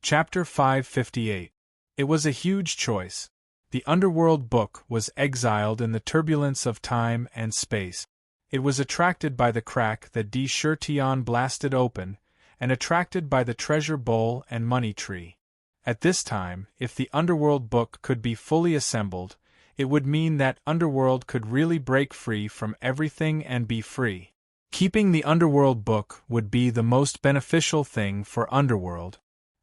Chapter 558. It was a huge choice. The Underworld book was exiled in the turbulence of time and space. It was attracted by the crack that Tion blasted open, and attracted by the treasure bowl and money tree. At this time, if the Underworld book could be fully assembled, it would mean that Underworld could really break free from everything and be free. Keeping the Underworld book would be the most beneficial thing for Underworld.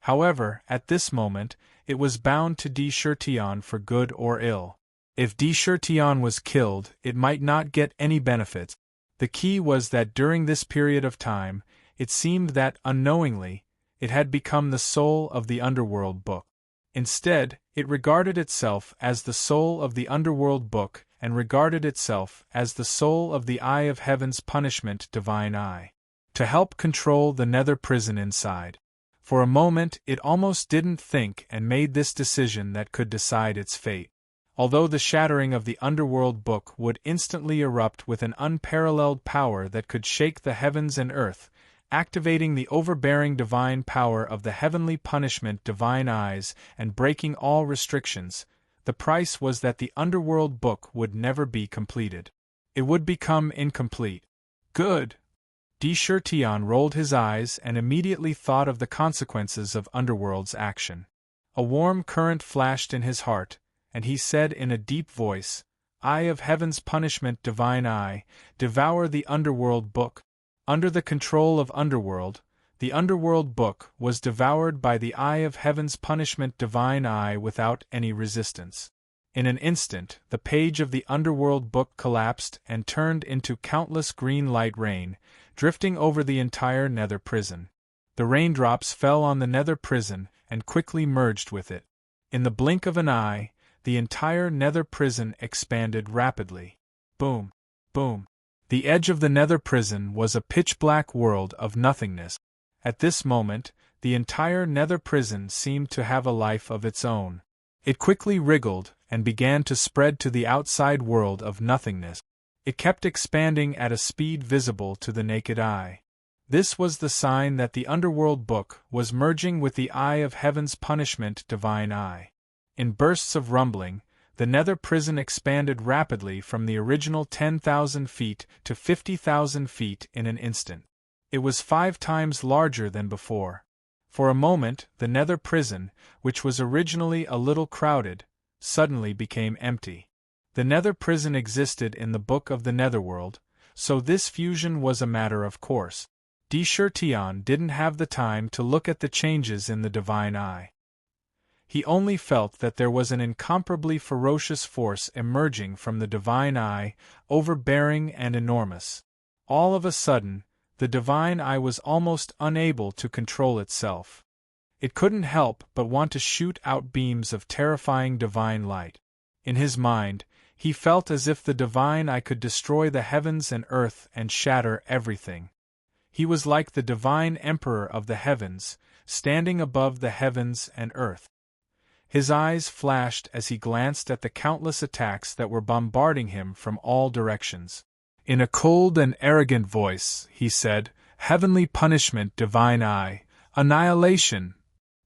However, at this moment, it was bound to Tion for good or ill. If Tion was killed, it might not get any benefits. The key was that during this period of time, it seemed that, unknowingly, it had become the soul of the Underworld book. Instead, it regarded itself as the soul of the Underworld book and regarded itself as the soul of the Eye of Heaven's punishment divine eye. To help control the nether prison inside. For a moment it almost didn't think and made this decision that could decide its fate. Although the shattering of the Underworld book would instantly erupt with an unparalleled power that could shake the heavens and earth, activating the overbearing divine power of the heavenly punishment divine eyes and breaking all restrictions, the price was that the Underworld book would never be completed. It would become incomplete. Good. Tion rolled his eyes and immediately thought of the consequences of Underworld's action. A warm current flashed in his heart, and he said in a deep voice, "Eye of Heaven's punishment divine eye, devour the Underworld book." Under the control of Underworld, the Underworld book was devoured by the Eye of Heaven's punishment divine eye without any resistance. In an instant, the page of the Underworld book collapsed and turned into countless green light rain, drifting over the entire nether prison. The raindrops fell on the nether prison and quickly merged with it. In the blink of an eye, the entire nether prison expanded rapidly. Boom! Boom! The edge of the nether prison was a pitch-black world of nothingness. At this moment, the entire nether prison seemed to have a life of its own. It quickly wriggled and began to spread to the outside world of nothingness. It kept expanding at a speed visible to the naked eye. This was the sign that the Underworld book was merging with the Eye of Heaven's punishment divine eye. In bursts of rumbling, the nether prison expanded rapidly from the original 10,000 feet to 50,000 feet in an instant. It was 5 times larger than before. For a moment, the nether prison, which was originally a little crowded, suddenly became empty. The nether prison existed in the Book of the Netherworld, so this fusion was a matter of course. Tion didn't have the time to look at the changes in the divine eye. He only felt that there was an incomparably ferocious force emerging from the divine eye, overbearing and enormous. All of a sudden, the divine eye was almost unable to control itself. It couldn't help but want to shoot out beams of terrifying divine light. In his mind, he felt as if the divine eye could destroy the heavens and earth and shatter everything. He was like the divine emperor of the heavens, standing above the heavens and earth. His eyes flashed as he glanced at the countless attacks that were bombarding him from all directions. In a cold and arrogant voice, he said, "Heavenly punishment, divine eye, annihilation,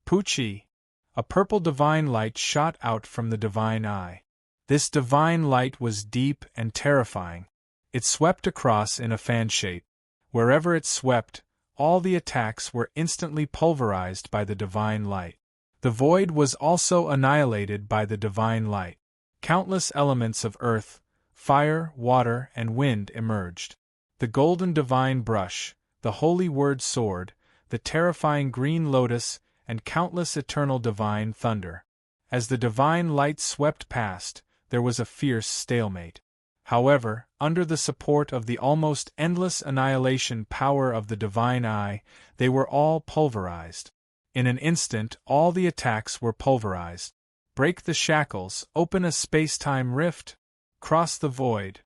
Pucci." A purple divine light shot out from the divine eye. This divine light was deep and terrifying. It swept across in a fan shape. Wherever it swept, all the attacks were instantly pulverized by the divine light. The void was also annihilated by the divine light. Countless elements of earth, fire, water, and wind emerged. The golden divine brush, the holy word sword, the terrifying green lotus, and countless eternal divine thunder. As the divine light swept past, there was a fierce stalemate. However, under the support of the almost endless annihilation power of the divine eye, they were all pulverized. In an instant, all the attacks were pulverized. Break the shackles, open a space-time rift, cross the void.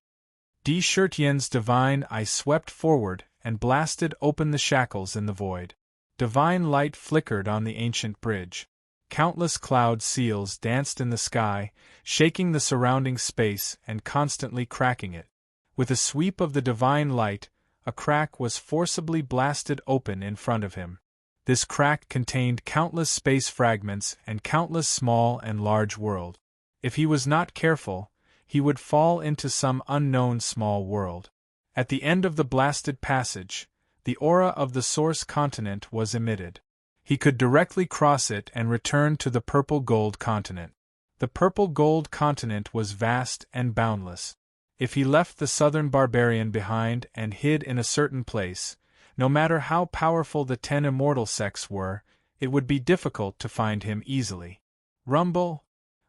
Tian's divine eye swept forward and blasted open the shackles in the void. Divine light flickered on the ancient bridge. Countless cloud seals danced in the sky, shaking the surrounding space and constantly cracking it. With a sweep of the divine light, a crack was forcibly blasted open in front of him. This crack contained countless space fragments and countless small and large worlds. If he was not careful, he would fall into some unknown small world. At the end of the blasted passage, the aura of the source continent was emitted. He could directly cross it and return to the purple-gold continent. The purple-gold continent was vast and boundless. If he left the southern barbarian behind and hid in a certain place, no matter how powerful the 10 immortal sects were, it would be difficult to find him easily. Rumble!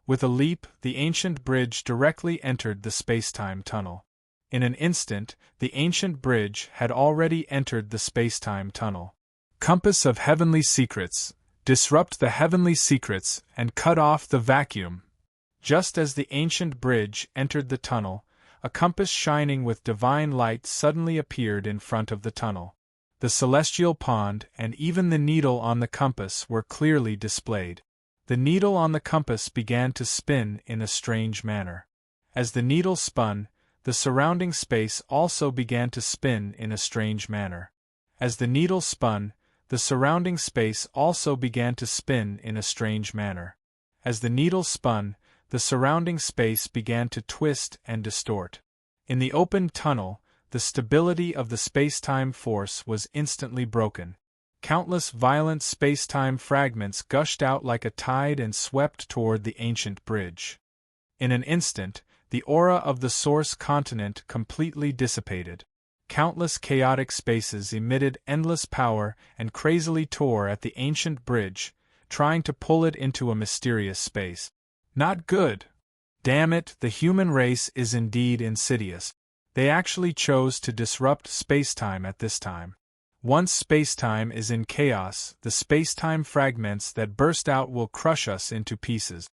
With a leap, the ancient bridge directly entered the spacetime tunnel. In an instant, the ancient bridge had already entered the spacetime tunnel. Compass of heavenly secrets, disrupt the heavenly secrets and cut off the vacuum. Just as the ancient bridge entered the tunnel, a compass shining with divine light suddenly appeared in front of the tunnel. The celestial pond and even the needle on the compass were clearly displayed. The needle on the compass began to spin in a strange manner. As the needle spun, the surrounding space also began to spin in a strange manner. As the needle spun, the surrounding space also began to spin in a strange manner. As the needle spun, the surrounding space began to twist and distort. In the opened tunnel, the stability of the spacetime force was instantly broken. Countless violent spacetime fragments gushed out like a tide and swept toward the ancient bridge. In an instant, the aura of the source continent completely dissipated. Countless chaotic spaces emitted endless power and crazily tore at the ancient bridge, trying to pull it into a mysterious space. Not good! Damn it, the human race is indeed insidious. They actually chose to disrupt spacetime at this time. Once spacetime is in chaos, the spacetime fragments that burst out will crush us into pieces.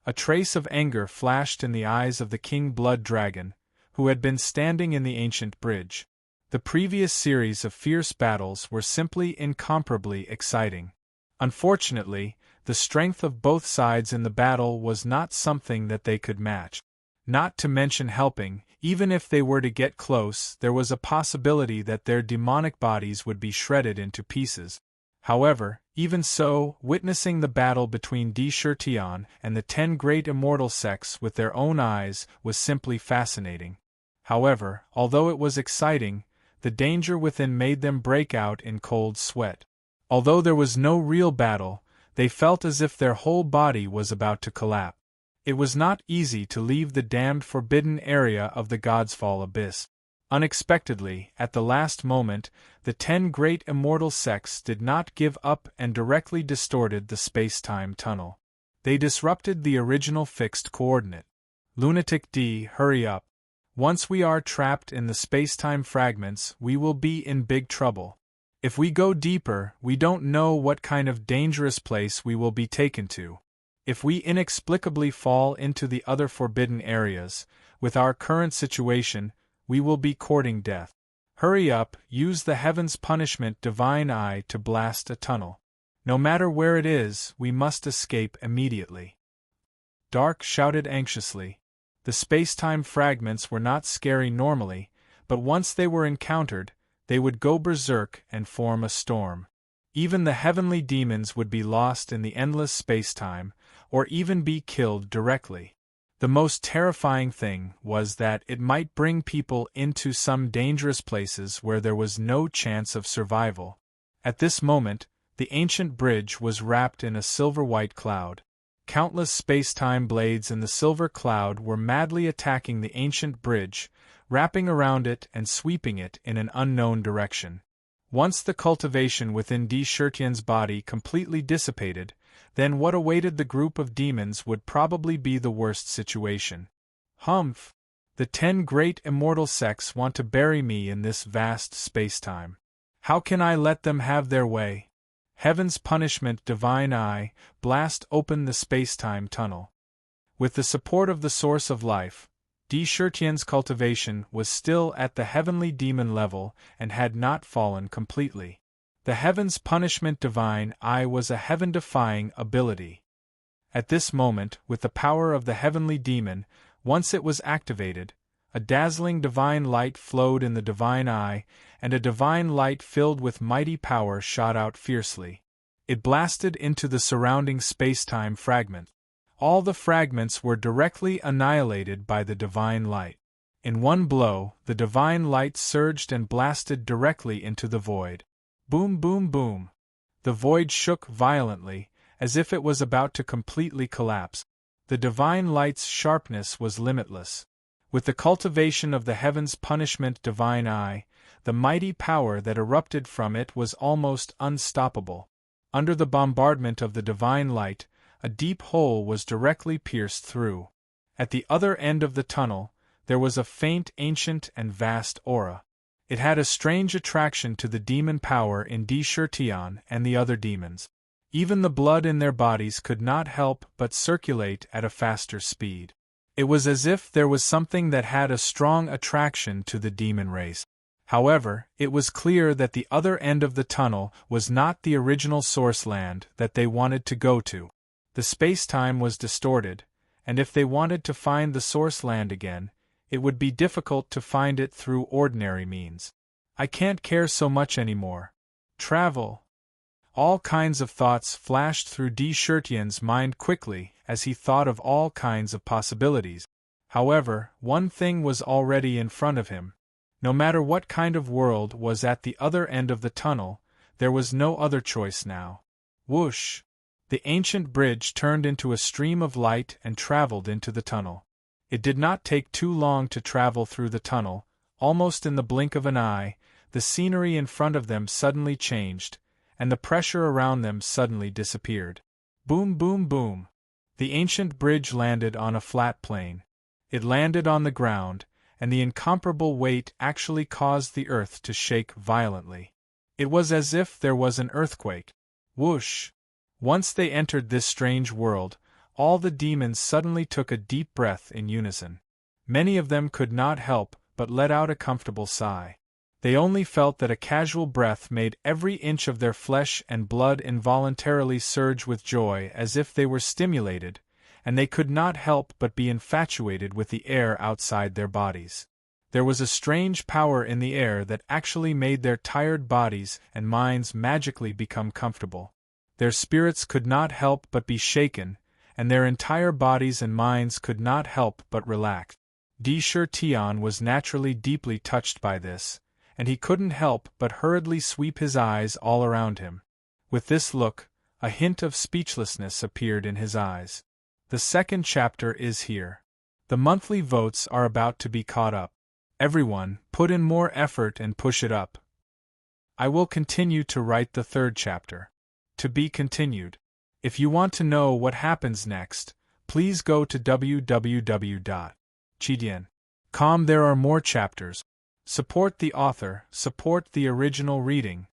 A trace of anger flashed in the eyes of the King Blood Dragon, who had been standing in the ancient bridge. The previous series of fierce battles were simply incomparably exciting. Unfortunately, the strength of both sides in the battle was not something that they could match. Not to mention helping, even if they were to get close, there was a possibility that their demonic bodies would be shredded into pieces. However, even so, witnessing the battle between Shurtion and the 10 great immortal sects with their own eyes was simply fascinating. However, although it was exciting, the danger within made them break out in cold sweat. Although there was no real battle, they felt as if their whole body was about to collapse. It was not easy to leave the damned forbidden area of the Godsfall abyss. Unexpectedly, at the last moment, the 10 great immortal sects did not give up and directly distorted the space-time tunnel. They disrupted the original fixed coordinate. Lunatic D, hurry up. Once we are trapped in the space-time fragments, we will be in big trouble. If we go deeper, we don't know what kind of dangerous place we will be taken to. If we inexplicably fall into the other forbidden areas, with our current situation, we will be courting death. Hurry up, use the heaven's punishment divine eye to blast a tunnel. No matter where it is, we must escape immediately. Dark shouted anxiously. The space-time fragments were not scary normally, but once they were encountered, they would go berserk and form a storm. Even the heavenly demons would be lost in the endless space-time, or even be killed directly. The most terrifying thing was that it might bring people into some dangerous places where there was no chance of survival. At this moment, the ancient bridge was wrapped in a silver-white cloud. Countless space-time blades in the silver cloud were madly attacking the ancient bridge, wrapping around it and sweeping it in an unknown direction. Once the cultivation within Shurtion's body completely dissipated, then what awaited the group of demons would probably be the worst situation. Humph! The 10 great immortal sects want to bury me in this vast space-time. How can I let them have their way? Heaven's punishment divine eye, blast open the space-time tunnel. With the support of the source of life, Shurtion's cultivation was still at the heavenly demon level and had not fallen completely. The heaven's punishment divine eye was a heaven-defying ability. At this moment, with the power of the heavenly demon, once it was activated, A dazzling divine light flowed in the divine eye, and a divine light filled with mighty power shot out fiercely. It blasted into the surrounding space-time fragment. All the fragments were directly annihilated by the divine light. In one blow, the divine light surged and blasted directly into the void. Boom, boom, boom. The void shook violently, as if it was about to completely collapse. The divine light's sharpness was limitless. With the cultivation of the heaven's punishment divine eye, the mighty power that erupted from it was almost unstoppable. Under the bombardment of the divine light, a deep hole was directly pierced through. At the other end of the tunnel, there was a faint, ancient, and vast aura. It had a strange attraction to the demon power in Ancestor and the other demons. Even the blood in their bodies could not help but circulate at a faster speed. It was as if there was something that had a strong attraction to the demon race. However, it was clear that the other end of the tunnel was not the original source land that they wanted to go to. The space-time was distorted, and if they wanted to find the source land again, it would be difficult to find it through ordinary means. I can't care so much anymore. Travel. All kinds of thoughts flashed through Ancestor's mind quickly as he thought of all kinds of possibilities. However, one thing was already in front of him. No matter what kind of world was at the other end of the tunnel, there was no other choice now. Whoosh! The ancient bridge turned into a stream of light and traveled into the tunnel. It did not take too long to travel through the tunnel. Almost in the blink of an eye, the scenery in front of them suddenly changed, and the pressure around them suddenly disappeared. Boom, boom, boom. The ancient bridge landed on a flat plain. It landed on the ground, and the incomparable weight actually caused the earth to shake violently. It was as if there was an earthquake. Whoosh! Once they entered this strange world, all the demons suddenly took a deep breath in unison. Many of them could not help but let out a comfortable sigh. They only felt that a casual breath made every inch of their flesh and blood involuntarily surge with joy as if they were stimulated, and they could not help but be infatuated with the air outside their bodies. There was a strange power in the air that actually made their tired bodies and minds magically become comfortable. Their spirits could not help but be shaken, and their entire bodies and minds could not help but relax. Ancestor was naturally deeply touched by this, and he couldn't help but hurriedly sweep his eyes all around him. With this look, a hint of speechlessness appeared in his eyes. The second chapter is here. The monthly votes are about to be caught up. Everyone, put in more effort and push it up. I will continue to write the third chapter. To be continued. If you want to know what happens next, please go to www.chidian.com. There are more chapters. Support the author, support the original reading.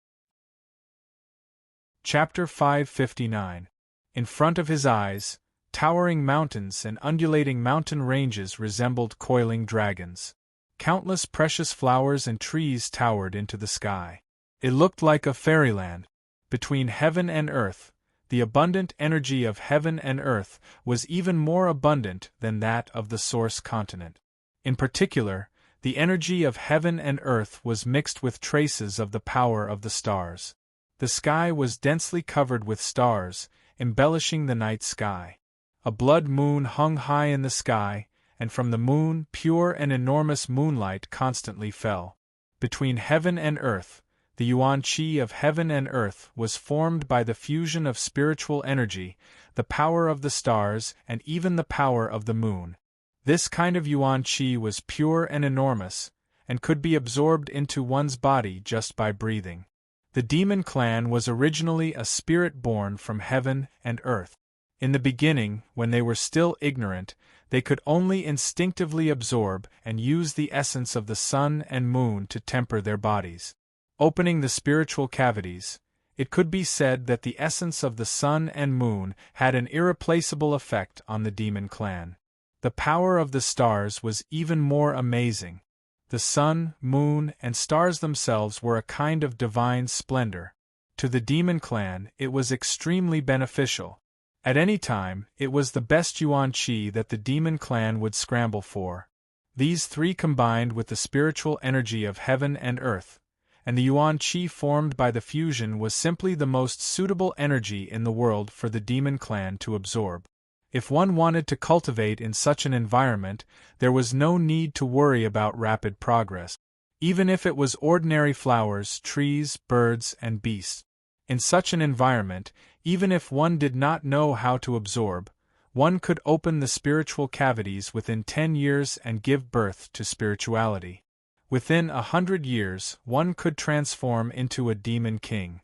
Chapter 559. In front of his eyes, towering mountains and undulating mountain ranges resembled coiling dragons. Countless precious flowers and trees towered into the sky. It looked like a fairyland. Between heaven and earth, the abundant energy of heaven and earth was even more abundant than that of the source continent. In particular, the energy of heaven and earth was mixed with traces of the power of the stars. The sky was densely covered with stars, embellishing the night sky. A blood moon hung high in the sky, and from the moon pure and enormous moonlight constantly fell. Between heaven and earth, the yuan qi of heaven and earth was formed by the fusion of spiritual energy, the power of the stars, and even the power of the moon. This kind of yuan qi was pure and enormous, and could be absorbed into one's body just by breathing. The demon clan was originally a spirit born from heaven and earth. In the beginning, when they were still ignorant, they could only instinctively absorb and use the essence of the sun and moon to temper their bodies. Opening the spiritual cavities, it could be said that the essence of the sun and moon had an irreplaceable effect on the demon clan. The power of the stars was even more amazing. The sun, moon, and stars themselves were a kind of divine splendor. To the demon clan, it was extremely beneficial. At any time, it was the best yuan qi that the demon clan would scramble for. These three combined with the spiritual energy of heaven and earth, and the yuan qi formed by the fusion was simply the most suitable energy in the world for the demon clan to absorb. If one wanted to cultivate in such an environment, there was no need to worry about rapid progress. Even if it was ordinary flowers, trees, birds, and beasts. In such an environment, even if one did not know how to absorb, one could open the spiritual cavities within 10 years and give birth to spirituality. Within 100 years, one could transform into a demon king.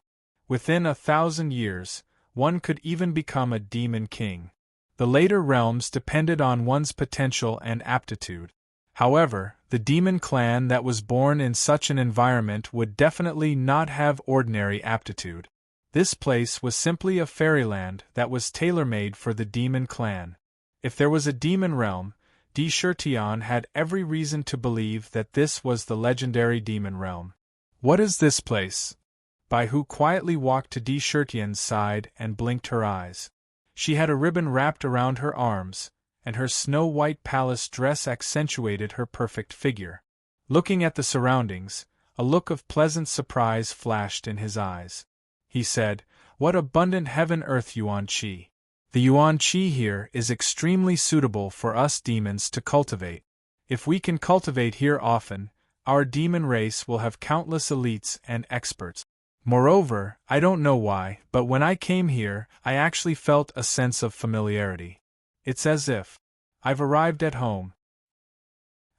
Within 1,000 years, one could even become a demon king. The later realms depended on one's potential and aptitude. However, the demon clan that was born in such an environment would definitely not have ordinary aptitude. This place was simply a fairyland that was tailor-made for the demon clan. If there was a demon realm, Di Shirtian had every reason to believe that this was the legendary demon realm. "What is this place?" Bai Hu quietly walked to Di Shirtian's side and blinked her eyes. She had a ribbon wrapped around her arms, and her snow-white palace dress accentuated her perfect figure. Looking at the surroundings, a look of pleasant surprise flashed in his eyes. He said, "What abundant heaven-earth yuan qi! The yuan qi here is extremely suitable for us demons to cultivate. If we can cultivate here often, our demon race will have countless elites and experts. Moreover, I don't know why, but when I came here, I actually felt a sense of familiarity. It's as if I've arrived at home."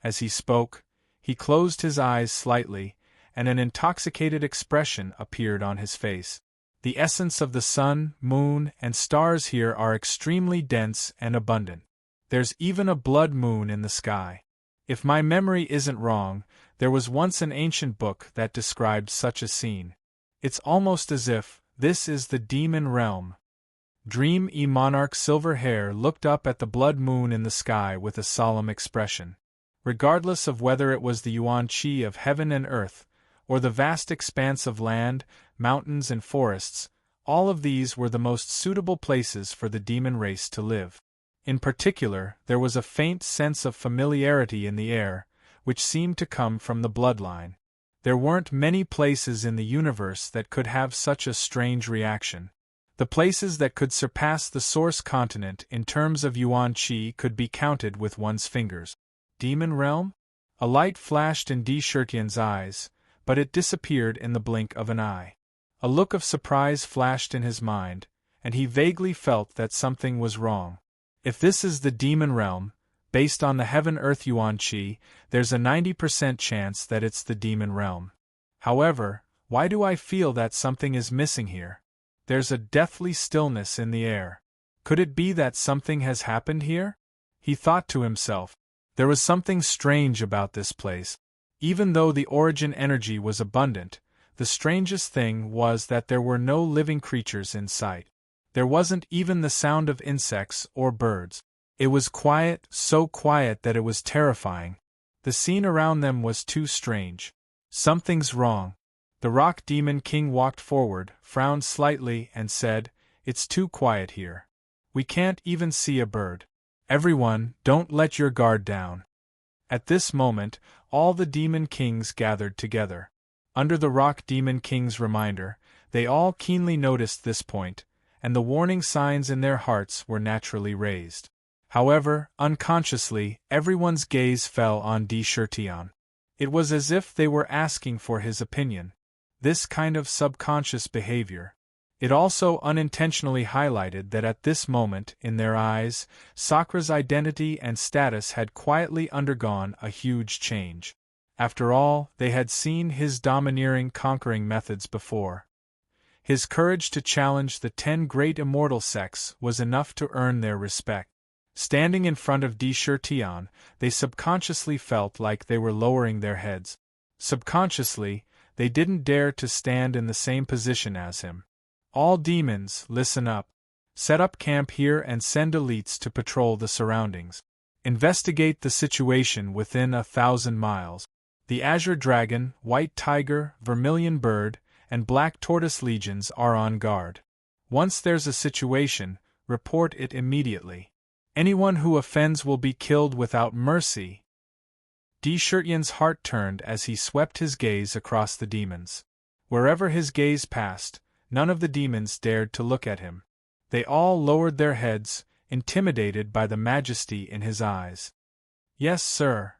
As he spoke, he closed his eyes slightly, and an intoxicated expression appeared on his face. The essence of the sun, moon, and stars here are extremely dense and abundant. There's even a blood moon in the sky. If my memory isn't wrong, there was once an ancient book that described such a scene. It's almost as if this is the demon realm. Dream-monarch Silver Hair looked up at the blood moon in the sky with a solemn expression. Regardless of whether it was the yuan qi of heaven and earth, or the vast expanse of land, mountains and forests, all of these were the most suitable places for the demon race to live. In particular, there was a faint sense of familiarity in the air, which seemed to come from the bloodline. There weren't many places in the universe that could have such a strange reaction. The places that could surpass the source continent in terms of yuan qi could be counted with one's fingers. Demon realm? A light flashed in Di Shirtian's eyes, but it disappeared in the blink of an eye. A look of surprise flashed in his mind, and he vaguely felt that something was wrong. If this is the demon realm, based on the heaven-earth yuan qi, there's a 90% chance that it's the demon realm. However, why do I feel that something is missing here? There's a deathly stillness in the air. Could it be that something has happened here? He thought to himself. There was something strange about this place. Even though the origin energy was abundant, the strangest thing was that there were no living creatures in sight. There wasn't even the sound of insects or birds. It was quiet, so quiet that it was terrifying. The scene around them was too strange. Something's wrong. The Rock Demon King walked forward, frowned slightly, and said, "It's too quiet here. We can't even see a bird. Everyone, don't let your guard down." At this moment, all the Demon Kings gathered together. Under the Rock Demon King's reminder, they all keenly noticed this point, and the warning signs in their hearts were naturally raised. However, unconsciously, everyone's gaze fell on Di Shirtian. It was as if they were asking for his opinion. This kind of subconscious behavior. It also unintentionally highlighted that at this moment, in their eyes, Sakra's identity and status had quietly undergone a huge change. After all, they had seen his domineering, conquering methods before. His courage to challenge the 10 great immortal sects was enough to earn their respect. Standing in front of Di Shirtian, they subconsciously felt like they were lowering their heads. Subconsciously, they didn't dare to stand in the same position as him. All demons, listen up. Set up camp here and send elites to patrol the surroundings. Investigate the situation within 1,000 miles. The Azure Dragon, White Tiger, Vermilion Bird, and Black Tortoise legions are on guard. Once there's a situation, report it immediately. Anyone who offends will be killed without mercy. De Chertien's heart turned as he swept his gaze across the demons. Wherever his gaze passed, none of the demons dared to look at him. They all lowered their heads, intimidated by the majesty in his eyes. "Yes, sir,"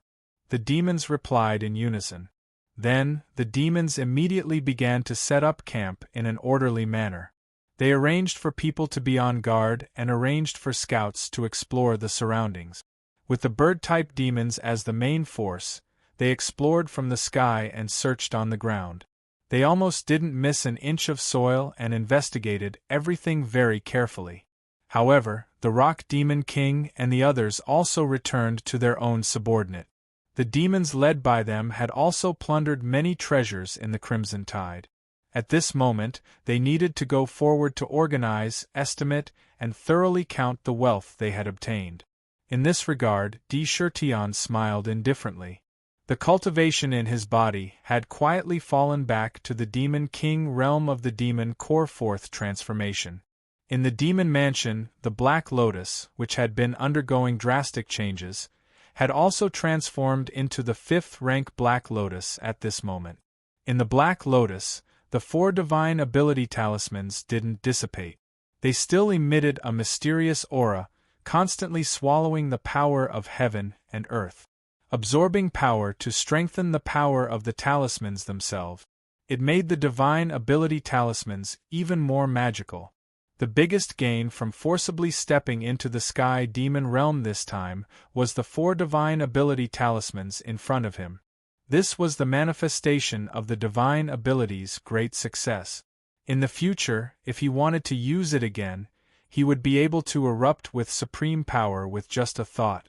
the demons replied in unison. Then, the demons immediately began to set up camp in an orderly manner. They arranged for people to be on guard and arranged for scouts to explore the surroundings. With the bird-type demons as the main force, they explored from the sky and searched on the ground. They almost didn't miss an inch of soil and investigated everything very carefully. However, the Rock Demon King and the others also returned to their own subordinate. The demons led by them had also plundered many treasures in the Crimson Tide. At this moment, they needed to go forward to organize, estimate, and thoroughly count the wealth they had obtained. In this regard, De Chertien smiled indifferently. The cultivation in his body had quietly fallen back to the Demon King realm of the Demon Core Fourth transformation. In the Demon Mansion, the Black Lotus, which had been undergoing drastic changes, had also transformed into the fifth-rank Black Lotus at this moment. In the Black Lotus, the 4 divine ability talismans didn't dissipate. They still emitted a mysterious aura, constantly swallowing the power of heaven and earth, absorbing power to strengthen the power of the talismans themselves. It made the divine ability talismans even more magical. The biggest gain from forcibly stepping into the Sky Demon realm this time was the 4 divine ability talismans in front of him. This was the manifestation of the divine ability's great success. In the future, if he wanted to use it again, he would be able to erupt with supreme power with just a thought.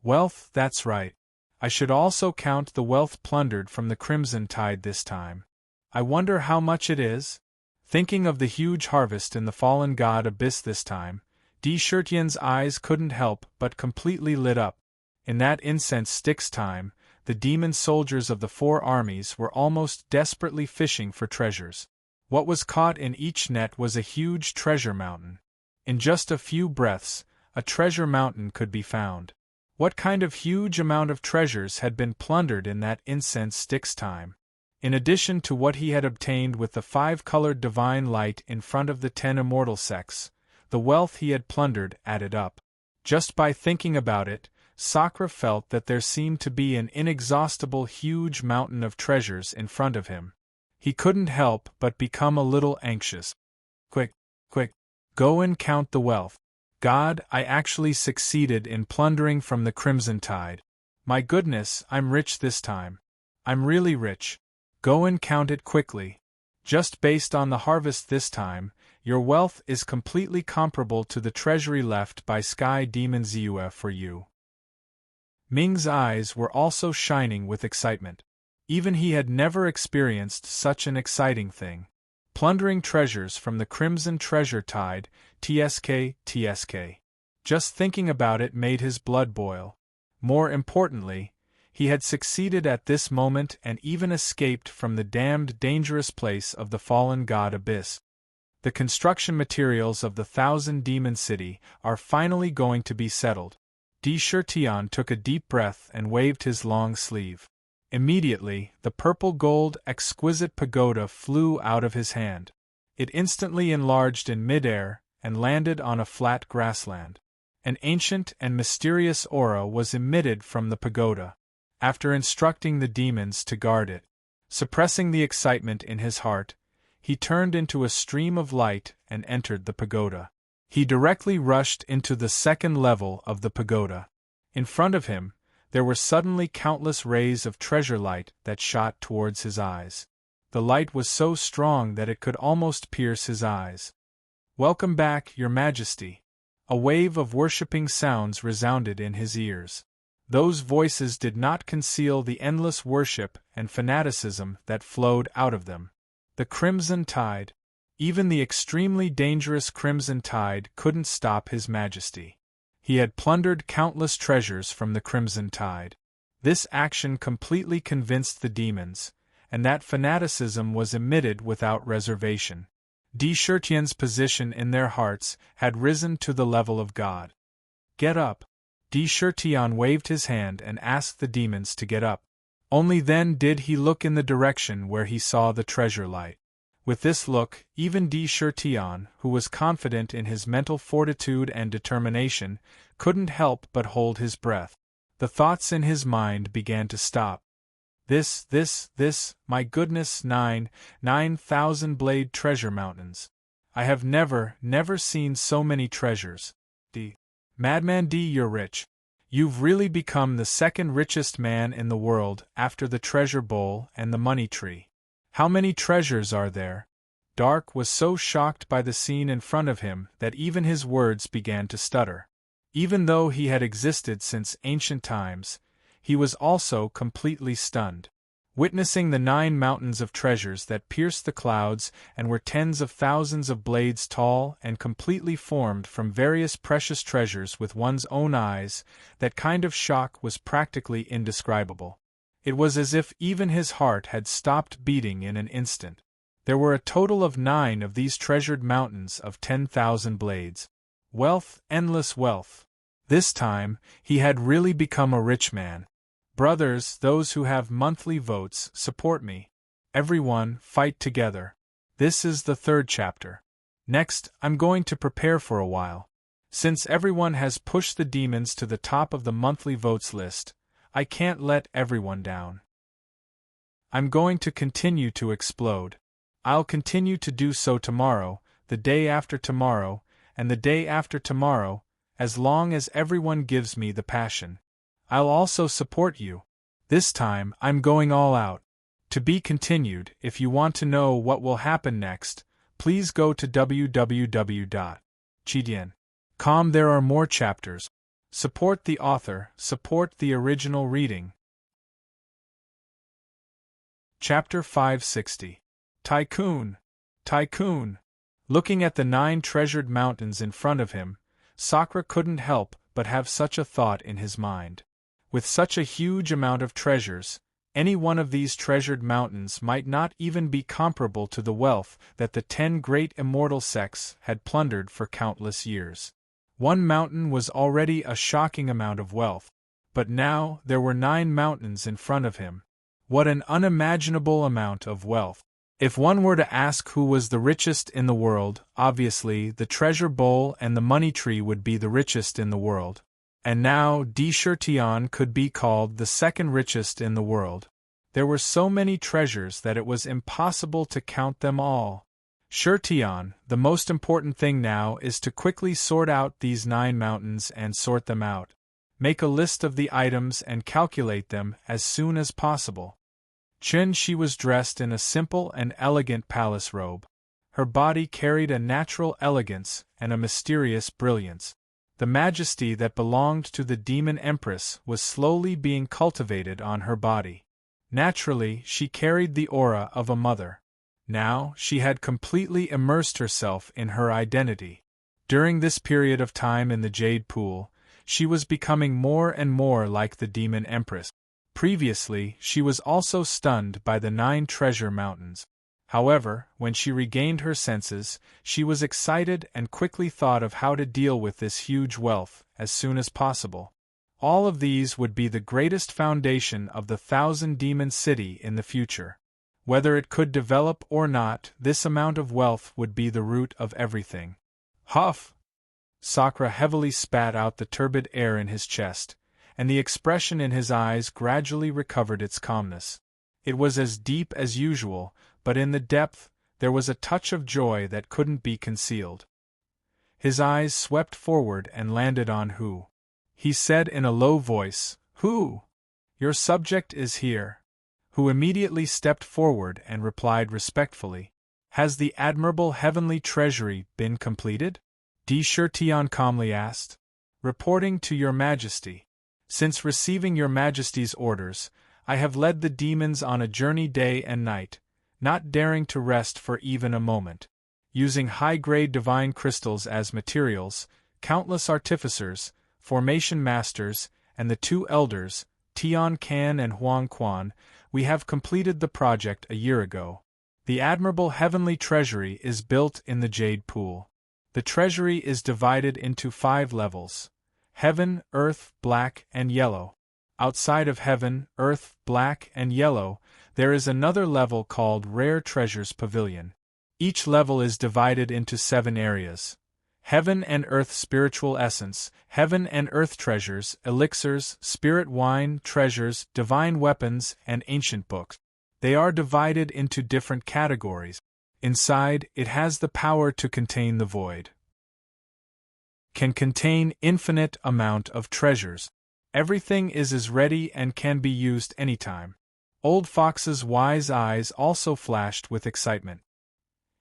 Wealth, that's right. I should also count the wealth plundered from the Crimson Tide this time. I wonder how much it is? Thinking of the huge harvest in the fallen god abyss this time, De Chertien's eyes couldn't help but completely lit up. In that incense stick's time, the demon soldiers of the 4 armies were almost desperately fishing for treasures. What was caught in each net was a huge treasure mountain. In just a few breaths, a treasure mountain could be found. What kind of huge amount of treasures had been plundered in that incense stick's time? In addition to what he had obtained with the 5-colored divine light in front of the 10 immortal sects, the wealth he had plundered added up. Just by thinking about it, Sakra felt that there seemed to be an inexhaustible huge mountain of treasures in front of him. He couldn't help but become a little anxious. Quick, go and count the wealth. God, I actually succeeded in plundering from the Crimson Tide. My goodness, I'm rich this time. I'm really rich. Go and count it quickly. Just based on the harvest this time, your wealth is completely comparable to the treasury left by Sky Demon Ziyue for you. Ming's eyes were also shining with excitement. Even he had never experienced such an exciting thing. Plundering treasures from the Crimson Treasure Tide, TSK. Just thinking about it made his blood boil. More importantly, he had succeeded at this moment and even escaped from the damned dangerous place of the fallen god Abyss. The construction materials of the 1,000-demon city are finally going to be settled. De Chertien took a deep breath and waved his long sleeve. Immediately, the purple-gold, exquisite pagoda flew out of his hand. It instantly enlarged in mid-air and landed on a flat grassland. An ancient and mysterious aura was emitted from the pagoda. After instructing the demons to guard it, suppressing the excitement in his heart, he turned into a stream of light and entered the pagoda. He directly rushed into the 2nd level of the pagoda. In front of him, there were suddenly countless rays of treasure light that shot towards his eyes. The light was so strong that it could almost pierce his eyes. "Welcome back, Your Majesty." A wave of worshipping sounds resounded in his ears. Those voices did not conceal the endless worship and fanaticism that flowed out of them. The Crimson Tide. Even the extremely dangerous Crimson Tide couldn't stop His Majesty. He had plundered countless treasures from the Crimson Tide. This action completely convinced the demons, and that fanaticism was emitted without reservation. De Chertien's position in their hearts had risen to the level of God. "Get up! Di Shirtian waved his hand and asked the demons to get up. Only then did he look in the direction where he saw the treasure light. With this look, even Di Shirtian, who was confident in his mental fortitude and determination, couldn't help but hold his breath. The thoughts in his mind began to stop. This, my goodness, 9,000 blade treasure mountains. I have never seen so many treasures. Madman D, you're rich. You've really become the second richest man in the world after the treasure bowl and the money tree. How many treasures are there? Dark was so shocked by the scene in front of him that even his words began to stutter. Even though he had existed since ancient times, he was also completely stunned. Witnessing the 9 mountains of treasures that pierced the clouds and were tens of thousands of blades tall and completely formed from various precious treasures with one's own eyes, that kind of shock was practically indescribable. It was as if even his heart had stopped beating in an instant. There were a total of 9 of these treasured mountains of 10,000 blades. Wealth, endless wealth. This time, he had really become a rich man. Brothers, those who have monthly votes, support me. Everyone, fight together. This is the 3rd chapter. Next, I'm going to prepare for a while. Since everyone has pushed the demons to the top of the monthly votes list, I can't let everyone down. I'm going to continue to explode. I'll continue to do so tomorrow, the day after tomorrow, and the day after tomorrow, as long as everyone gives me the passion. I'll also support you. This time, I'm going all out. To be continued. If you want to know what will happen next, please go to www.chidian.com. There are more chapters. Support the author, support the original reading. Chapter 560. Tycoon! Tycoon! Looking at the 9 treasured mountains in front of him, Sakura couldn't help but have such a thought in his mind. With such a huge amount of treasures, any one of these treasured mountains might not even be comparable to the wealth that the 10 great immortal sects had plundered for countless years. One mountain was already a shocking amount of wealth, but now there were 9 mountains in front of him. What an unimaginable amount of wealth! If one were to ask who was the richest in the world, obviously the treasure bowl and the money tree would be the richest in the world. And now Di Shirtian could be called the second richest in the world. There were so many treasures that it was impossible to count them all. Shirtian, the most important thing now is to quickly sort out these 9 mountains and sort them out. Make a list of the items and calculate them as soon as possible. She was dressed in a simple and elegant palace robe. Her body carried a natural elegance and a mysterious brilliance. The majesty that belonged to the demon empress was slowly being cultivated on her body. Naturally, she carried the aura of a mother. Now, she had completely immersed herself in her identity. During this period of time in the Jade Pool, she was becoming more and more like the demon empress. Previously, she was also stunned by the 9 treasure mountains. However, when she regained her senses, she was excited and quickly thought of how to deal with this huge wealth as soon as possible. All of these would be the greatest foundation of the 1,000-demon city in the future. Whether it could develop or not, this amount of wealth would be the root of everything. Huff! Sakura heavily spat out the turbid air in his chest, and the expression in his eyes gradually recovered its calmness. It was as deep as usual, but in the depth, there was a touch of joy that couldn't be concealed. His eyes swept forward and landed on Hu. He said in a low voice, "Hu, your subject is here." Hu immediately stepped forward and replied respectfully, "Has the admirable heavenly treasury been completed?" Di Shirtian calmly asked. "Reporting to your majesty. Since receiving your majesty's orders, I have led the demons on a journey day and night, not daring to rest for even a moment. Using high-grade divine crystals as materials, countless artificers, formation masters, and the 2 elders, Tian Kan and Huang Quan, we have completed the project a year ago. The admirable heavenly treasury is built in the Jade Pool. The treasury is divided into 5 levels. heaven, earth, black, and yellow. Outside of heaven, earth, black, and yellow, there is another level called Rare Treasures Pavilion. Each level is divided into 7 areas. Heaven and Earth Spiritual Essence, Heaven and Earth Treasures, Elixirs, Spirit Wine, Treasures, Divine Weapons, and Ancient Books. They are divided into different categories. Inside, it has the power to contain the void. Can contain infinite amount of treasures. Everything is ready and can be used anytime. Old Fox's wise eyes also flashed with excitement.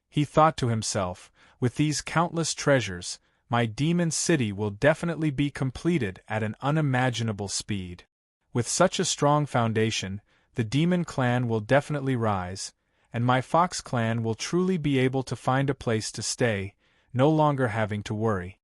He thought to himself, with these countless treasures, my demon city will definitely be completed at an unimaginable speed. With such a strong foundation, the demon clan will definitely rise, and my fox clan will truly be able to find a place to stay, no longer having to worry.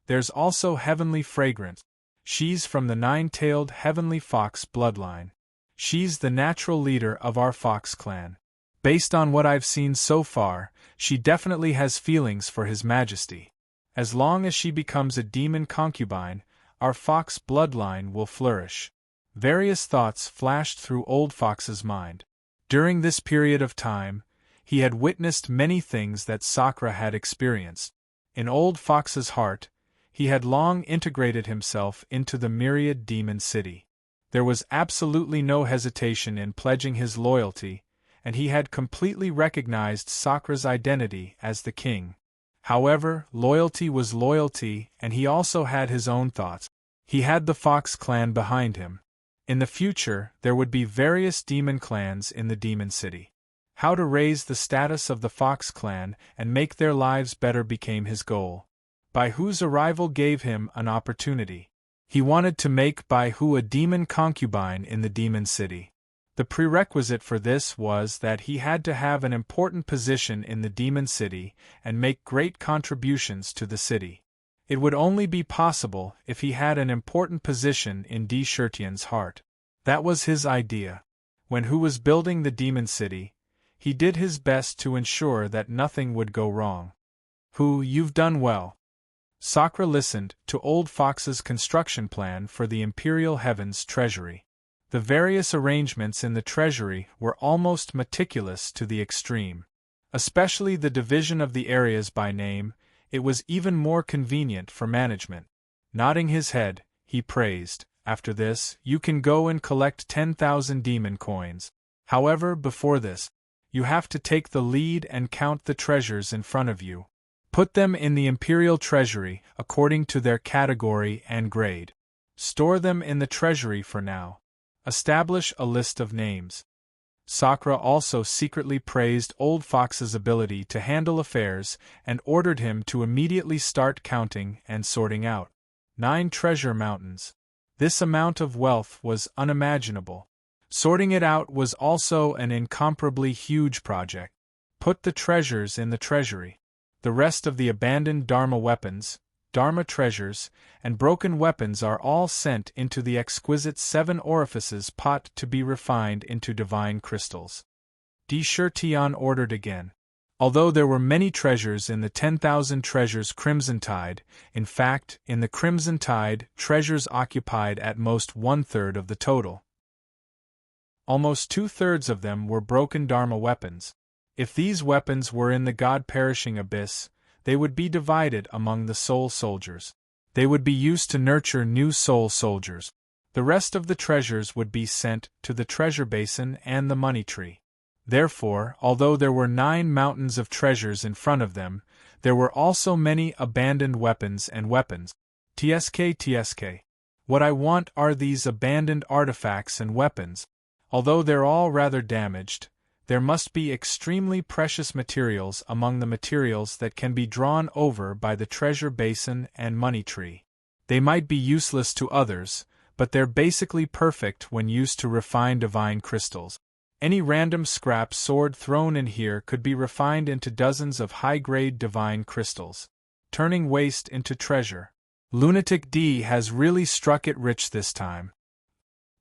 There's also Heavenly Fragrance. She's from the 9-tailed Heavenly Fox bloodline. She's the natural leader of our fox clan. Based on what I've seen so far, she definitely has feelings for His Majesty. As long as she becomes a demon concubine, our fox bloodline will flourish. Various thoughts flashed through Old Fox's mind. During this period of time, he had witnessed many things that Sakra had experienced. In Old Fox's heart, he had long integrated himself into the myriad demon city. There was absolutely no hesitation in pledging his loyalty, and he had completely recognized Sakra's identity as the king. However, loyalty was loyalty, and he also had his own thoughts. He had the Fox clan behind him. In the future, there would be various demon clans in the demon city. How to raise the status of the Fox clan and make their lives better became his goal. Baihu's arrival gave him an opportunity. He wanted to make Baihu a demon concubine in the demon city. The prerequisite for this was that he had to have an important position in the demon city and make great contributions to the city. It would only be possible if he had an important position in Di Shirtian's heart. That was his idea. When Hu was building the demon city, he did his best to ensure that nothing would go wrong. Hu, you've done well. Sakra listened to Old Fox's construction plan for the Imperial Heavens treasury. The various arrangements in the treasury were almost meticulous to the extreme. Especially the division of the areas by name, it was even more convenient for management. Nodding his head, he praised, "After this, you can go and collect 10,000 demon coins. However, before this, you have to take the lead and count the treasures in front of you. Put them in the Imperial Treasury according to their category and grade. Store them in the treasury for now. Establish a list of names." Sakra also secretly praised Old Fox's ability to handle affairs and ordered him to immediately start counting and sorting out 9 treasure mountains. This amount of wealth was unimaginable. Sorting it out was also an incomparably huge project. Put the treasures in the treasury. The rest of the abandoned Dharma weapons, Dharma treasures, and broken weapons are all sent into the exquisite 7 orifices pot to be refined into divine crystals. Di Shirtian ordered again. Although there were many treasures in the 10,000 treasures Crimson Tide, in fact, in the Crimson Tide, treasures occupied at most 1/3 of the total. Almost 2/3 of them were broken Dharma weapons. If these weapons were in the God-perishing abyss, they would be divided among the soul soldiers. They would be used to nurture new soul soldiers. The rest of the treasures would be sent to the treasure basin and the money tree. Therefore, although there were 9 mountains of treasures in front of them, there were also many abandoned weapons and weapons. TSK. What I want are these abandoned artifacts and weapons. Although they're all rather damaged, there must be extremely precious materials among the materials that can be drawn over by the treasure basin and money tree. They might be useless to others, but they're basically perfect when used to refine divine crystals. Any random scrap sword thrown in here could be refined into dozens of high-grade divine crystals, turning waste into treasure. Lunatic D has really struck it rich this time.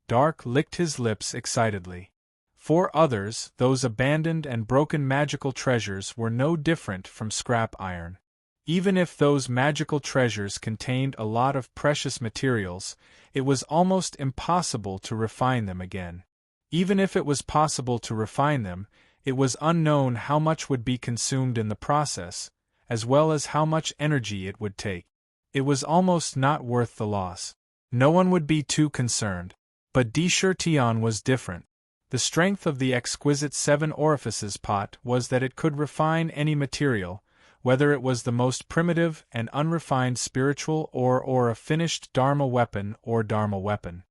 Dark licked his lips excitedly. For others, those abandoned and broken magical treasures were no different from scrap iron. Even if those magical treasures contained a lot of precious materials, it was almost impossible to refine them again. Even if it was possible to refine them, it was unknown how much would be consumed in the process, as well as how much energy it would take. It was almost not worth the loss. No one would be too concerned. But Tion was different. The strength of the exquisite 7 orifices pot was that it could refine any material, whether it was the most primitive and unrefined spiritual or a finished Dharma weapon or Dharma weapon.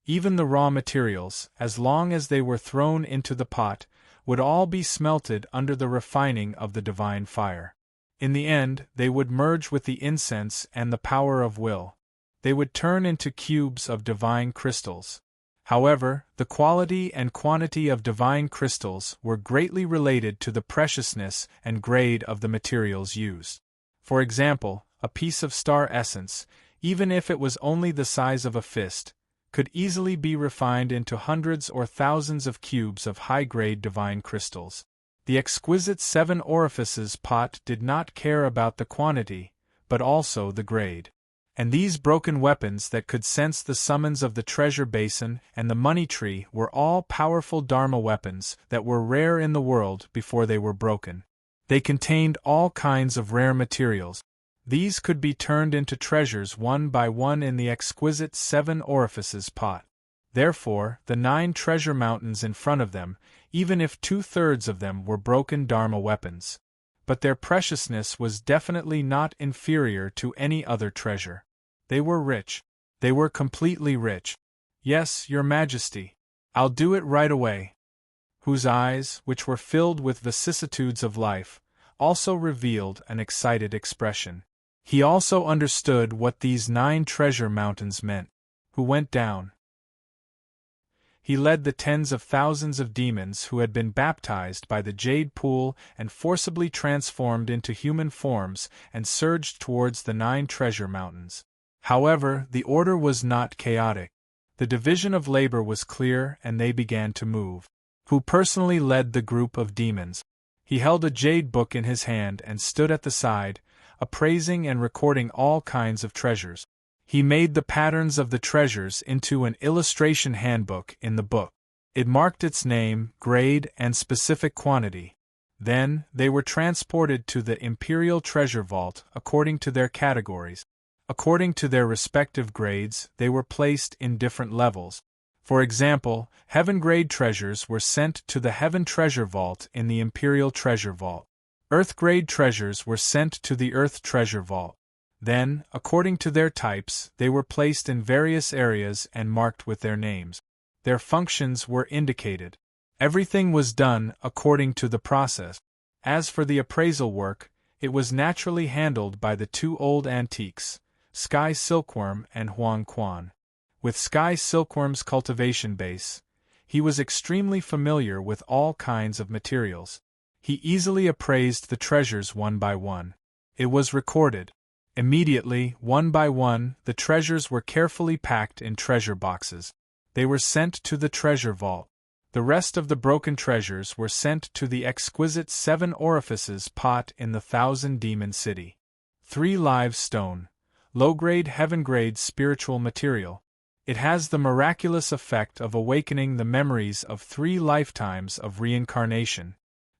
Even the raw materials, as long as they were thrown into the pot, would all be smelted under the refining of the divine fire. In the end, they would merge with the incense and the power of will. They would turn into cubes of divine crystals. However, the quality and quantity of divine crystals were greatly related to the preciousness and grade of the materials used. For example, a piece of star essence, even if it was only the size of a fist, could easily be refined into hundreds or thousands of cubes of high-grade divine crystals. The exquisite 7 orifices pot did not care about the quantity, but also the grade. And these broken weapons that could sense the summons of the treasure basin and the money tree were all powerful Dharma weapons that were rare in the world before they were broken. They contained all kinds of rare materials. These could be turned into treasures one by one in the exquisite 7 orifices pot. Therefore, the 9 treasure mountains in front of them, even if 2/3 of them were broken Dharma weapons. But their preciousness was definitely not inferior to any other treasure. They were rich. They were completely rich. Yes, Your Majesty. I'll do it right away. Whose eyes, which were filled with vicissitudes of life, also revealed an excited expression. He also understood what these 9 treasure mountains meant. Who went down. He led the tens of thousands of demons who had been baptized by the jade pool and forcibly transformed into human forms and surged towards the 9 treasure mountains. However, the order was not chaotic. The division of labor was clear and they began to move. Who personally led the group of demons? He held a jade book in his hand and stood at the side, appraising and recording all kinds of treasures. He made the patterns of the treasures into an illustration handbook in the book. It marked its name, grade, and specific quantity. Then, they were transported to the Imperial Treasure Vault according to their categories. According to their respective grades, they were placed in different levels. For example, Heaven-grade treasures were sent to the Heaven Treasure Vault in the Imperial Treasure Vault. Earth-grade treasures were sent to the Earth Treasure Vault. Then, according to their types, they were placed in various areas and marked with their names. Their functions were indicated. Everything was done according to the process. As for the appraisal work, it was naturally handled by the 2 old antiques, Sky Silkworm and Huang Quan. With Sky Silkworm's cultivation base, he was extremely familiar with all kinds of materials. He easily appraised the treasures one by one. It was recorded. Immediately, one by one, the treasures were carefully packed in treasure boxes. They were sent to the treasure vault. The rest of the broken treasures were sent to the exquisite 7 orifices pot in the 1,000-demon city. 3 live stone. Low-grade heaven-grade spiritual material. It has the miraculous effect of awakening the memories of 3 lifetimes of reincarnation.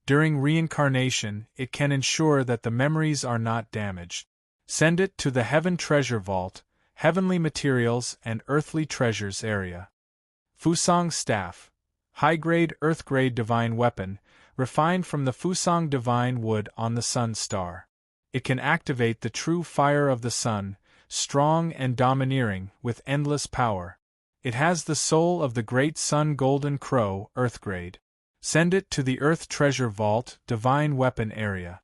During reincarnation, it can ensure that the memories are not damaged. Send it to the Heaven Treasure Vault, Heavenly Materials and Earthly Treasures area. Fusang Staff. High-grade Earth-grade divine weapon, refined from the Fusang divine wood on the Sun Star. It can activate the true fire of the sun, strong and domineering, with endless power. It has the soul of the great sun golden crow, Earth-grade. Send it to the Earth Treasure Vault, Divine Weapon Area.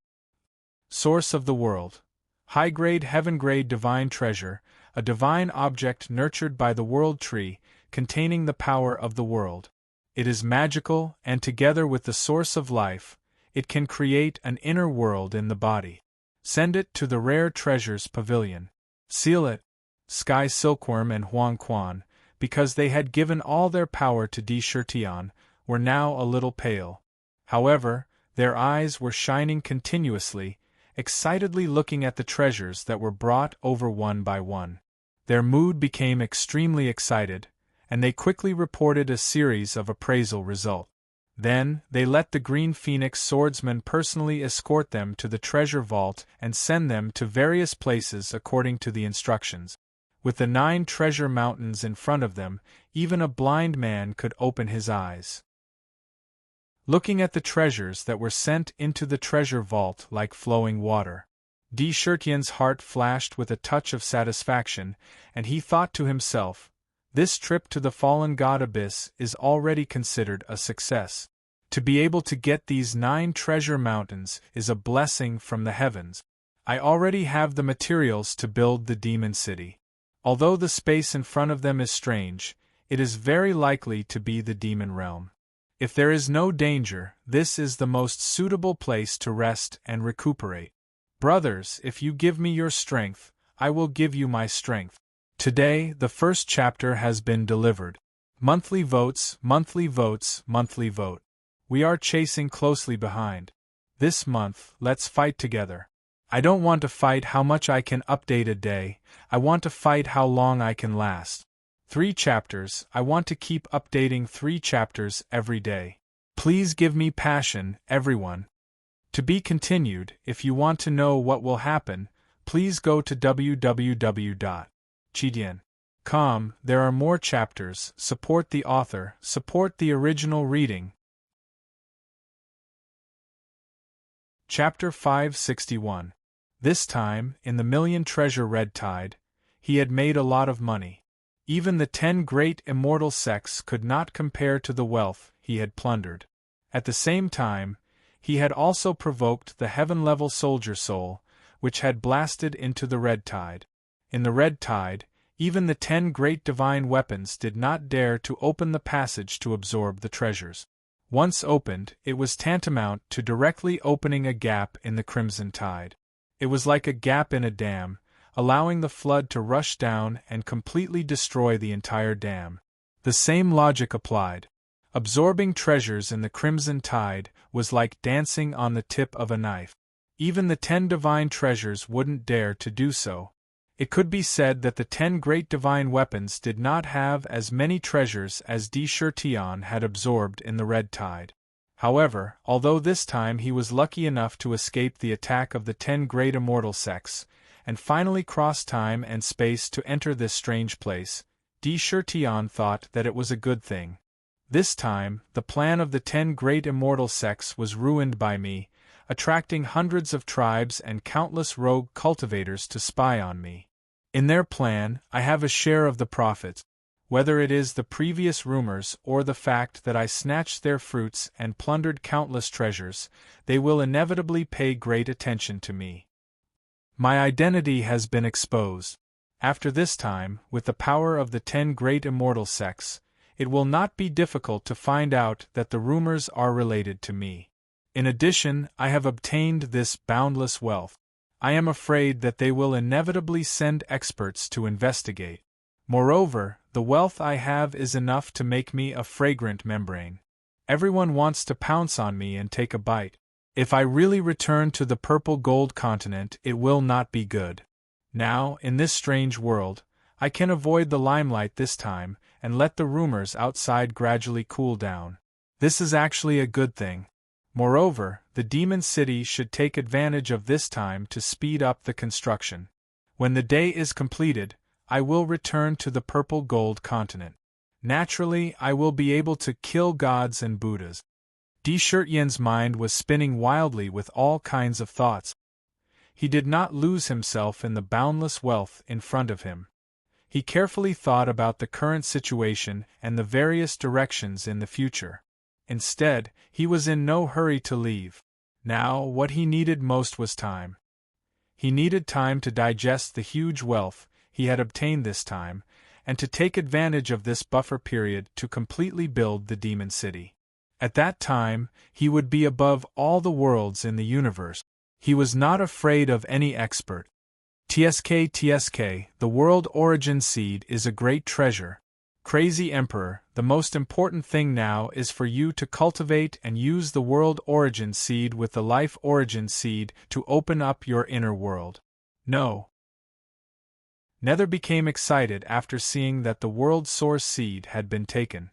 Source of the World. High-grade heaven-grade divine treasure, a divine object nurtured by the world tree, containing the power of the world. It is magical, and together with the source of life, it can create an inner world in the body. Send it to the Rare Treasures Pavilion. Seal it, Sky Silkworm and Huang Quan, because they had given all their power to Tion, were now a little pale. However, their eyes were shining continuously, excitedly looking at the treasures that were brought over one by one. Their mood became extremely excited, and they quickly reported a series of appraisal results. Then, they let the Green Phoenix swordsman personally escort them to the treasure vault and send them to various places according to the instructions. With the 9 treasure mountains in front of them, even a blind man could open his eyes. Looking at the treasures that were sent into the treasure vault like flowing water, D. Shirtian's heart flashed with a touch of satisfaction, and he thought to himself, "This trip to the fallen god abyss is already considered a success. To be able to get these 9 treasure mountains is a blessing from the heavens. I already have the materials to build the demon city. Although the space in front of them is strange, it is very likely to be the demon realm. If there is no danger, this is the most suitable place to rest and recuperate. Brothers, if you give me your strength, I will give you my strength." Today, the first chapter has been delivered. Monthly votes, monthly votes, monthly vote. We are chasing closely behind. This month, let's fight together. I don't want to fight how much I can update a day, I want to fight how long I can last. 3 chapters, I want to keep updating 3 chapters every day. Please give me passion, everyone. To be continued. If you want to know what will happen, please go to www.chidian.com. There are more chapters. Support the author, support the original reading. Chapter 561. This time, in the Million Treasure Red Tide, he had made a lot of money. Even the 10 great immortal sects could not compare to the wealth he had plundered. At the same time, he had also provoked the heaven-level soldier soul, which had blasted into the Red Tide. In the Red Tide, even the 10 great divine weapons did not dare to open the passage to absorb the treasures. Once opened, it was tantamount to directly opening a gap in the Crimson Tide. It was like a gap in a dam, allowing the flood to rush down and completely destroy the entire dam. The same logic applied. Absorbing treasures in the Crimson Tide was like dancing on the tip of a knife. Even the 10 divine treasures wouldn't dare to do so. It could be said that the 10 great divine weapons did not have as many treasures as D. Shirtian had absorbed in the Red Tide. However, although this time he was lucky enough to escape the attack of the 10 great immortal sects, and finally cross time and space to enter this strange place, D. Shirtian thought that it was a good thing. This time, the plan of the 10 great immortal sects was ruined by me, attracting hundreds of tribes and countless rogue cultivators to spy on me. In their plan, I have a share of the profits. Whether it is the previous rumors or the fact that I snatched their fruits and plundered countless treasures, they will inevitably pay great attention to me. My identity has been exposed. After this time, with the power of the 10 great immortal sects, it will not be difficult to find out that the rumors are related to me. In addition, I have obtained this boundless wealth. I am afraid that they will inevitably send experts to investigate. Moreover, the wealth I have is enough to make me a fragrant membrane. Everyone wants to pounce on me and take a bite. If I really return to the purple gold continent, it will not be good. Now, in this strange world, I can avoid the limelight this time, and let the rumors outside gradually cool down. This is actually a good thing. Moreover, the demon city should take advantage of this time to speed up the construction. When the day is completed, I will return to the purple gold continent. Naturally, I will be able to kill gods and Buddhas. D. Shirtian's mind was spinning wildly with all kinds of thoughts. He did not lose himself in the boundless wealth in front of him. He carefully thought about the current situation and the various directions in the future. Instead, he was in no hurry to leave. Now, what he needed most was time. He needed time to digest the huge wealth he had obtained this time, and to take advantage of this buffer period to completely build the demon city. At that time, he would be above all the worlds in the universe. He was not afraid of any expert. TSK, the world origin seed is a great treasure. Crazy Emperor, the most important thing now is for you to cultivate and use the world origin seed with the life origin seed to open up your inner world. No. Nether became excited after seeing that the world source seed had been taken.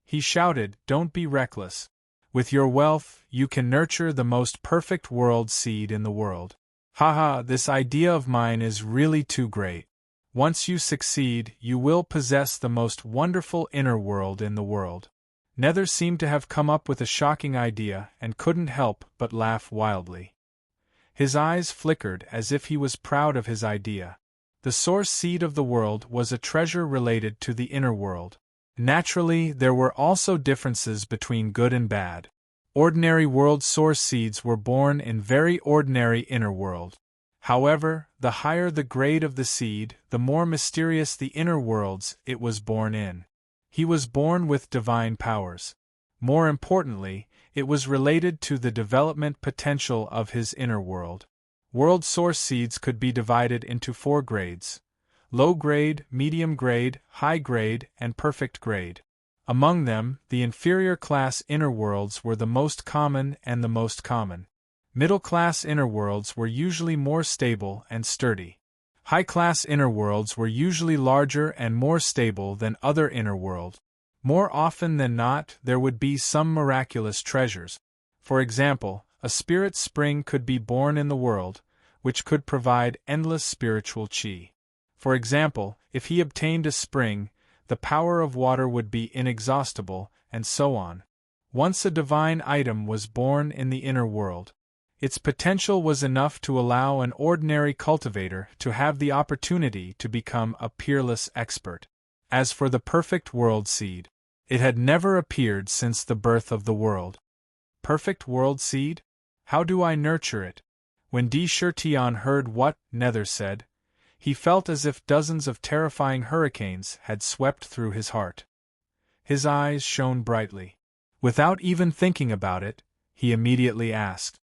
He shouted, "Don't be reckless. With your wealth, you can nurture the most perfect world seed in the world. Haha, this idea of mine is really too great. Once you succeed, you will possess the most wonderful inner world in the world." Nether seemed to have come up with a shocking idea and couldn't help but laugh wildly. His eyes flickered as if he was proud of his idea. The source seed of the world was a treasure related to the inner world. Naturally, there were also differences between good and bad. Ordinary world source seeds were born in very ordinary inner world. However, the higher the grade of the seed, the more mysterious the inner worlds it was born in. He was born with divine powers. More importantly, it was related to the development potential of his inner world. World source seeds could be divided into 4 grades: low grade, medium grade, high grade, and perfect grade. Among them, the inferior class inner worlds were the most common and the most common. Middle-class inner worlds were usually more stable and sturdy. High-class inner worlds were usually larger and more stable than other inner worlds. More often than not, there would be some miraculous treasures. For example, a spirit spring could be born in the world, which could provide endless spiritual chi. For example, if he obtained a spring, the power of water would be inexhaustible, and so on. Once a divine item was born in the inner world, its potential was enough to allow an ordinary cultivator to have the opportunity to become a peerless expert. As for the perfect world seed, it had never appeared since the birth of the world. Perfect world seed? How do I nurture it? When Di Shurtion heard what Nether said, he felt as if dozens of terrifying hurricanes had swept through his heart. His eyes shone brightly. Without even thinking about it, he immediately asked,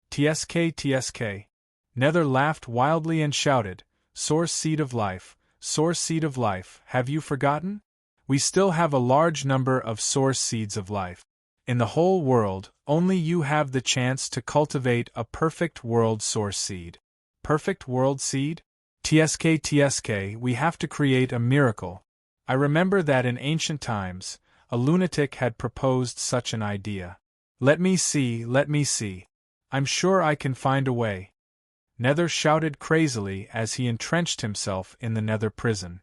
"TSK. Nether laughed wildly and shouted, "Source seed of life, source seed of life, have you forgotten? We still have a large number of source seeds of life. In the whole world, only you have the chance to cultivate a perfect world source seed." Perfect world seed? TSK, we have to create a miracle. I remember that in ancient times, a lunatic had proposed such an idea. Let me see. I'm sure I can find a way. Nether shouted crazily as he entrenched himself in the Nether prison.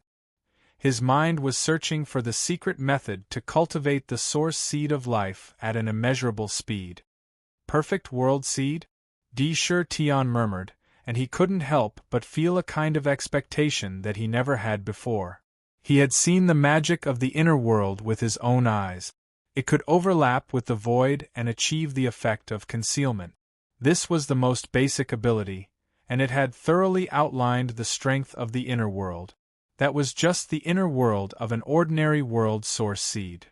His mind was searching for the secret method to cultivate the source seed of life at an immeasurable speed. Perfect world seed? Di Shurtion murmured, and he couldn't help but feel a kind of expectation that he never had before. He had seen the magic of the inner world with his own eyes. It could overlap with the void and achieve the effect of concealment. This was the most basic ability, and it had thoroughly outlined the strength of the inner world. That was just the inner world of an ordinary world source seed.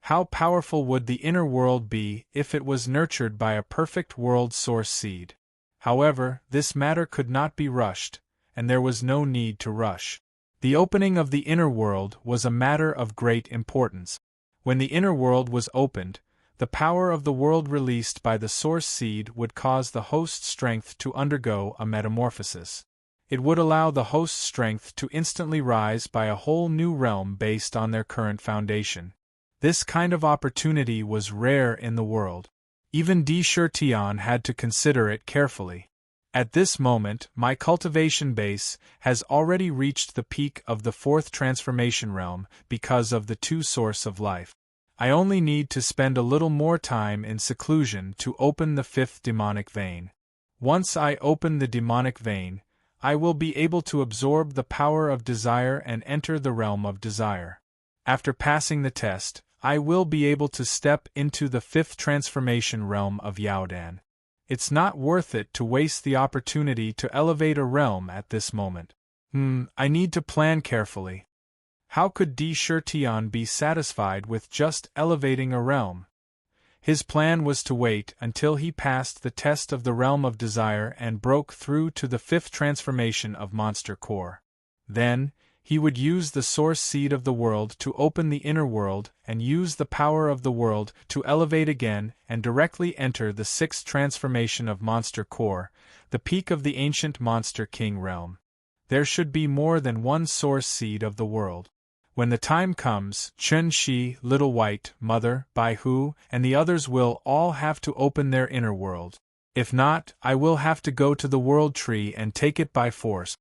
How powerful would the inner world be if it was nurtured by a perfect world source seed? However, this matter could not be rushed, and there was no need to rush. The opening of the inner world was a matter of great importance. When the inner world was opened, the power of the world released by the source seed would cause the host's strength to undergo a metamorphosis. It would allow the host's strength to instantly rise by a whole new realm based on their current foundation. This kind of opportunity was rare in the world. Even Di Shurtion had to consider it carefully. At this moment, my cultivation base has already reached the peak of the 4th transformation realm because of the 2 source of life. I only need to spend a little more time in seclusion to open the 5th demonic vein. Once I open the demonic vein, I will be able to absorb the power of desire and enter the realm of desire. After passing the test, I will be able to step into the 5th transformation realm of Yaodan. It's not worth it to waste the opportunity to elevate a realm at this moment. I need to plan carefully. How could Di Shurtion be satisfied with just elevating a realm? His plan was to wait until he passed the test of the realm of desire and broke through to the 5th transformation of Monster Core. Then, He would use the source seed of the world to open the inner world and use the power of the world to elevate again and directly enter the sixth transformation of Monster Core, the peak of the ancient Monster King realm. There should be more than one source seed of the world. When the time comes, Chun Shi, Little White, Mother, Bai Hu, and the others will all have to open their inner world. If not, I will have to go to the World Tree and take it by force.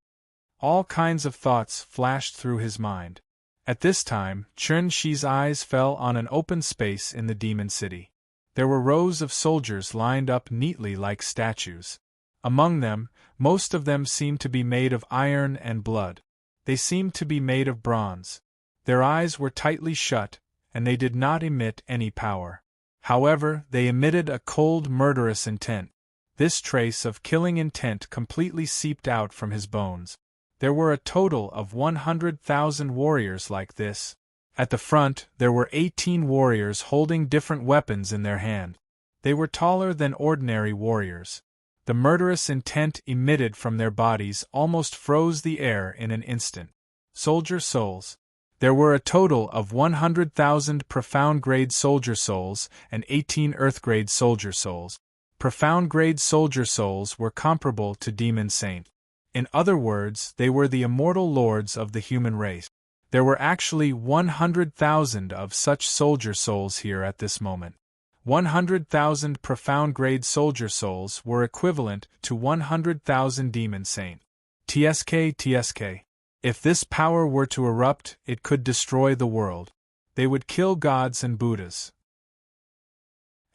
All kinds of thoughts flashed through his mind. At this time, Chun Shi's eyes fell on an open space in the demon city. There were rows of soldiers lined up neatly like statues. Among them, most of them seemed to be made of iron and blood. They seemed to be made of bronze. Their eyes were tightly shut, and they did not emit any power. However, they emitted a cold, murderous intent. This trace of killing intent completely seeped out from his bones. There were a total of 100,000 warriors like this. At the front, there were 18 warriors holding different weapons in their hand. They were taller than ordinary warriors. The murderous intent emitted from their bodies almost froze the air in an instant. Soldier souls. There were a total of 100,000 profound-grade soldier souls and 18 earth-grade soldier souls. Profound-grade soldier souls were comparable to demon saints. In other words, they were the immortal lords of the human race. There were actually 100,000 of such soldier souls here at this moment. 100,000 profound-grade soldier souls were equivalent to 100,000 demon saints. TSK. If this power were to erupt, it could destroy the world. They would kill gods and Buddhas.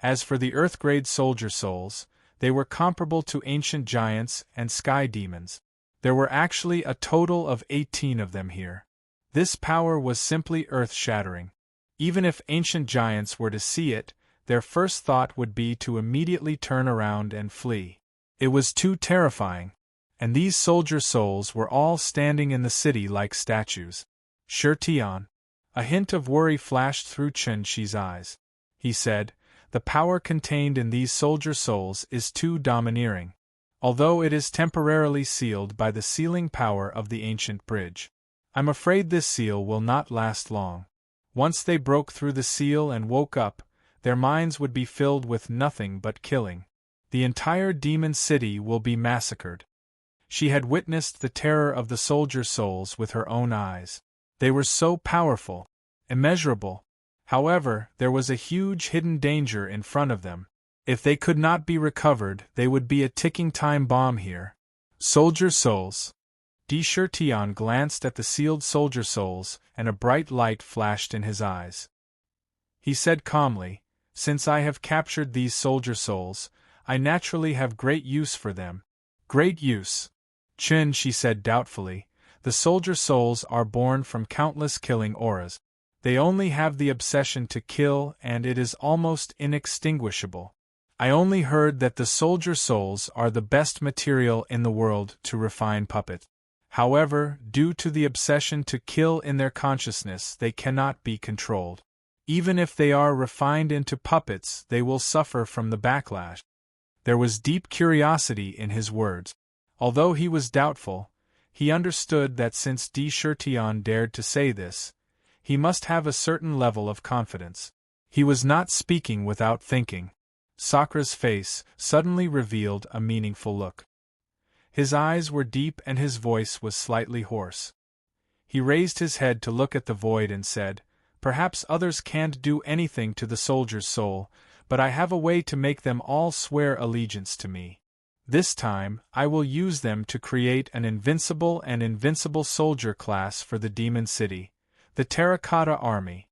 As for the earth-grade soldier souls, they were comparable to ancient giants and sky demons. There were actually a total of 18 of them here. This power was simply earth-shattering. Even if ancient giants were to see it, their first thought would be to immediately turn around and flee. It was too terrifying. And these soldier souls were all standing in the city like statues. Sure Tian. A hint of worry flashed through Chun Shi's eyes. He said, "The power contained in these soldier souls is too domineering. Although it is temporarily sealed by the sealing power of the ancient bridge. I'm afraid this seal will not last long. Once they broke through the seal and woke up, their minds would be filled with nothing but killing. The entire demon city will be massacred." She had witnessed the terror of the soldier souls with her own eyes. They were so powerful, immeasurable. However, there was a huge hidden danger in front of them. If they could not be recovered, they would be a ticking time bomb here. Soldier souls. Di Shirtian glanced at the sealed soldier souls, and a bright light flashed in his eyes. He said calmly, "Since I have captured these soldier souls, I naturally have great use for them." "Great use." Chun Shi said doubtfully, "The soldier souls are born from countless killing auras. They only have the obsession to kill, and it is almost inextinguishable. I only heard that the soldier souls are the best material in the world to refine puppets. However, due to the obsession to kill in their consciousness, they cannot be controlled. Even if they are refined into puppets, they will suffer from the backlash." There was deep curiosity in his words. Although he was doubtful, he understood that since Di Shirtian dared to say this, he must have a certain level of confidence. He was not speaking without thinking. Sakra's face suddenly revealed a meaningful look. His eyes were deep and his voice was slightly hoarse. He raised his head to look at the void and said, "Perhaps others can't do anything to the soldier's soul, but I have a way to make them all swear allegiance to me. This time, I will use them to create an invincible soldier class for the demon city, the Terracotta Army."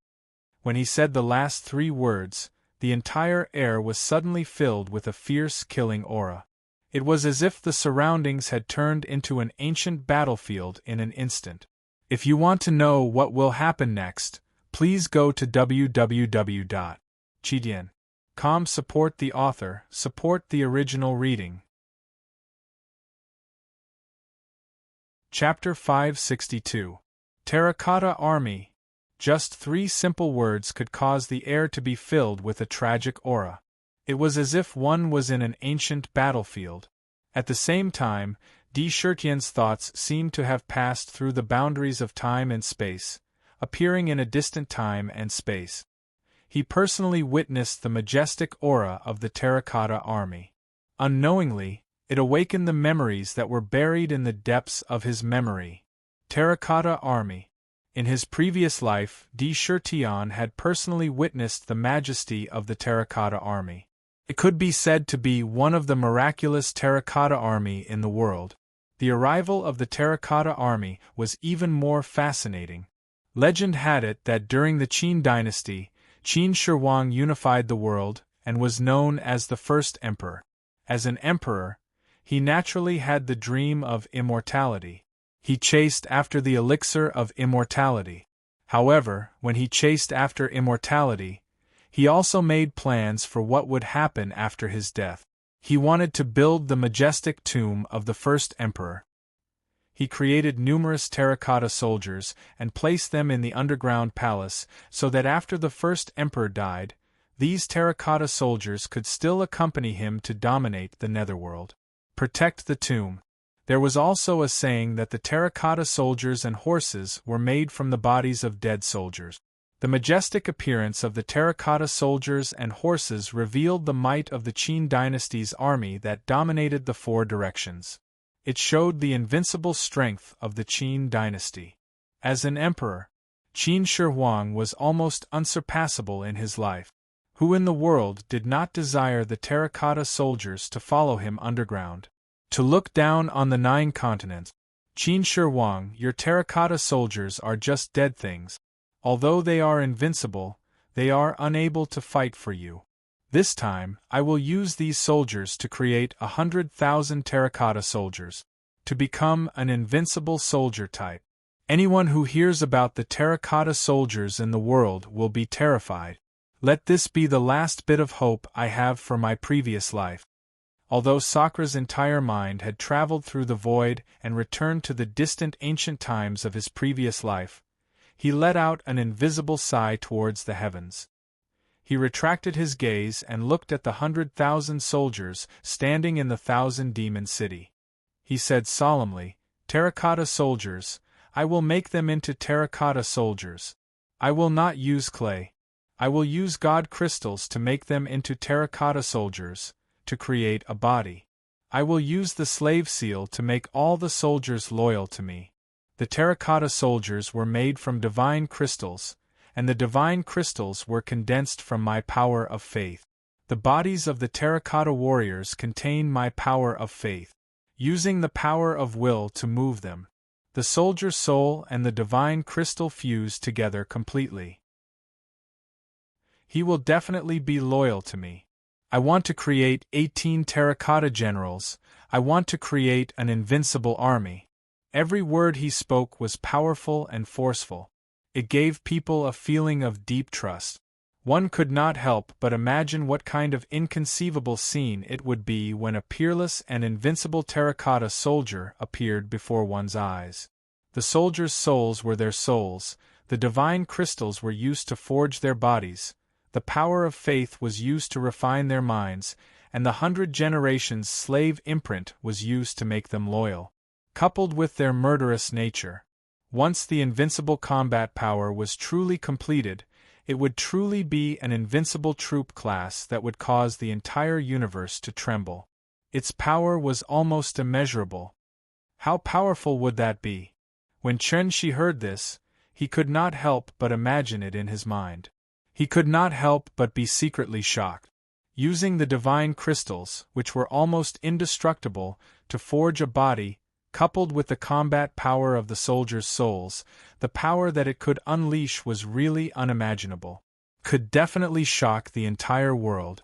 When he said the last 3 words, the entire air was suddenly filled with a fierce killing aura. It was as if the surroundings had turned into an ancient battlefield in an instant. If you want to know what will happen next, please go to www.chidian.com. Support the author, support the original reading. Chapter 562. Terracotta Army. Just 3 simple words could cause the air to be filled with a tragic aura. It was as if one was in an ancient battlefield. At the same time, D. Shirtian's thoughts seemed to have passed through the boundaries of time and space, appearing in a distant time and space. He personally witnessed the majestic aura of the terracotta army. Unknowingly, it awakened the memories that were buried in the depths of his memory. Terracotta Army. In his previous life, D. Shirtian had personally witnessed the majesty of the Terracotta Army. It could be said to be one of the miraculous Terracotta Army in the world. The arrival of the Terracotta Army was even more fascinating. Legend had it that during the Qin dynasty, Qin Shi Huang unified the world and was known as the first emperor. As an emperor, he naturally had the dream of immortality. He chased after the elixir of immortality. However, when he chased after immortality, he also made plans for what would happen after his death. He wanted to build the majestic tomb of the first emperor. He created numerous terracotta soldiers and placed them in the underground palace so that after the first emperor died, these terracotta soldiers could still accompany him to dominate the netherworld. Protect the tomb. There was also a saying that the terracotta soldiers and horses were made from the bodies of dead soldiers. The majestic appearance of the terracotta soldiers and horses revealed the might of the Qin dynasty's army that dominated the four directions. It showed the invincible strength of the Qin dynasty. As an emperor, Qin Shi Huang was almost unsurpassable in his life. Who in the world did not desire the terracotta soldiers to follow him underground? To look down on the 9 continents. Qin Shi Huang, your terracotta soldiers are just dead things. Although they are invincible, they are unable to fight for you. This time, I will use these soldiers to create 100,000 terracotta soldiers. To become an invincible soldier type. Anyone who hears about the terracotta soldiers in the world will be terrified. Let this be the last bit of hope I have for my previous life. Although Sakra's entire mind had traveled through the void and returned to the distant ancient times of his previous life, he let out an invisible sigh towards the heavens. He retracted his gaze and looked at the 100,000 soldiers standing in the 1,000-demon city. He said solemnly, "Terracotta soldiers, I will make them into terracotta soldiers. I will not use clay. I will use God crystals to make them into terracotta soldiers, to create a body. I will use the slave seal to make all the soldiers loyal to me." The terracotta soldiers were made from divine crystals, and the divine crystals were condensed from my power of faith. The bodies of the terracotta warriors contain my power of faith, using the power of will to move them. The soldier soul and the divine crystal fuse together completely. He will definitely be loyal to me. I want to create 18 terracotta generals. I want to create an invincible army. Every word he spoke was powerful and forceful. It gave people a feeling of deep trust. One could not help but imagine what kind of inconceivable scene it would be when a peerless and invincible terracotta soldier appeared before one's eyes. The soldiers' souls were their souls, the divine crystals were used to forge their bodies, the power of faith was used to refine their minds, and the 100 generations slave imprint was used to make them loyal. Coupled with their murderous nature. Once the invincible combat power was truly completed, it would truly be an invincible troop class that would cause the entire universe to tremble. Its power was almost immeasurable. How powerful would that be? When Chen Shi heard this, he could not help but imagine it in his mind. He could not help but be secretly shocked. Using the divine crystals, which were almost indestructible, to forge a body, coupled with the combat power of the soldiers' souls, the power that it could unleash was really unimaginable. Could definitely shock the entire world.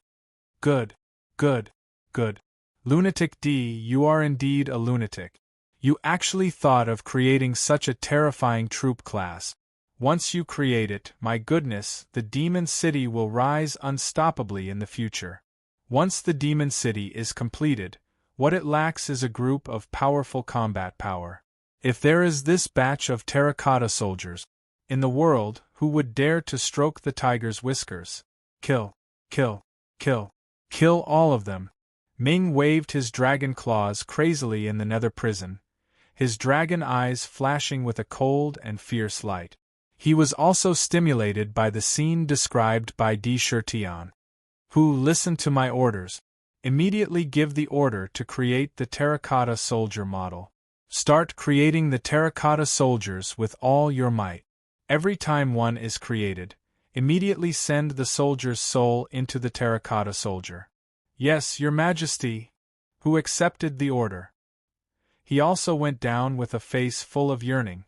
Good. Good. Good. Lunatic D, you are indeed a lunatic. You actually thought of creating such a terrifying troop class. Once you create it, my goodness, the demon city will rise unstoppably in the future. Once the demon city is completed, what it lacks is a group of powerful combat power. If there is this batch of terracotta soldiers in the world, who would dare to stroke the tiger's whiskers? Kill, kill, kill, kill all of them. Ming waved his dragon claws crazily in the nether prison, his dragon eyes flashing with a cold and fierce light. He was also stimulated by the scene described by Di Shirtian. Who listened to my orders? Immediately give the order to create the terracotta soldier model. Start creating the terracotta soldiers with all your might. Every time one is created, immediately send the soldier's soul into the terracotta soldier. Yes, Your Majesty. Who accepted the order. He also went down with a face full of yearning.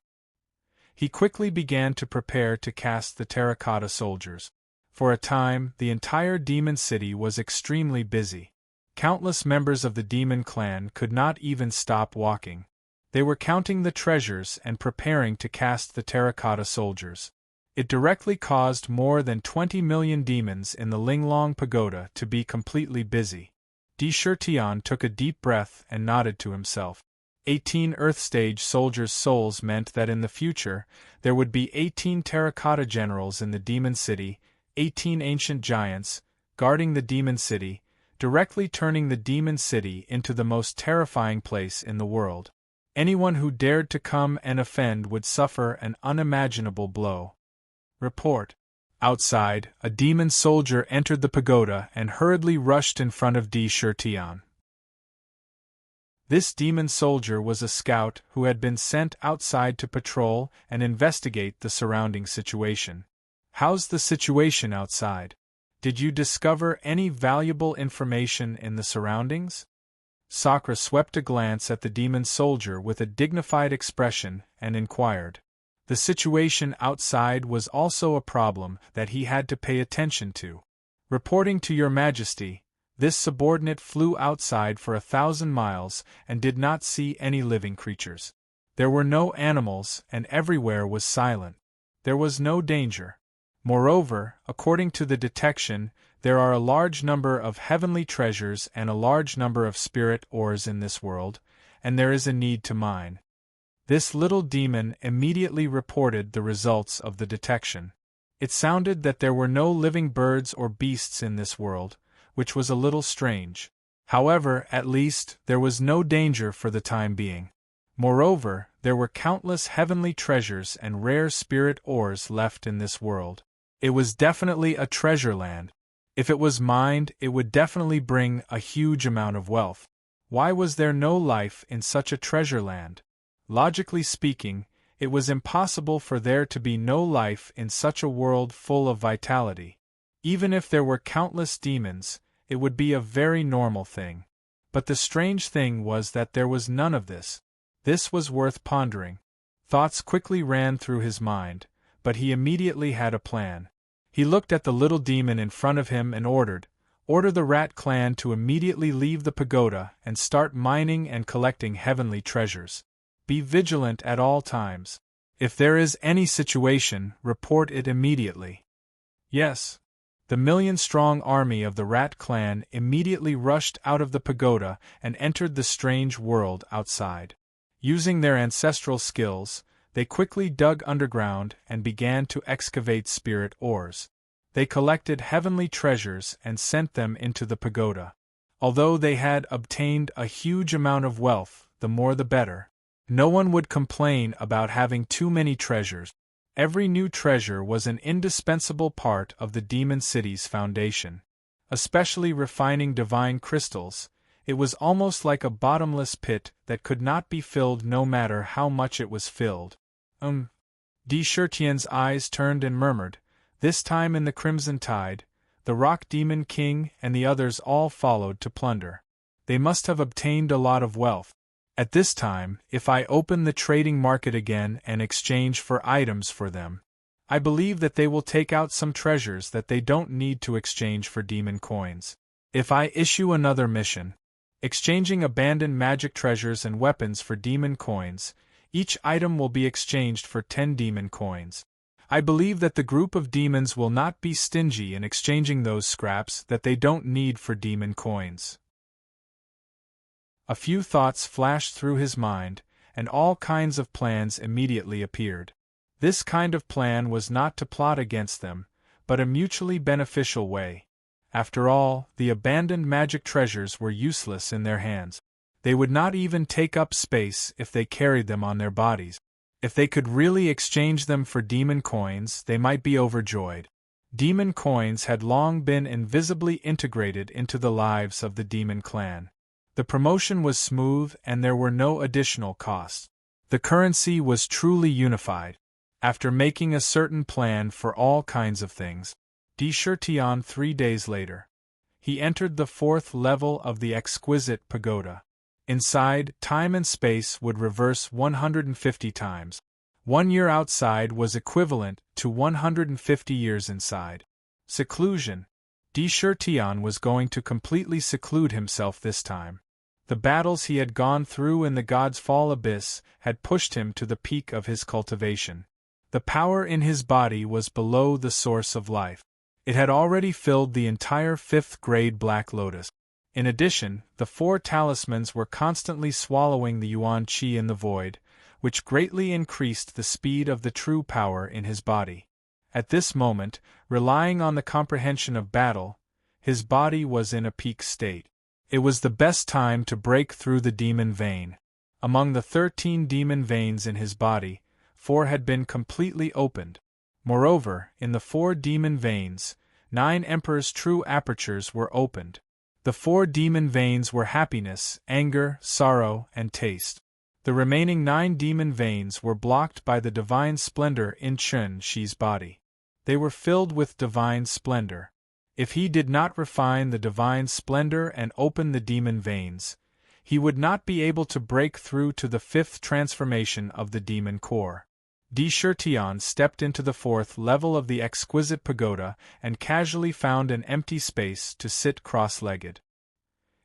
He quickly began to prepare to cast the terracotta soldiers. For a time, the entire demon city was extremely busy. Countless members of the demon clan could not even stop walking. They were counting the treasures and preparing to cast the terracotta soldiers. It directly caused more than 20 million demons in the Linglong Pagoda to be completely busy. Di Shirtian took a deep breath and nodded to himself. 18 Earth-stage soldiers' souls meant that in the future, there would be 18 terracotta generals in the demon city, 18 ancient giants, guarding the demon city, directly turning the demon city into the most terrifying place in the world. Anyone who dared to come and offend would suffer an unimaginable blow. Report. Outside, a demon soldier entered the pagoda and hurriedly rushed in front of Di Shirtian. This demon soldier was a scout who had been sent outside to patrol and investigate the surrounding situation. How's the situation outside? Did you discover any valuable information in the surroundings? Sakura swept a glance at the demon soldier with a dignified expression and inquired. The situation outside was also a problem that he had to pay attention to. Reporting to Your Majesty, this subordinate flew outside for 1,000 miles and did not see any living creatures. There were no animals and everywhere was silent. There was no danger. Moreover, according to the detection, there are a large number of heavenly treasures and a large number of spirit ores in this world, and there is a need to mine. This little demon immediately reported the results of the detection. It sounded that there were no living birds or beasts in this world, which was a little strange. However, at least, there was no danger for the time being. Moreover, there were countless heavenly treasures and rare spirit ores left in this world. It was definitely a treasure land. If it was mined, it would definitely bring a huge amount of wealth. Why was there no life in such a treasure land? Logically speaking, it was impossible for there to be no life in such a world full of vitality. Even if there were countless demons, it would be a very normal thing. But the strange thing was that there was none of this. This was worth pondering. Thoughts quickly ran through his mind, but he immediately had a plan. He looked at the little demon in front of him and ordered the rat clan to immediately leave the pagoda and start mining and collecting heavenly treasures. Be vigilant at all times. If there is any situation, report it immediately. Yes. The million-strong army of the rat clan immediately rushed out of the pagoda and entered the strange world outside. Using their ancestral skills, they quickly dug underground and began to excavate spirit ores. They collected heavenly treasures and sent them into the pagoda. Although they had obtained a huge amount of wealth, the more the better. No one would complain about having too many treasures. Every new treasure was an indispensable part of the demon city's foundation. Especially refining divine crystals, it was almost like a bottomless pit that could not be filled no matter how much it was filled. Di Shirtian's eyes turned and murmured, this time in the Crimson Tide, the Rock Demon King and the others all followed to plunder. They must have obtained a lot of wealth. At this time, if I open the trading market again and exchange for items for them, I believe that they will take out some treasures that they don't need to exchange for demon coins. If I issue another mission, exchanging abandoned magic treasures and weapons for demon coins, each item will be exchanged for 10 demon coins. I believe that the group of demons will not be stingy in exchanging those scraps that they don't need for demon coins. A few thoughts flashed through his mind, and all kinds of plans immediately appeared. This kind of plan was not to plot against them, but a mutually beneficial way. After all, the abandoned magic treasures were useless in their hands. They would not even take up space if they carried them on their bodies. If they could really exchange them for demon coins, they might be overjoyed. Demon coins had long been invisibly integrated into the lives of the demon clan. The promotion was smooth and there were no additional costs. The currency was truly unified. After making a certain plan for all kinds of things, Tion 3 days later, he entered the 4th level of the exquisite pagoda. Inside, time and space would reverse 150 times. 1 year outside was equivalent to 150 years inside. Seclusion. Tion was going to completely seclude himself this time. The battles he had gone through in the God's Fall abyss had pushed him to the peak of his cultivation. The power in his body was below the source of life. It had already filled the entire 5th grade Black Lotus. In addition, the 4 talismans were constantly swallowing the Yuan Qi in the void, which greatly increased the speed of the true power in his body. At this moment, relying on the comprehension of battle, his body was in a peak state. It was the best time to break through the demon vein. Among the 13 demon veins in his body, 4 had been completely opened. Moreover, in the 4 demon veins, 9 Emperor's true apertures were opened. The 4 demon veins were happiness, anger, sorrow, and taste. The remaining 9 demon veins were blocked by the divine splendor in Chen Shi's body. They were filled with divine splendor. If he did not refine the divine splendor and open the demon veins, he would not be able to break through to the 5th transformation of the demon core. Tion stepped into the 4th level of the exquisite pagoda and casually found an empty space to sit cross-legged.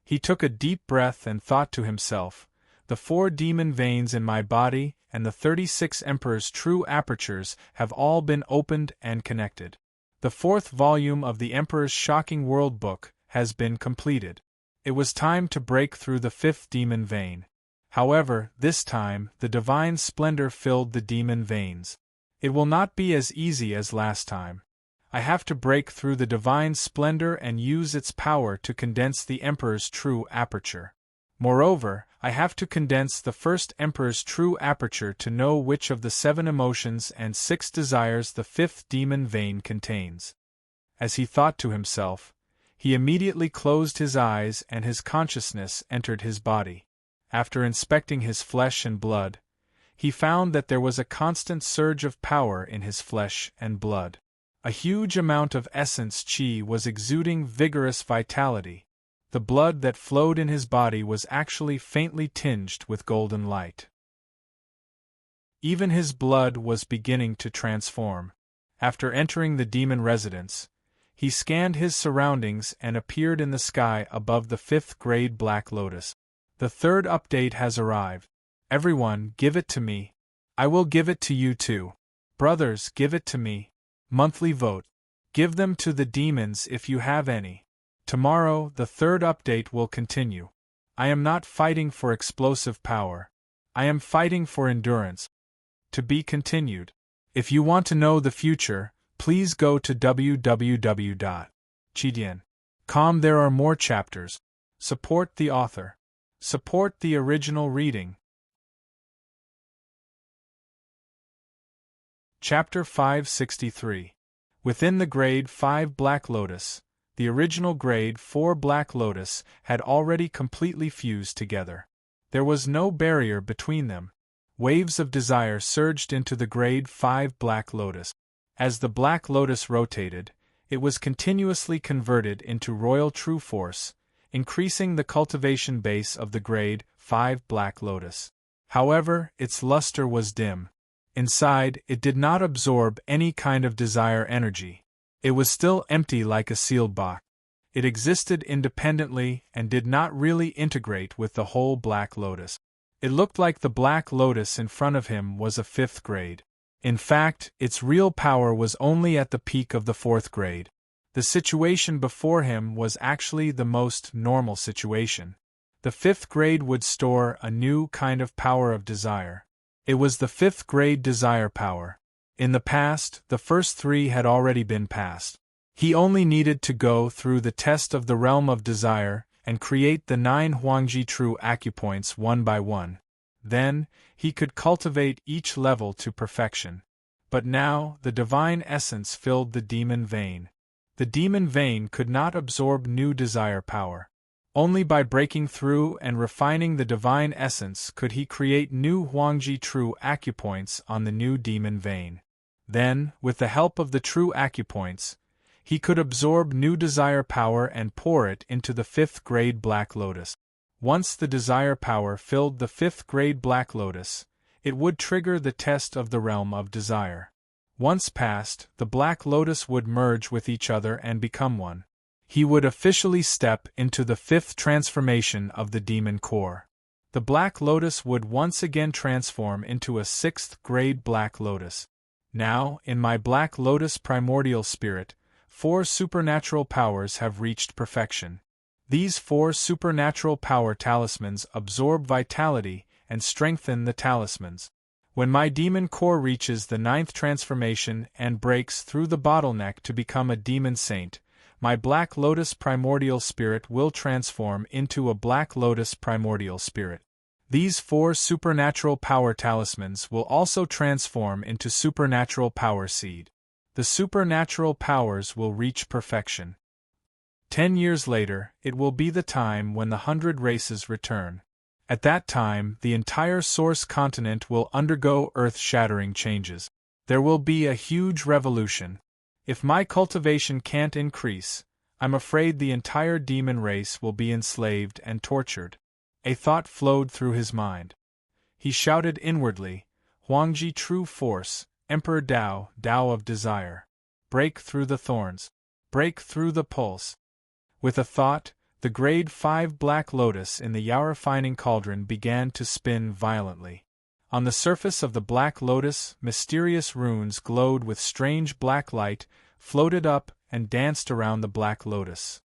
He took a deep breath and thought to himself, "The 4 demon veins in my body and the 36 Emperor's true apertures have all been opened and connected. The 4th volume of the Emperor's shocking world book has been completed. It was time to break through the 5th demon vein. However, this time, the divine splendor filled the demon veins. It will not be as easy as last time. I have to break through the divine splendor and use its power to condense the Emperor's true aperture. Moreover, I have to condense the 1st Emperor's true aperture to know which of the 7 emotions and 6 desires the 5th demon vein contains." As he thought to himself, he immediately closed his eyes and his consciousness entered his body. After inspecting his flesh and blood, he found that there was a constant surge of power in his flesh and blood. A huge amount of essence qi was exuding vigorous vitality. The blood that flowed in his body was actually faintly tinged with golden light. Even his blood was beginning to transform. After entering the demon residence, he scanned his surroundings and appeared in the sky above the 5th grade Black Lotus. The 3rd update has arrived. Everyone, give it to me. I will give it to you too. Brothers, give it to me. Monthly vote. Give them to the demons if you have any. Tomorrow, the 3rd update will continue. I am not fighting for explosive power. I am fighting for endurance. To be continued. If you want to know the future, please go to www.chidian.com. There are more chapters. Support the author. Support the original reading. Chapter 563. Within the Grade 5 Black Lotus, the original Grade 4 Black Lotus had already completely fused together. There was no barrier between them. Waves of desire surged into the Grade 5 Black Lotus. As the Black Lotus rotated, it was continuously converted into royal true force, increasing the cultivation base of the Grade 5 Black Lotus. However, its luster was dim. Inside, it did not absorb any kind of desire energy. It was still empty like a sealed box. It existed independently and did not really integrate with the whole Black Lotus. It looked like the Black Lotus in front of him was a 5th grade. In fact, its real power was only at the peak of the 4th grade. The situation before him was actually the most normal situation. The 5th grade would store a new kind of power of desire. It was the 5th grade desire power. In the past, the first 3 had already been passed. He only needed to go through the test of the realm of desire and create the 9 Huangji true acupoints one by one. Then, he could cultivate each level to perfection. But now, the divine essence filled the demon vein. The demon vein could not absorb new desire power. Only by breaking through and refining the divine essence could he create new Huangji true acupoints on the new demon vein. Then, with the help of the true acupoints, he could absorb new desire power and pour it into the 5th grade Black Lotus. Once the desire power filled the 5th grade Black Lotus, it would trigger the test of the realm of desire. Once passed, the Black Lotus would merge with each other and become one. He would officially step into the 5th transformation of the demon core. The Black Lotus would once again transform into a 6th grade Black Lotus. Now, in my Black Lotus primordial spirit, 4 supernatural powers have reached perfection. These 4 supernatural power talismans absorb vitality and strengthen the talismans. When my demon core reaches the 9th transformation and breaks through the bottleneck to become a demon saint, my Black Lotus primordial spirit will transform into a Black Lotus primordial spirit. These 4 supernatural power talismans will also transform into supernatural power seed. The supernatural powers will reach perfection. 10 years later, it will be the time when the 100 races return. At that time, the entire source continent will undergo earth-shattering changes. There will be a huge revolution. If my cultivation can't increase, I'm afraid the entire demon race will be enslaved and tortured. A thought flowed through his mind. He shouted inwardly, Huangji true force, Emperor Tao, Tao of desire. Break through the thorns. Break through the pulse. With a thought, the grade 5 Black Lotus in the Yao-refining cauldron began to spin violently. On the surface of the Black Lotus, mysterious runes glowed with strange black light, floated up and danced around the Black Lotus.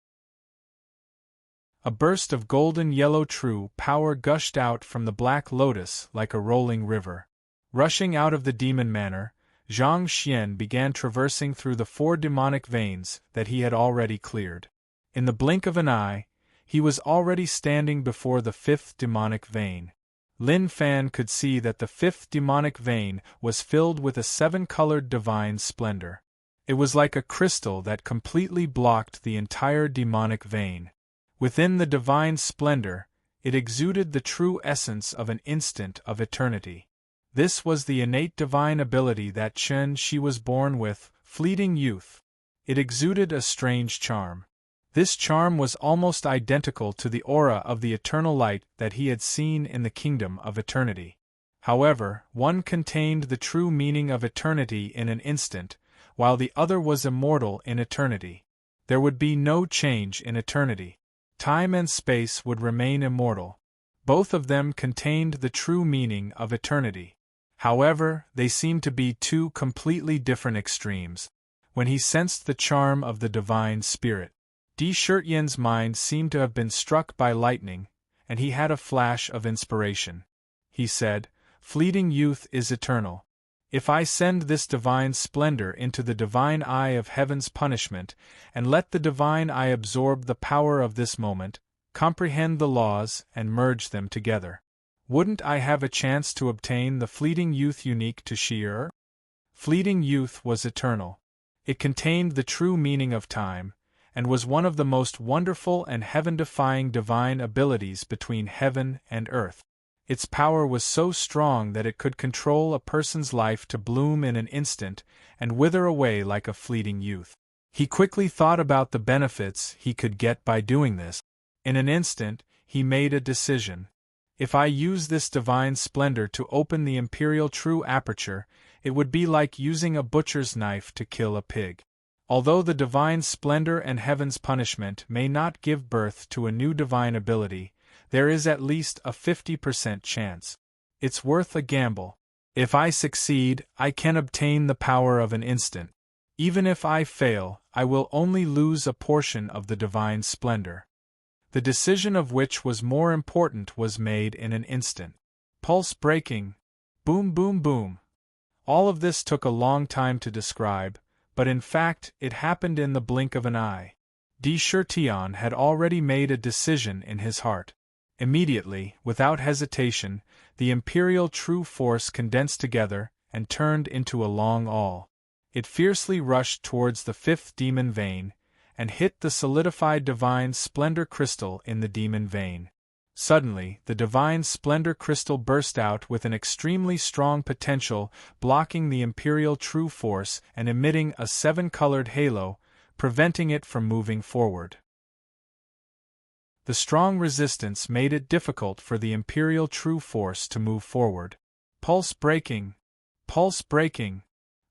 A burst of golden yellow true power gushed out from the Black Lotus like a rolling river. Rushing out of the demon manor, Zhang Xian began traversing through the 4 demonic veins that he had already cleared. In the blink of an eye, he was already standing before the 5th demonic vein. Lin Fan could see that the 5th demonic vein was filled with a 7-colored divine splendor. It was like a crystal that completely blocked the entire demonic vein. Within the divine splendor, it exuded the true essence of an instant of eternity. This was the innate divine ability that Chen Shi was born with, fleeting youth. It exuded a strange charm. This charm was almost identical to the aura of the eternal light that he had seen in the kingdom of eternity. However, one contained the true meaning of eternity in an instant, while the other was immortal in eternity. There would be no change in eternity. Time and space would remain immortal. Both of them contained the true meaning of eternity. However, they seemed to be 2 completely different extremes. When he sensed the charm of the divine spirit, Di Shirtyen's mind seemed to have been struck by lightning, and he had a flash of inspiration. He said, "Fleeting youth is eternal. If I send this divine splendor into the divine eye of heaven's punishment, and let the divine eye absorb the power of this moment, comprehend the laws, and merge them together, wouldn't I have a chance to obtain the fleeting youth unique to Shi-Er?" Fleeting youth was eternal. It contained the true meaning of time, and was one of the most wonderful and heaven-defying divine abilities between heaven and earth. Its power was so strong that it could control a person's life to bloom in an instant and wither away like a fleeting youth. He quickly thought about the benefits he could get by doing this. In an instant, he made a decision. If I use this divine splendor to open the imperial true aperture, it would be like using a butcher's knife to kill a pig. Although the divine splendor and heaven's punishment may not give birth to a new divine ability, there is at least a 50% chance. It's worth a gamble. If I succeed, I can obtain the power of an instant. Even if I fail, I will only lose a portion of the divine splendor. The decision of which was more important was made in an instant. Pulse breaking. Boom boom boom. All of this took a long time to describe, but in fact it happened in the blink of an eye. Tion had already made a decision in his heart. Immediately, without hesitation, the imperial true force condensed together and turned into a long awl. It fiercely rushed towards the fifth demon vein, and hit the solidified divine splendor crystal in the demon vein. Suddenly, the divine splendor crystal burst out with an extremely strong potential, blocking the imperial true force and emitting a seven-colored halo, preventing it from moving forward. The strong resistance made it difficult for the imperial true force to move forward. Pulse breaking! Pulse breaking!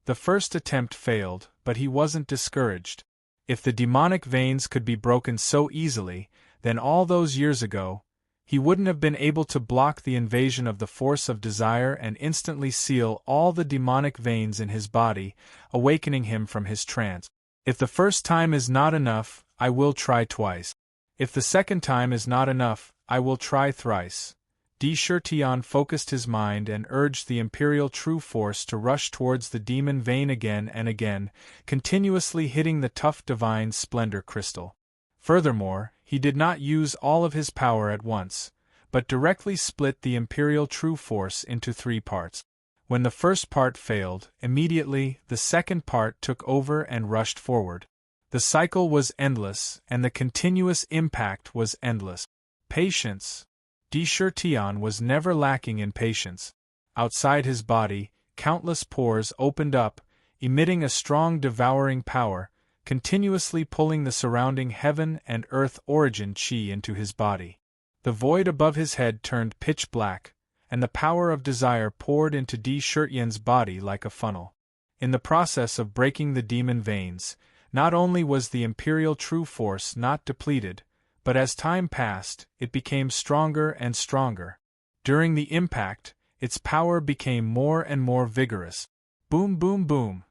The first attempt failed, but he wasn't discouraged. If the demonic veins could be broken so easily, then all those years ago, he wouldn't have been able to block the invasion of the force of desire and instantly seal all the demonic veins in his body, awakening him from his trance. If the first time is not enough, I will try twice. If the second time is not enough, I will try thrice. Tion focused his mind and urged the imperial true force to rush towards the demon vein again and again, continuously hitting the tough divine splendor crystal. Furthermore, he did not use all of his power at once, but directly split the imperial true force into three parts. When the first part failed, immediately the second part took over and rushed forward. The cycle was endless, and the continuous impact was endless. Patience. Tion was never lacking in patience. Outside his body, countless pores opened up, emitting a strong devouring power, continuously pulling the surrounding heaven and earth origin chi into his body. The void above his head turned pitch black, and the power of desire poured into Tion's body like a funnel. In the process of breaking the demon veins, not only was the imperial true force not depleted, but as time passed, it became stronger and stronger. During the impact, its power became more and more vigorous. Boom, boom, boom.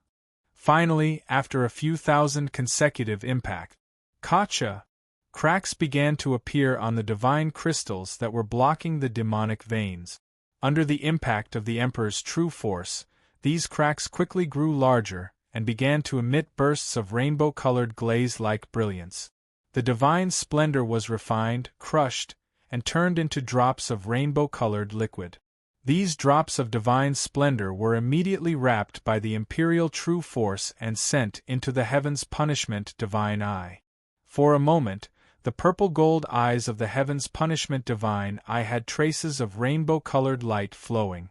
Finally, after a few thousand consecutive impacts, gotcha! Cracks began to appear on the divine crystals that were blocking the demonic veins. Under the impact of the Emperor's true force, these cracks quickly grew larger and began to emit bursts of rainbow-colored glaze-like brilliance. The divine splendor was refined, crushed, and turned into drops of rainbow-colored liquid. These drops of divine splendor were immediately wrapped by the imperial true force and sent into the heavens' punishment divine eye. For a moment, the purple-gold eyes of the heavens' punishment divine eye had traces of rainbow-colored light flowing.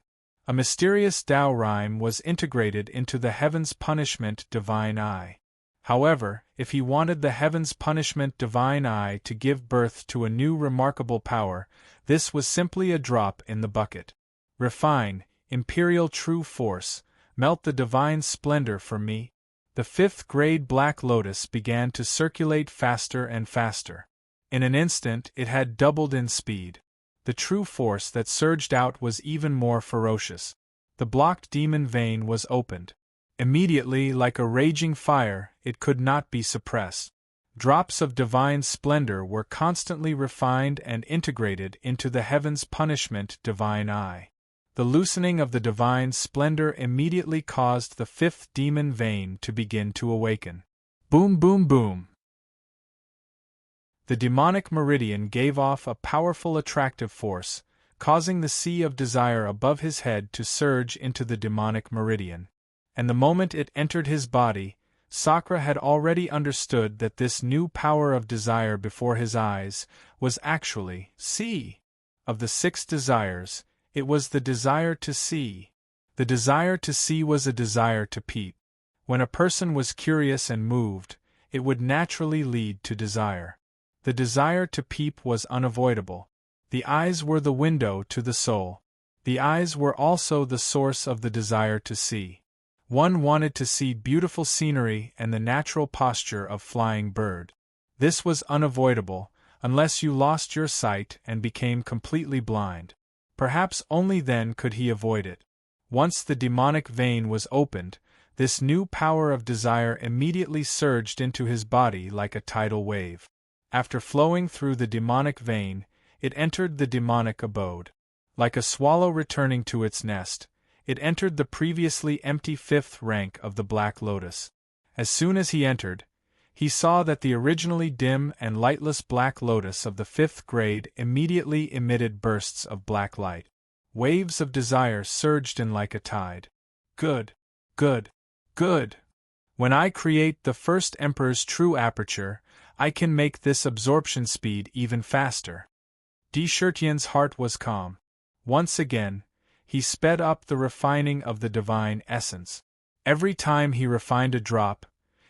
A mysterious Tao rhyme was integrated into the heavens' punishment divine eye. However, if he wanted the heavens' punishment divine eye to give birth to a new remarkable power, this was simply a drop in the bucket. Refine, imperial true force, melt the divine splendor for me. The fifth-grade black lotus began to circulate faster and faster. In an instant it had doubled in speed. The true force that surged out was even more ferocious. The blocked demon vein was opened. Immediately, like a raging fire, it could not be suppressed. Drops of divine splendor were constantly refined and integrated into the heavens' punishment divine eye. The loosening of the divine splendor immediately caused the fifth demon vein to begin to awaken. Boom, boom, boom. The demonic meridian gave off a powerful attractive force, causing the sea of desire above his head to surge into the demonic meridian. And the moment it entered his body, Sakra had already understood that this new power of desire before his eyes was actually see. Of the 6 desires, it was the desire to see. The desire to see was a desire to peep. When a person was curious and moved, it would naturally lead to desire. The desire to peep was unavoidable. The eyes were the window to the soul. The eyes were also the source of the desire to see. One wanted to see beautiful scenery and the natural posture of flying bird. This was unavoidable, unless you lost your sight and became completely blind. Perhaps only then could he avoid it. Once the demonic vein was opened, this new power of desire immediately surged into his body like a tidal wave. After flowing through the demonic vein, it entered the demonic abode. Like a swallow returning to its nest, it entered the previously empty 5th rank of the Black Lotus. As soon as he entered, he saw that the originally dim and lightless black lotus of the 5th grade immediately emitted bursts of black light. Waves of desire surged in like a tide. Good, good, good! When I create the first Emperor's true aperture, I can make this absorption speed even faster. Chertian's heart was calm. Once again, he sped up the refining of the divine essence. Every time he refined a drop,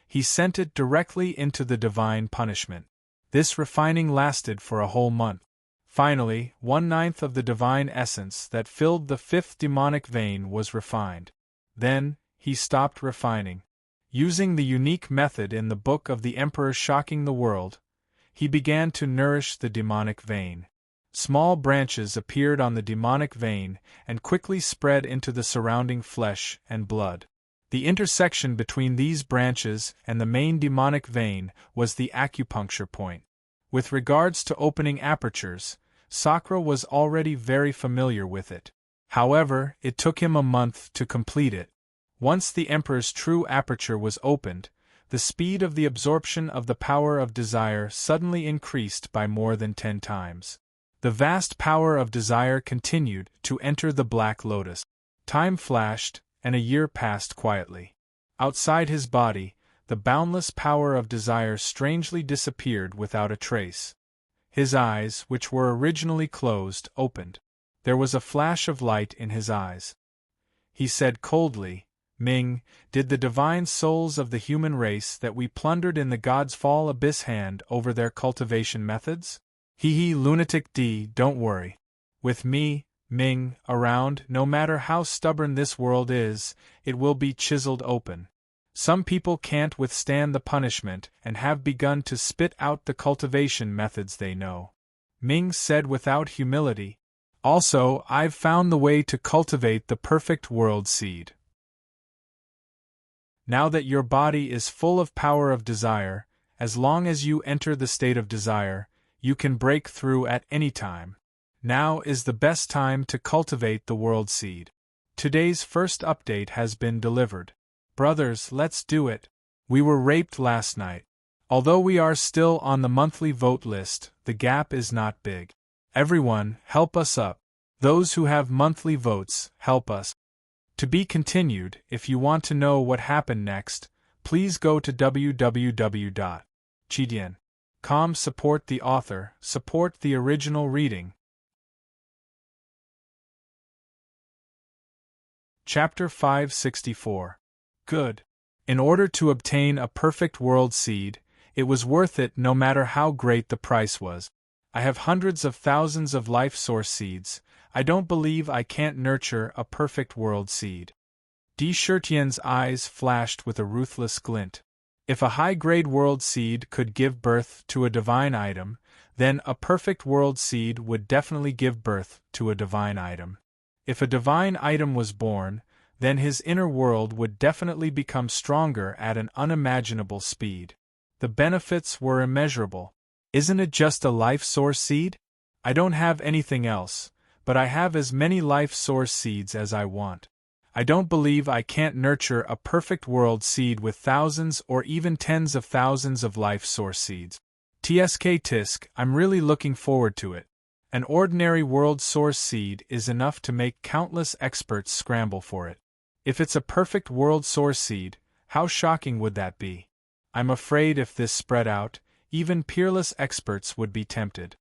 he sent it directly into the divine punishment. This refining lasted for a whole month. Finally, 1/9 of the divine essence that filled the 5th demonic vein was refined. Then, he stopped refining. Using the unique method in the book of the Emperor shocking the world, he began to nourish the demonic vein. Small branches appeared on the demonic vein and quickly spread into the surrounding flesh and blood. The intersection between these branches and the main demonic vein was the acupuncture point. With regards to opening apertures, Sakra was already very familiar with it. However, it took him a month to complete it. Once the Emperor's true aperture was opened, the speed of the absorption of the power of desire suddenly increased by more than 10 times. The vast power of desire continued to enter the Black Lotus. Time flashed, and a year passed quietly. Outside his body, the boundless power of desire strangely disappeared without a trace. His eyes, which were originally closed, opened. There was a flash of light in his eyes. He said coldly, "Ming, did the divine souls of the human race that we plundered in the God's Fall abyss hand over their cultivation methods? Hee lunatic D, don't worry. With me, Ming, around, no matter how stubborn this world is, it will be chiseled open. Some people can't withstand the punishment and have begun to spit out the cultivation methods they know." Ming said without humility, "Also, I've found the way to cultivate the perfect world seed. Now that your body is full of power of desire, as long as you enter the state of desire, you can break through at any time. Now is the best time to cultivate the world seed. Today's first update has been delivered. Brothers, let's do it. We were raped last night. Although we are still on the monthly vote list, the gap is not big. Everyone, help us up. Those who have monthly votes, help us." To be continued. If you want to know what happened next, please go to www.chidian.com. Support the author, support the original reading. Chapter 564. Good. In order to obtain a perfect world seed, it was worth it no matter how great the price was. I have hundreds of thousands of life source seeds. I don't believe I can't nurture a perfect world seed. Chertian's eyes flashed with a ruthless glint. If a high-grade world seed could give birth to a divine item, then a perfect world seed would definitely give birth to a divine item. If a divine item was born, then his inner world would definitely become stronger at an unimaginable speed. The benefits were immeasurable. Isn't it just a life source seed? I don't have anything else, but I have as many life source seeds as I want. I don't believe I can't nurture a perfect world seed with thousands or even tens of thousands of life source seeds. Tisk, I'm really looking forward to it. An ordinary world source seed is enough to make countless experts scramble for it. If it's a perfect world source seed, how shocking would that be? I'm afraid if this spread out, even peerless experts would be tempted.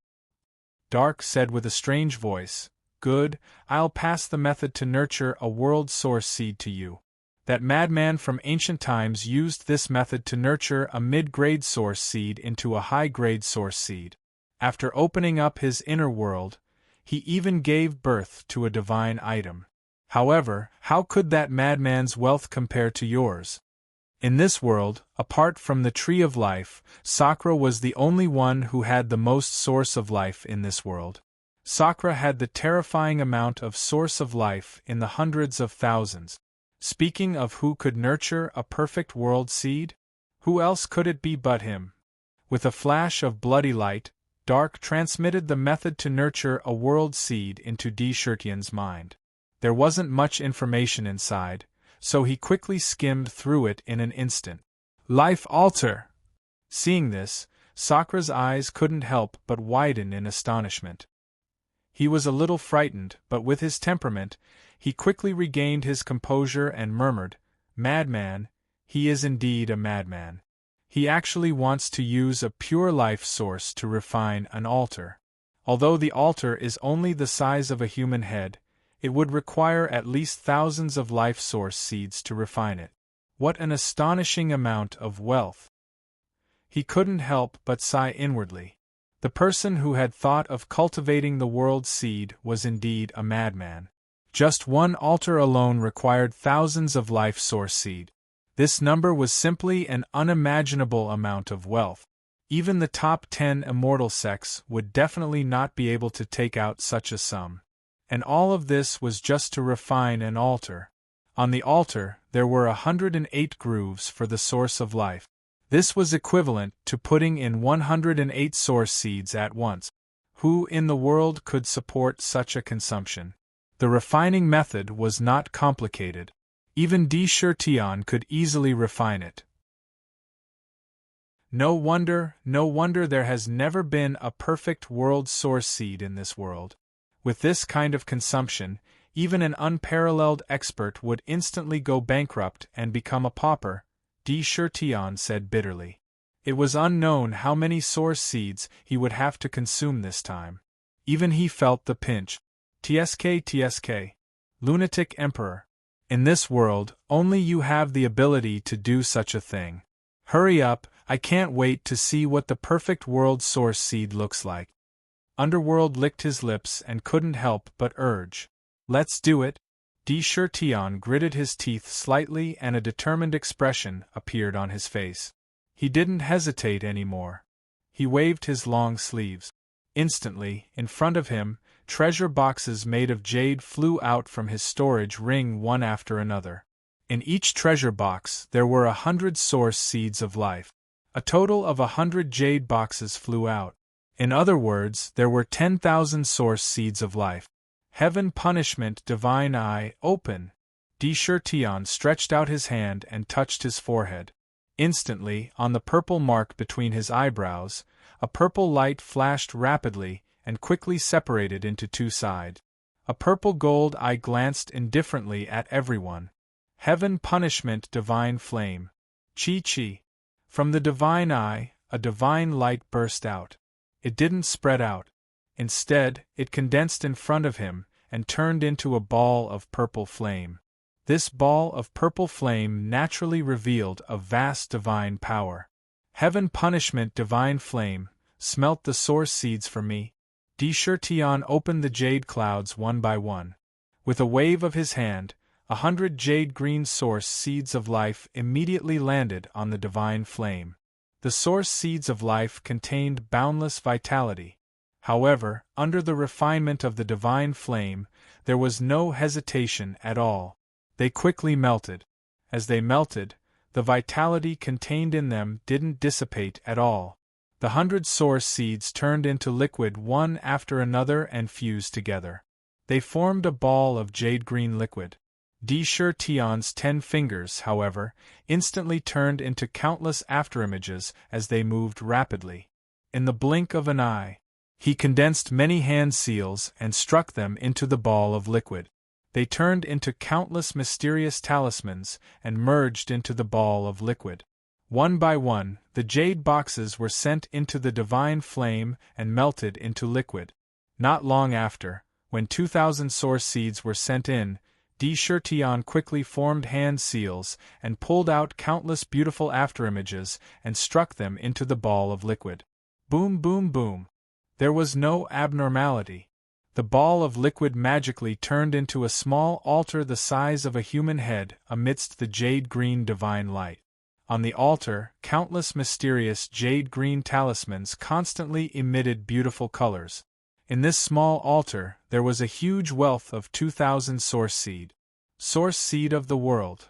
Dark said with a strange voice, "Good, I'll pass the method to nurture a world source seed to you. That madman from ancient times used this method to nurture a mid-grade source seed into a high-grade source seed. After opening up his inner world, he even gave birth to a divine item. However, how could that madman's wealth compare to yours? In this world, apart from the Tree of Life, Sakra was the only one who had the most source of life in this world. Sakra had the terrifying amount of source of life in the hundreds of thousands. Speaking of who could nurture a perfect world seed, who else could it be but him? With a flash of bloody light, Dark transmitted the method to nurture a world seed into Chertian's mind. There wasn't much information inside, so he quickly skimmed through it in an instant. Life altar! Seeing this, Sakra's eyes couldn't help but widen in astonishment. He was a little frightened, but with his temperament, he quickly regained his composure and murmured, "Madman, he is indeed a madman. He actually wants to use a pure life source to refine an altar. Although the altar is only the size of a human head, it would require at least thousands of life source seeds to refine it. What an astonishing amount of wealth!" He couldn't help but sigh inwardly. The person who had thought of cultivating the world's seed was indeed a madman. Just one altar alone required thousands of life source seed. This number was simply an unimaginable amount of wealth. Even the top 10 immortal sects would definitely not be able to take out such a sum. And all of this was just to refine an altar. On the altar, there were 108 grooves for the source of life. This was equivalent to putting in 108 source seeds at once. Who in the world could support such a consumption? The refining method was not complicated. Even Tian could easily refine it. No wonder there has never been a perfect world source seed in this world. With this kind of consumption, even an unparalleled expert would instantly go bankrupt and become a pauper, Tian said bitterly. It was unknown how many source seeds he would have to consume this time. Even he felt the pinch. TSK, lunatic emperor. In this world, only you have the ability to do such a thing. Hurry up, I can't wait to see what the perfect world source seed looks like. Underworld licked his lips and couldn't help but urge. Let's do it. Tian gritted his teeth slightly and a determined expression appeared on his face. He didn't hesitate anymore. He waved his long sleeves. Instantly, in front of him, treasure boxes made of jade flew out from his storage ring one after another. In each treasure box there were 100 source seeds of life. A total of 100 jade boxes flew out. In other words, there were 10,000 source seeds of life. Heaven punishment divine eye, open! Tian stretched out his hand and touched his forehead. Instantly, on the purple mark between his eyebrows, a purple light flashed rapidly and quickly separated into two sides. A purple gold eye glanced indifferently at everyone. Heaven punishment divine flame. Chi. From the divine eye, a divine light burst out. It didn't spread out. Instead, it condensed in front of him and turned into a ball of purple flame. This ball of purple flame naturally revealed a vast divine power. Heaven punishment divine flame, smelt the source seeds for me. Tian opened the jade clouds one by one. With a wave of his hand, 100 jade green source seeds of life immediately landed on the divine flame. The source seeds of life contained boundless vitality. However, under the refinement of the divine flame, there was no hesitation at all. They quickly melted. As they melted, the vitality contained in them didn't dissipate at all. The 100 source seeds turned into liquid one after another and fused together. They formed a ball of jade-green liquid. Tian's 10 fingers, however, instantly turned into countless afterimages as they moved rapidly. In the blink of an eye, he condensed many hand seals and struck them into the ball of liquid. They turned into countless mysterious talismans and merged into the ball of liquid. One by one, the jade boxes were sent into the divine flame and melted into liquid. Not long after, when 2,000 source seeds were sent in, Tian quickly formed hand seals and pulled out countless beautiful afterimages and struck them into the ball of liquid. Boom, boom, boom. There was no abnormality. The ball of liquid magically turned into a small altar the size of a human head amidst the jade-green divine light. On the altar, countless mysterious jade-green talismans constantly emitted beautiful colors. In this small altar, there was a huge wealth of 2,000 source seed. Source seed of the world.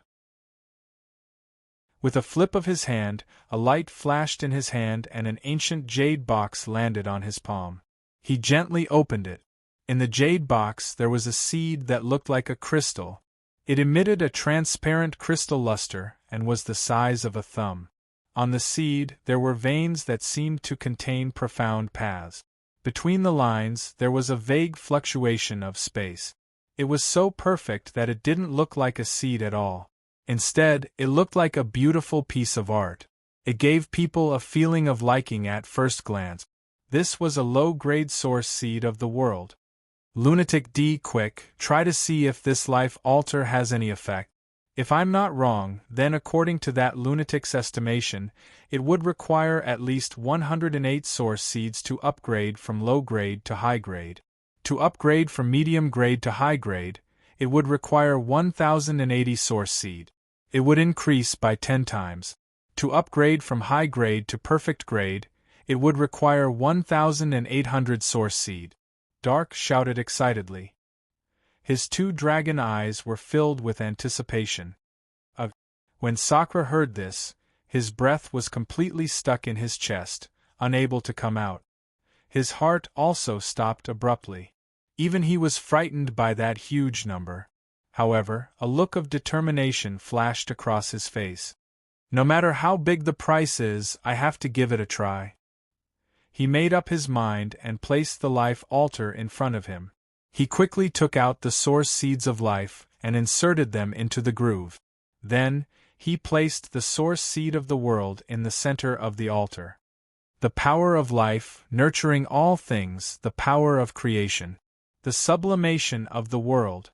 With a flip of his hand, a light flashed in his hand and an ancient jade box landed on his palm. He gently opened it. In the jade box there was a seed that looked like a crystal. It emitted a transparent crystal luster and was the size of a thumb. On the seed, there were veins that seemed to contain profound paths. Between the lines, there was a vague fluctuation of space. It was so perfect that it didn't look like a seed at all. Instead, it looked like a beautiful piece of art. It gave people a feeling of liking at first glance. This was a low-grade source seed of the world. Lunatic D. Quick, try to see if this life altar has any effect. If I'm not wrong, then according to that lunatic's estimation, it would require at least 108 source seeds to upgrade from low grade to high grade. To upgrade from medium grade to high grade, it would require 1080 source seed. It would increase by 10 times. To upgrade from high grade to perfect grade, it would require 1800 source seed. Dark shouted excitedly. His two dragon eyes were filled with anticipation. When Sakura heard this, his breath was completely stuck in his chest, unable to come out. His heart also stopped abruptly. Even he was frightened by that huge number. However, a look of determination flashed across his face. No matter how big the price is, I have to give it a try. He made up his mind and placed the life altar in front of him. He quickly took out the source seeds of life and inserted them into the groove. Then, he placed the source seed of the world in the center of the altar. The power of life, nurturing all things, the power of creation. The sublimation of the world.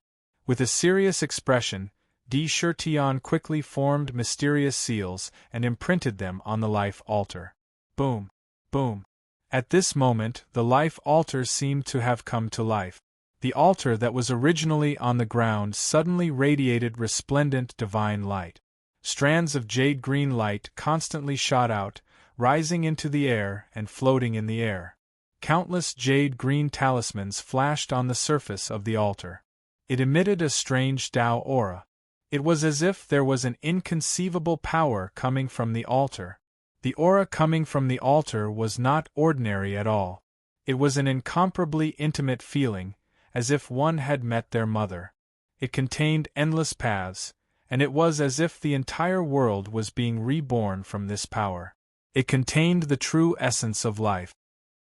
With a serious expression, D. Shirtion quickly formed mysterious seals and imprinted them on the life altar. Boom! Boom! At this moment, the life altar seemed to have come to life. The altar that was originally on the ground suddenly radiated resplendent divine light. Strands of jade-green light constantly shot out, rising into the air and floating in the air. Countless jade-green talismans flashed on the surface of the altar. It emitted a strange Tao aura. It was as if there was an inconceivable power coming from the altar. The aura coming from the altar was not ordinary at all. It was an incomparably intimate feeling, as if one had met their mother. It contained endless paths, and it was as if the entire world was being reborn from this power. It contained the true essence of life.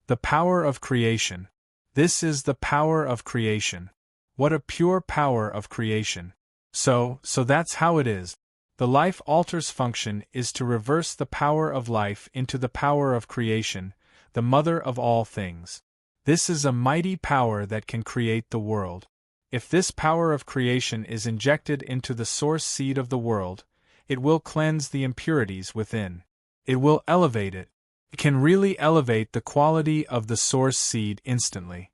The power of creation. This is the power of creation. What a pure power of creation. So that's how it is. The life altar's function is to reverse the power of life into the power of creation, the mother of all things. This is a mighty power that can create the world. If this power of creation is injected into the source seed of the world, it will cleanse the impurities within. It will elevate it. It can really elevate the quality of the source seed instantly.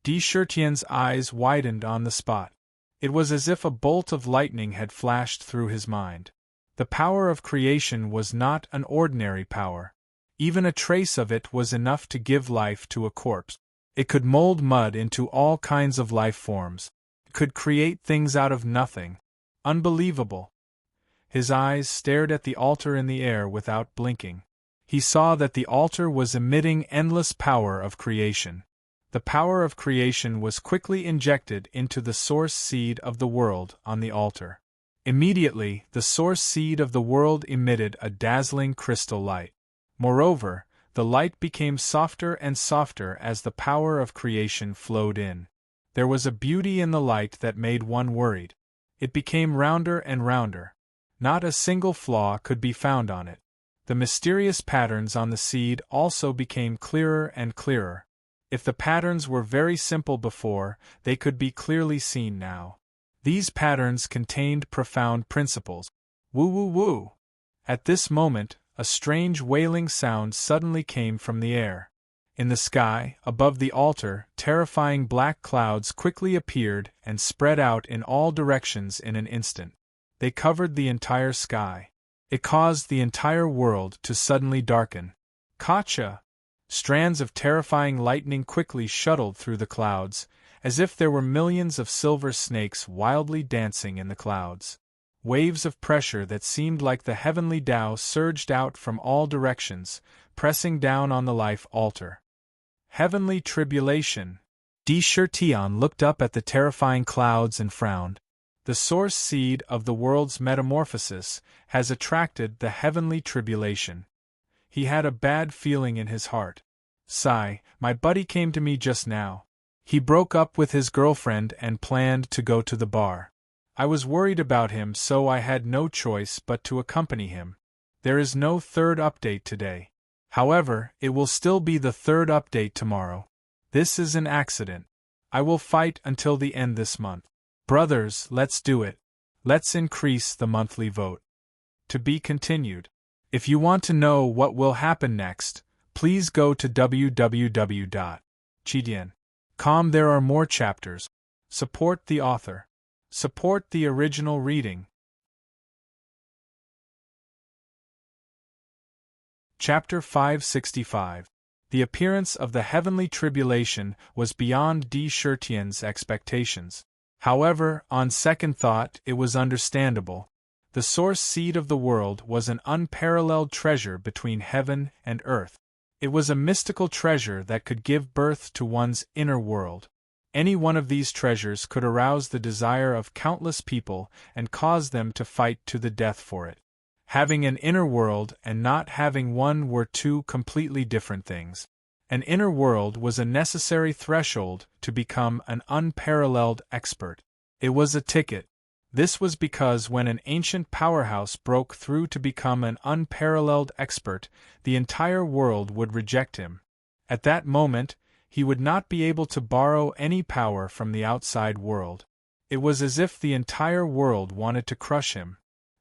D. Shirtion's eyes widened on the spot. It was as if a bolt of lightning had flashed through his mind. The power of creation was not an ordinary power. Even a trace of it was enough to give life to a corpse. It could mold mud into all kinds of life forms. It could create things out of nothing. Unbelievable. His eyes stared at the altar in the air without blinking. He saw that the altar was emitting endless power of creation. The power of creation was quickly injected into the source seed of the world on the altar. Immediately, the source seed of the world emitted a dazzling crystal light. Moreover, the light became softer and softer as the power of creation flowed in. There was a beauty in the light that made one worried. It became rounder and rounder. Not a single flaw could be found on it. The mysterious patterns on the seed also became clearer and clearer. If the patterns were very simple before, they could be clearly seen now. These patterns contained profound principles. Woo woo woo! At this moment, a strange wailing sound suddenly came from the air. In the sky, above the altar, terrifying black clouds quickly appeared and spread out in all directions in an instant. They covered the entire sky. It caused the entire world to suddenly darken. Gotcha! Strands of terrifying lightning quickly shuttled through the clouds, as if there were millions of silver snakes wildly dancing in the clouds. Waves of pressure that seemed like the heavenly Tao surged out from all directions, pressing down on the life altar. Heavenly tribulation! D. Shirtion looked up at the terrifying clouds and frowned. The source seed of the world's metamorphosis has attracted the heavenly tribulation. He had a bad feeling in his heart. Sigh, my buddy came to me just now. He broke up with his girlfriend and planned to go to the bar. I was worried about him, so I had no choice but to accompany him. There is no third update today. However, it will still be the third update tomorrow. This is an accident. I will fight until the end this month. Brothers, let's do it. Let's increase the monthly vote. To be continued. If you want to know what will happen next, please go to www.chidian.com. There are more chapters. Support the author. Support the original reading. Chapter 565. The appearance of the heavenly tribulation was beyond D. Shirtian's expectations. However, on second thought, it was understandable. The source seed of the world was an unparalleled treasure between heaven and earth. It was a mystical treasure that could give birth to one's inner world. Any one of these treasures could arouse the desire of countless people and cause them to fight to the death for it. Having an inner world and not having one were two completely different things. An inner world was a necessary threshold to become an unparalleled expert. It was a ticket. This was because when an ancient powerhouse broke through to become an unparalleled expert, the entire world would reject him. At that moment, he would not be able to borrow any power from the outside world. It was as if the entire world wanted to crush him.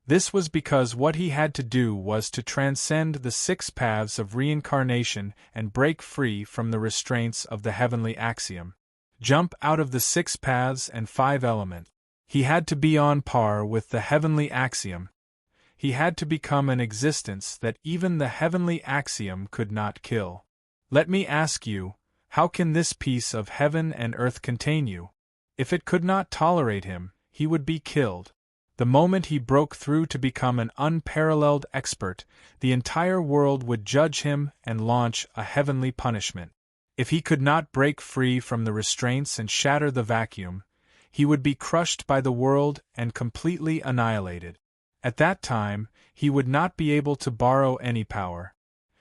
This was because what he had to do was to transcend the 6 paths of reincarnation and break free from the restraints of the heavenly axiom. Jump out of the 6 paths and 5 elements. He had to be on par with the heavenly axiom. He had to become an existence that even the heavenly axiom could not kill. Let me ask you, how can this piece of heaven and earth contain you? If it could not tolerate him, he would be killed. The moment he broke through to become an unparalleled expert, the entire world would judge him and launch a heavenly punishment. If he could not break free from the restraints and shatter the vacuum, he would be crushed by the world and completely annihilated. At that time, he would not be able to borrow any power.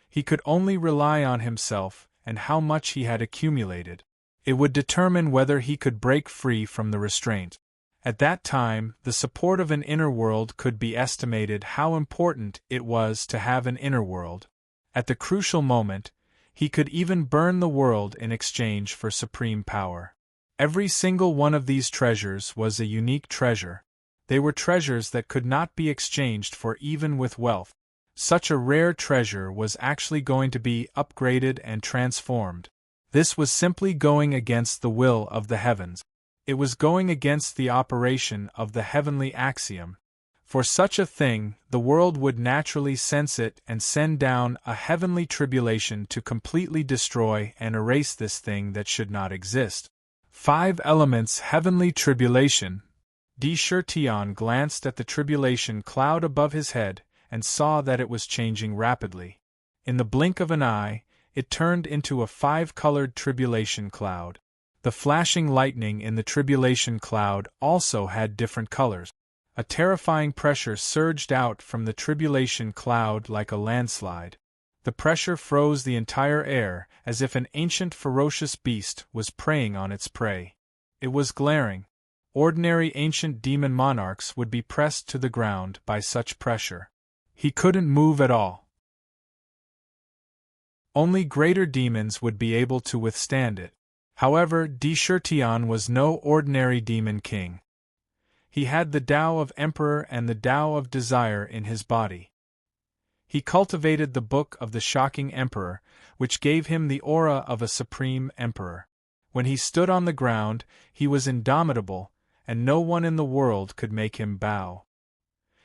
He could only rely on himself and how much he had accumulated. It would determine whether he could break free from the restraint. At that time, the support of an inner world could be estimated how important it was to have an inner world. At the crucial moment, he could even burn the world in exchange for supreme power. Every single one of these treasures was a unique treasure. They were treasures that could not be exchanged for even with wealth. Such a rare treasure was actually going to be upgraded and transformed. This was simply going against the will of the heavens. It was going against the operation of the heavenly axiom. For such a thing, the world would naturally sense it and send down a heavenly tribulation to completely destroy and erase this thing that should not exist. 5 elements heavenly tribulation. D. Shirtian glanced at the tribulation cloud above his head and saw that it was changing rapidly. In the blink of an eye, it turned into a 5-colored tribulation cloud. The flashing lightning in the tribulation cloud also had different colors. A terrifying pressure surged out from the tribulation cloud like a landslide. The pressure froze the entire air as if an ancient ferocious beast was preying on its prey. It was glaring. Ordinary ancient demon monarchs would be pressed to the ground by such pressure. He couldn't move at all. Only greater demons would be able to withstand it. However, D. Shirtian was no ordinary demon king. He had the Tao of Emperor and the Tao of Desire in his body. He cultivated the Book of the Shocking Emperor, which gave him the aura of a supreme emperor. When he stood on the ground, he was indomitable, and no one in the world could make him bow.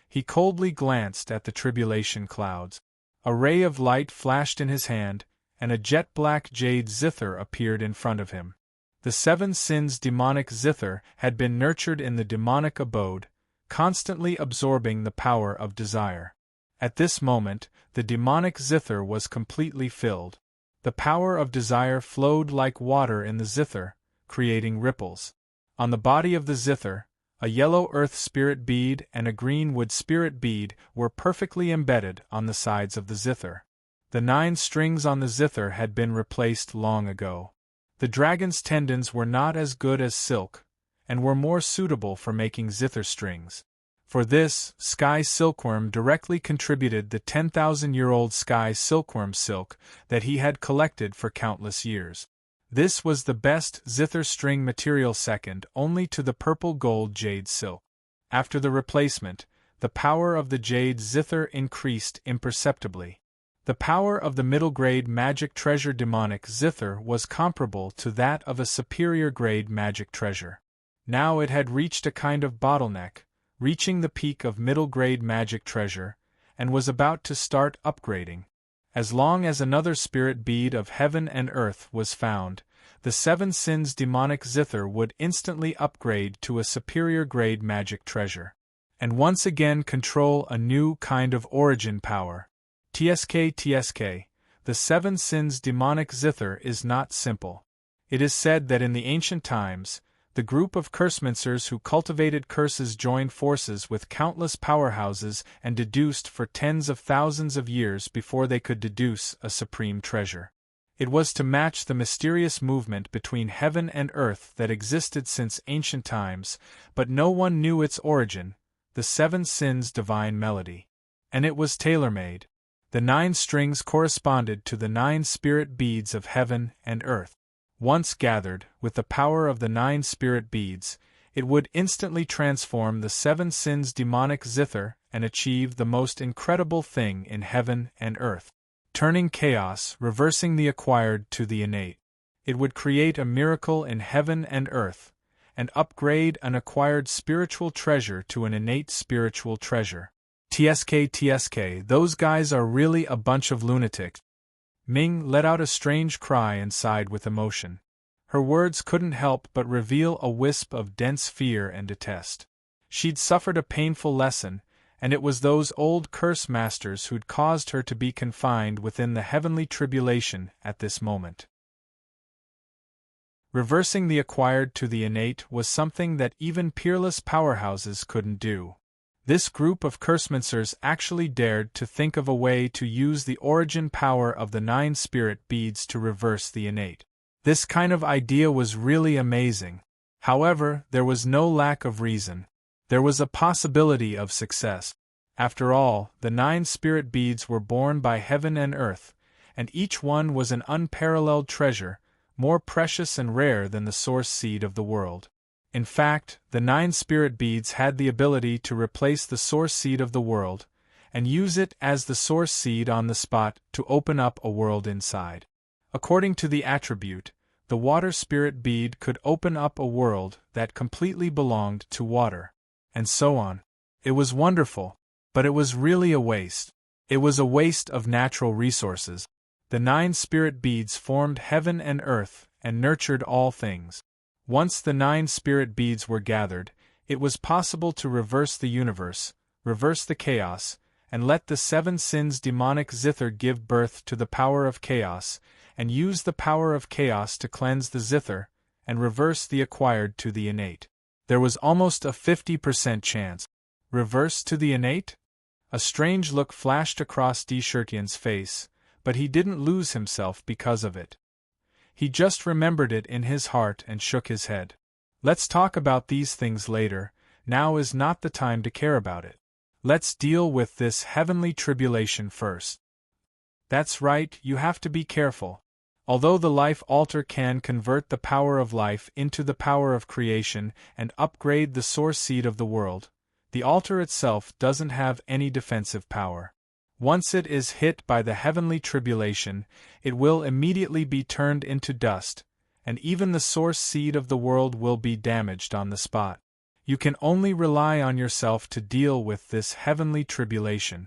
He coldly glanced at the tribulation clouds. A ray of light flashed in his hand, and a jet-black jade zither appeared in front of him. The 7 sins demonic zither had been nurtured in the demonic abode, constantly absorbing the power of desire. At this moment, the demonic zither was completely filled. The power of desire flowed like water in the zither, creating ripples. On the body of the zither, A yellow earth spirit bead and a green wood spirit bead were perfectly embedded on the sides of the zither. The 9 strings on the zither had been replaced long ago. The dragon's tendons were not as good as silk, and were more suitable for making zither strings. For this, Sky Silkworm directly contributed the 10,000-year-old Sky Silkworm silk that he had collected for countless years. This was the best zither string material, second only to the purple gold jade silk. After the replacement, the power of the jade zither increased imperceptibly. The power of the middle-grade magic treasure demonic zither was comparable to that of a superior-grade magic treasure. Now it had reached a kind of bottleneck, reaching the peak of middle-grade magic treasure, and was about to start upgrading. As long as another spirit bead of heaven and earth was found, the 7 sins demonic zither would instantly upgrade to a superior-grade magic treasure, and once again control a new kind of origin power. TSK, the 7 sins demonic zither is not simple. It is said that in the ancient times, the group of cursemancers who cultivated curses joined forces with countless powerhouses and deduced for tens of thousands of years before they could deduce a supreme treasure. It was to match the mysterious movement between heaven and earth that existed since ancient times, but no one knew its origin, the 7 sins divine melody. And it was tailor-made. The 9 strings corresponded to the 9 spirit beads of heaven and earth. Once gathered, with the power of the 9 spirit beads, it would instantly transform the 7 sins demonic zither and achieve the most incredible thing in heaven and earth. Turning chaos, reversing the acquired to the innate. It would create a miracle in heaven and earth, and upgrade an acquired spiritual treasure to an innate spiritual treasure. TSK, those guys are really a bunch of lunatics. Ming let out a strange cry and sighed with emotion. Her words couldn't help but reveal a wisp of dense fear and detest. She'd suffered a painful lesson, and it was those old curse masters who'd caused her to be confined within the heavenly tribulation at this moment. Reversing the acquired to the innate was something that even peerless powerhouses couldn't do. This group of cursemancers actually dared to think of a way to use the origin power of the 9 spirit beads to reverse the innate. This kind of idea was really amazing. However, there was no lack of reason. There was a possibility of success. After all, the 9 spirit beads were born by heaven and earth, and each one was an unparalleled treasure, more precious and rare than the source seed of the world. In fact, the 9 spirit beads had the ability to replace the source seed of the world, and use it as the source seed on the spot to open up a world inside. According to the attribute, the water spirit bead could open up a world that completely belonged to water. And so on. It was wonderful, but it was really a waste. It was a waste of natural resources. The 9 spirit beads formed heaven and earth and nurtured all things. Once the 9 spirit beads were gathered, it was possible to reverse the universe, reverse the chaos, and let the 7 sins demonic zither give birth to the power of chaos, and use the power of chaos to cleanse the zither, and reverse the acquired to the innate. There was almost a 50% chance. Reverse to the innate? A strange look flashed across Shirtian's face, but he didn't lose himself because of it. He just remembered it in his heart and shook his head. Let's talk about these things later, now is not the time to care about it. Let's deal with this heavenly tribulation first. That's right, you have to be careful. Although the life altar can convert the power of life into the power of creation and upgrade the source seed of the world, the altar itself doesn't have any defensive power. Once it is hit by the heavenly tribulation, it will immediately be turned into dust, and even the source seed of the world will be damaged on the spot. You can only rely on yourself to deal with this heavenly tribulation.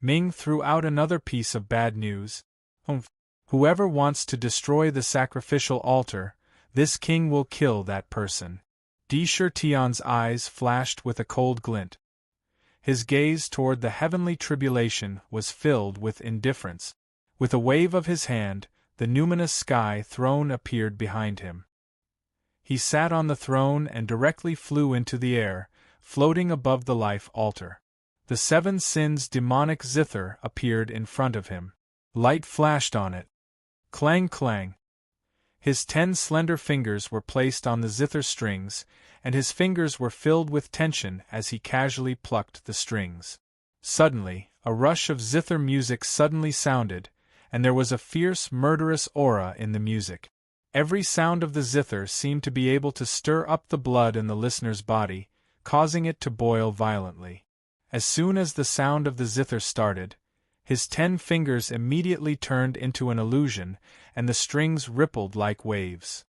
Ming threw out another piece of bad news. Whoever wants to destroy the sacrificial altar, this king will kill that person. Shirtian's eyes flashed with a cold glint. His gaze toward the heavenly tribulation was filled with indifference. With a wave of his hand, the numinous sky throne appeared behind him. He sat on the throne and directly flew into the air, floating above the life altar. The 7 sins demonic zither appeared in front of him. Light flashed on it. Clang clang. His 10 slender fingers were placed on the zither strings, and his fingers were filled with tension as he casually plucked the strings. Suddenly, a rush of zither music suddenly sounded, and there was a fierce, murderous aura in the music. Every sound of the zither seemed to be able to stir up the blood in the listener's body, causing it to boil violently. As soon as the sound of the zither started, his 10 fingers immediately turned into an illusion, and the strings rippled like waves.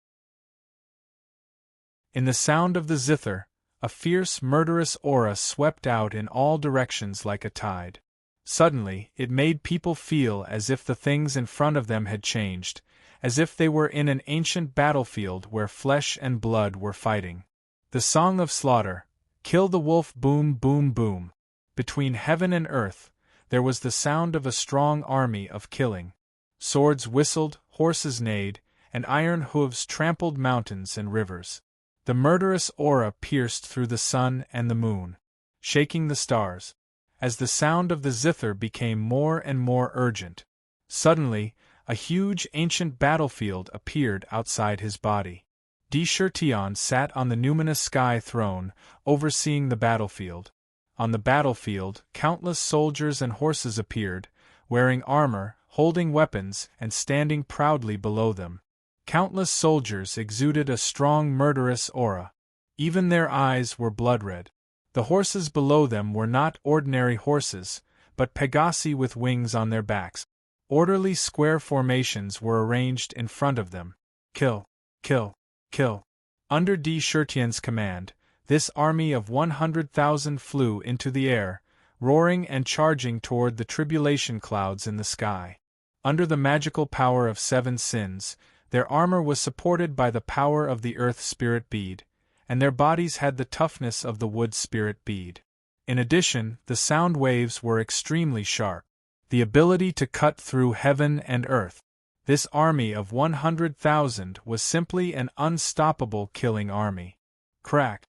In the sound of the zither, a fierce, murderous aura swept out in all directions like a tide. Suddenly, it made people feel as if the things in front of them had changed, as if they were in an ancient battlefield where flesh and blood were fighting. The song of slaughter, kill the wolf, boom, boom, boom. Between heaven and earth, there was the sound of a strong army of killing. Swords whistled, horses neighed, and iron hooves trampled mountains and rivers. The murderous aura pierced through the sun and the moon, shaking the stars. As the sound of the zither became more and more urgent, suddenly, a huge ancient battlefield appeared outside his body. Tion sat on the numinous sky throne, overseeing the battlefield. On the battlefield, countless soldiers and horses appeared, wearing armor, holding weapons, and standing proudly below them. Countless soldiers exuded a strong murderous aura. Even their eyes were blood-red. The horses below them were not ordinary horses, but Pegasi with wings on their backs. Orderly square formations were arranged in front of them. Kill, kill, kill. Under Shirtian's command, this army of 100,000 flew into the air, roaring and charging toward the tribulation clouds in the sky. Under the magical power of 7 sins, their armor was supported by the power of the earth spirit bead, and their bodies had the toughness of the wood spirit bead. In addition, the sound waves were extremely sharp. The ability to cut through heaven and earth. This army of 100,000 was simply an unstoppable killing army. Crack.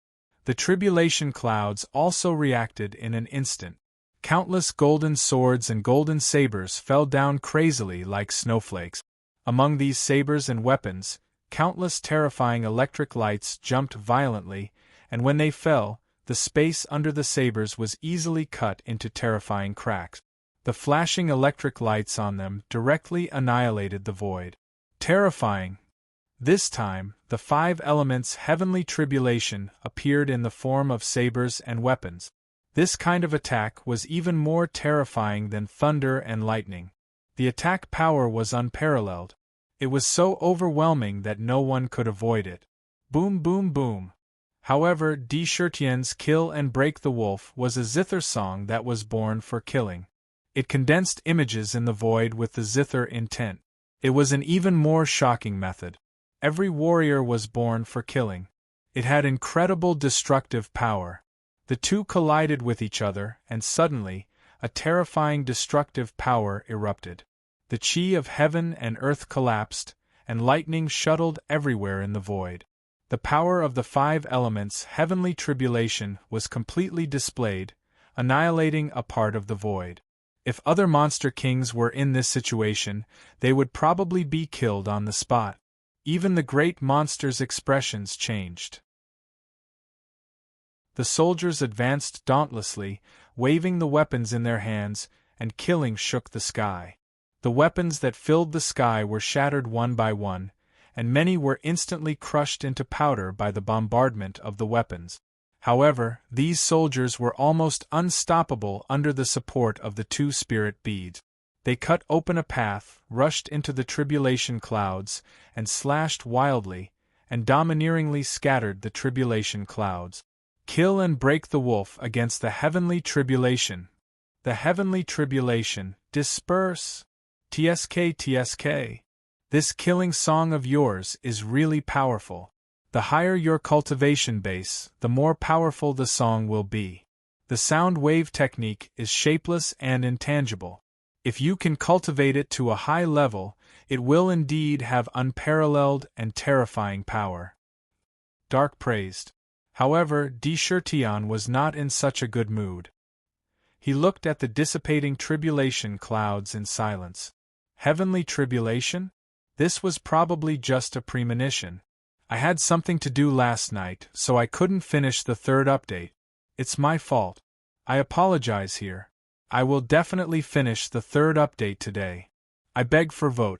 The tribulation clouds also reacted in an instant. Countless golden swords and golden sabers fell down crazily like snowflakes. Among these sabers and weapons, countless terrifying electric lights jumped violently, and when they fell, the space under the sabers was easily cut into terrifying cracks. The flashing electric lights on them directly annihilated the void. Terrifying! This time, the 5 elements' heavenly tribulation appeared in the form of sabers and weapons. This kind of attack was even more terrifying than thunder and lightning. The attack power was unparalleled. It was so overwhelming that no one could avoid it. Boom, boom, boom. However, Shirtian's Kill and Break the Wolf was a zither song that was born for killing. It condensed images in the void with the zither intent. It was an even more shocking method. Every warrior was born for killing. It had incredible destructive power. The two collided with each other, and suddenly, a terrifying destructive power erupted. The chi of heaven and earth collapsed, and lightning shuttled everywhere in the void. The power of the 5 elements' heavenly tribulation was completely displayed, annihilating a part of the void. If other monster kings were in this situation, they would probably be killed on the spot. Even the great monster's expressions changed. The soldiers advanced dauntlessly, waving the weapons in their hands, and killing shook the sky. The weapons that filled the sky were shattered one by one, and many were instantly crushed into powder by the bombardment of the weapons. However, these soldiers were almost unstoppable under the support of the 2 spirit beads. They cut open a path, rushed into the tribulation clouds, and slashed wildly, and domineeringly scattered the tribulation clouds. Kill and break the wolf against the heavenly tribulation. The heavenly tribulation, disperse! TSK, TSK. This killing song of yours is really powerful. The higher your cultivation base, the more powerful the song will be. The sound wave technique is shapeless and intangible. If you can cultivate it to a high level, it will indeed have unparalleled and terrifying power. Dark praised. However, Shirtian was not in such a good mood. He looked at the dissipating tribulation clouds in silence. Heavenly tribulation? This was probably just a premonition. I had something to do last night, so I couldn't finish the third update. It's my fault. I apologize here. I will definitely finish the third update today. I beg for vote.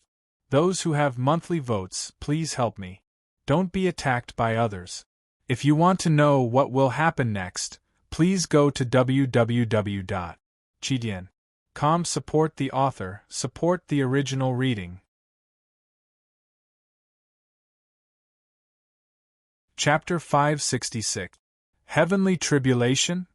Those who have monthly votes, please help me. Don't be attacked by others. If you want to know what will happen next, please go to www.chidian.com. Support the author, support the original reading. Chapter 566. Heavenly Tribulation?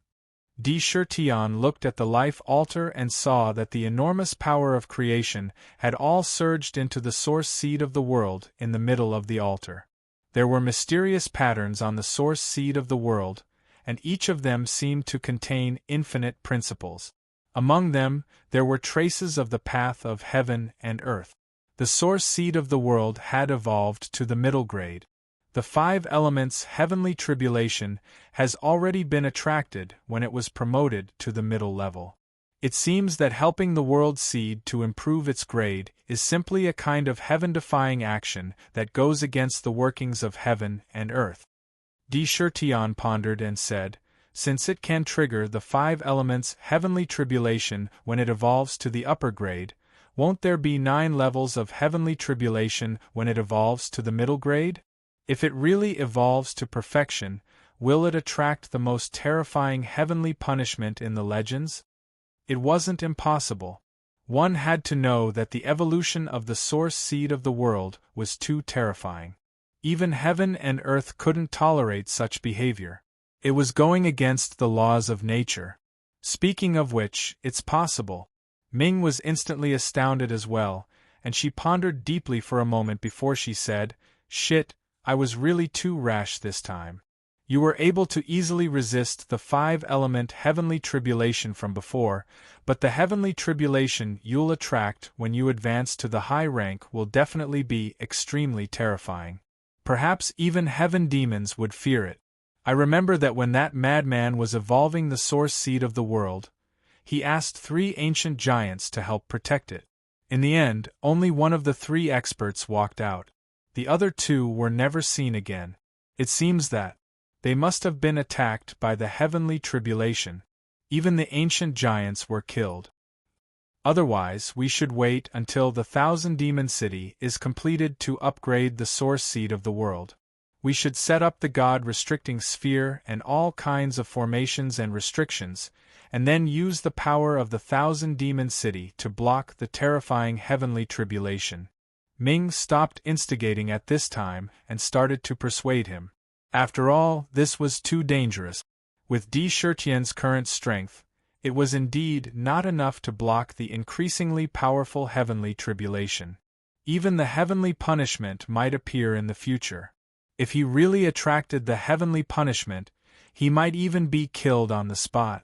Shirtian looked at the life altar and saw that the enormous power of creation had all surged into the source seed of the world in the middle of the altar. There were mysterious patterns on the source seed of the world, and each of them seemed to contain infinite principles. Among them, there were traces of the path of heaven and earth. The source seed of the world had evolved to the middle grade. The 5 elements heavenly tribulation has already been attracted when it was promoted to the middle level. It seems that helping the world seed to improve its grade is simply a kind of heaven-defying action that goes against the workings of heaven and earth. Shirtian pondered and said, since it can trigger the 5 elements heavenly tribulation when it evolves to the upper grade, won't there be 9 levels of heavenly tribulation when it evolves to the middle grade? If it really evolves to perfection, will it attract the most terrifying heavenly punishment in the legends? It wasn't impossible. One had to know that the evolution of the source seed of the world was too terrifying. Even heaven and earth couldn't tolerate such behavior. It was going against the laws of nature. Speaking of which, it's possible. Ming was instantly astounded as well, and she pondered deeply for a moment before she said, shit, I was really too rash this time. You were able to easily resist the 5-element heavenly tribulation from before, but the heavenly tribulation you'll attract when you advance to the high rank will definitely be extremely terrifying. Perhaps even heaven demons would fear it. I remember that when that madman was evolving the source seed of the world, he asked 3 ancient giants to help protect it. In the end, only one of the 3 experts walked out. The other 2 were never seen again. It seems that they must have been attacked by the heavenly tribulation. Even the ancient giants were killed. Otherwise, we should wait until the 1,000-demon city is completed to upgrade the source seed of the world. We should set up the God-restricting sphere and all kinds of formations and restrictions, and then use the power of the 1,000-demon city to block the terrifying heavenly tribulation. Ming stopped instigating at this time and started to persuade him. After all, this was too dangerous. With Shirtian's current strength, it was indeed not enough to block the increasingly powerful heavenly tribulation. Even the heavenly punishment might appear in the future. If he really attracted the heavenly punishment, he might even be killed on the spot.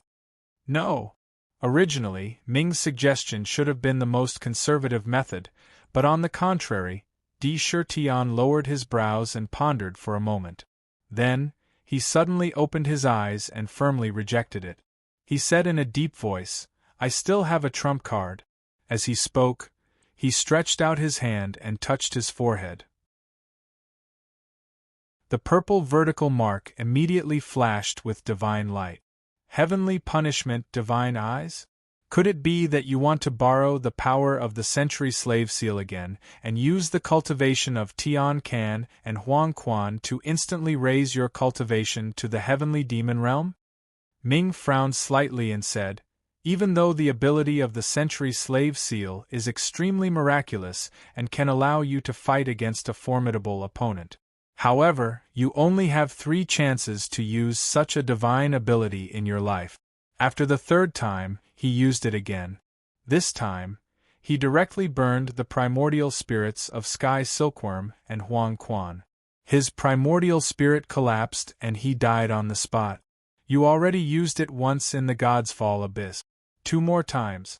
No. Originally, Ming's suggestion should have been the most conservative method, but on the contrary, Shirtian lowered his brows and pondered for a moment. Then, he suddenly opened his eyes and firmly rejected it. He said in a deep voice, I still have a trump card. As he spoke, he stretched out his hand and touched his forehead. The purple vertical mark immediately flashed with divine light. Heavenly punishment, divine eyes? Could it be that you want to borrow the power of the century slave seal again, and use the cultivation of Tian Can and Huang Quan to instantly raise your cultivation to the heavenly demon realm? Ming frowned slightly and said, even though the ability of the century slave seal is extremely miraculous and can allow you to fight against a formidable opponent. However, you only have 3 chances to use such a divine ability in your life. After the 3rd time, he used it again. This time, he directly burned the primordial spirits of Sky Silkworm and Huang Quan. His primordial spirit collapsed and he died on the spot. You already used it once in the God's Fall Abyss. 2 more times.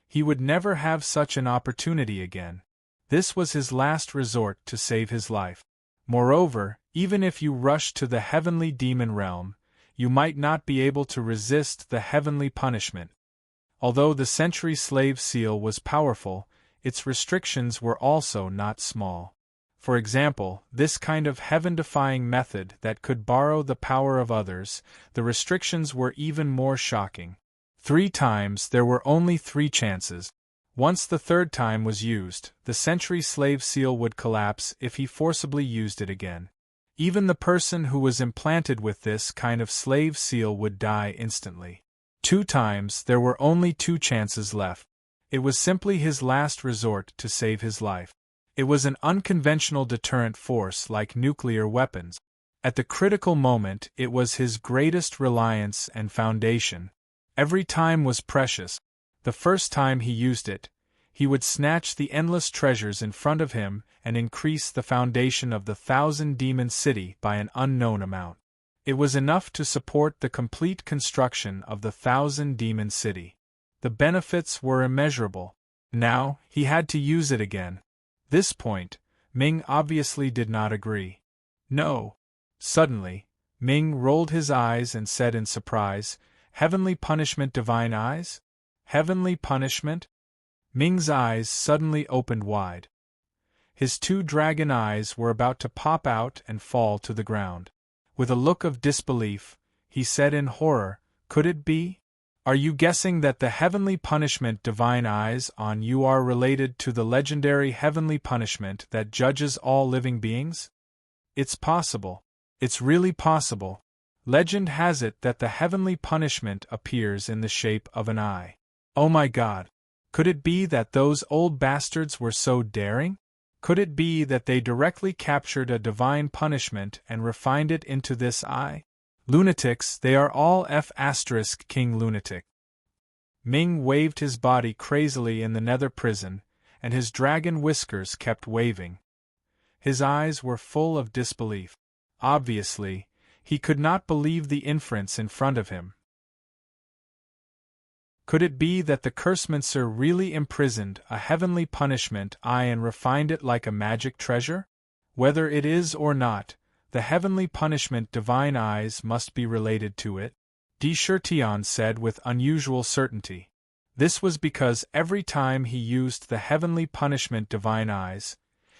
He would never have such an opportunity again. This was his last resort to save his life. Moreover, even if you rushed to the heavenly demon realm, you might not be able to resist the heavenly punishment. Although the century slave seal was powerful, its restrictions were also not small. For example, this kind of heaven-defying method that could borrow the power of others, the restrictions were even more shocking. 3 times there were only 3 chances. Once the 3rd time was used, the century slave seal would collapse if he forcibly used it again. Even the person who was implanted with this kind of slave seal would die instantly. 2 times there were only 2 chances left. It was simply his last resort to save his life. It was an unconventional deterrent force like nuclear weapons. At the critical moment, it was his greatest reliance and foundation. Every time was precious. The first time he used it, he would snatch the endless treasures in front of him and increase the foundation of the 1,000-demon city by an unknown amount. It was enough to support the complete construction of the 1,000-demon city. The benefits were immeasurable. Now, he had to use it again. This point, Ming obviously did not agree. No. Suddenly, Ming rolled his eyes and said in surprise, "Heavenly punishment, divine eyes? Heavenly punishment?" Ming's eyes suddenly opened wide. His 2 dragon eyes were about to pop out and fall to the ground. With a look of disbelief, he said in horror, "Could it be? Are you guessing that the heavenly punishment divine eyes on you are related to the legendary heavenly punishment that judges all living beings? It's possible. It's really possible. Legend has it that the heavenly punishment appears in the shape of an eye. Oh my God! Could it be that those old bastards were so daring? Could it be that they directly captured a divine punishment and refined it into this eye? Lunatics, they are all King lunatic. Ming waved his body crazily in the nether prison, and his dragon whiskers kept waving. His eyes were full of disbelief. Obviously, he could not believe the inference in front of him. Could it be that the Cursemancer really imprisoned a heavenly punishment eye and refined it like a magic treasure? Whether it is or not, the heavenly punishment divine eyes must be related to it, Tirtian said with unusual certainty. This was because every time he used the heavenly punishment divine eyes,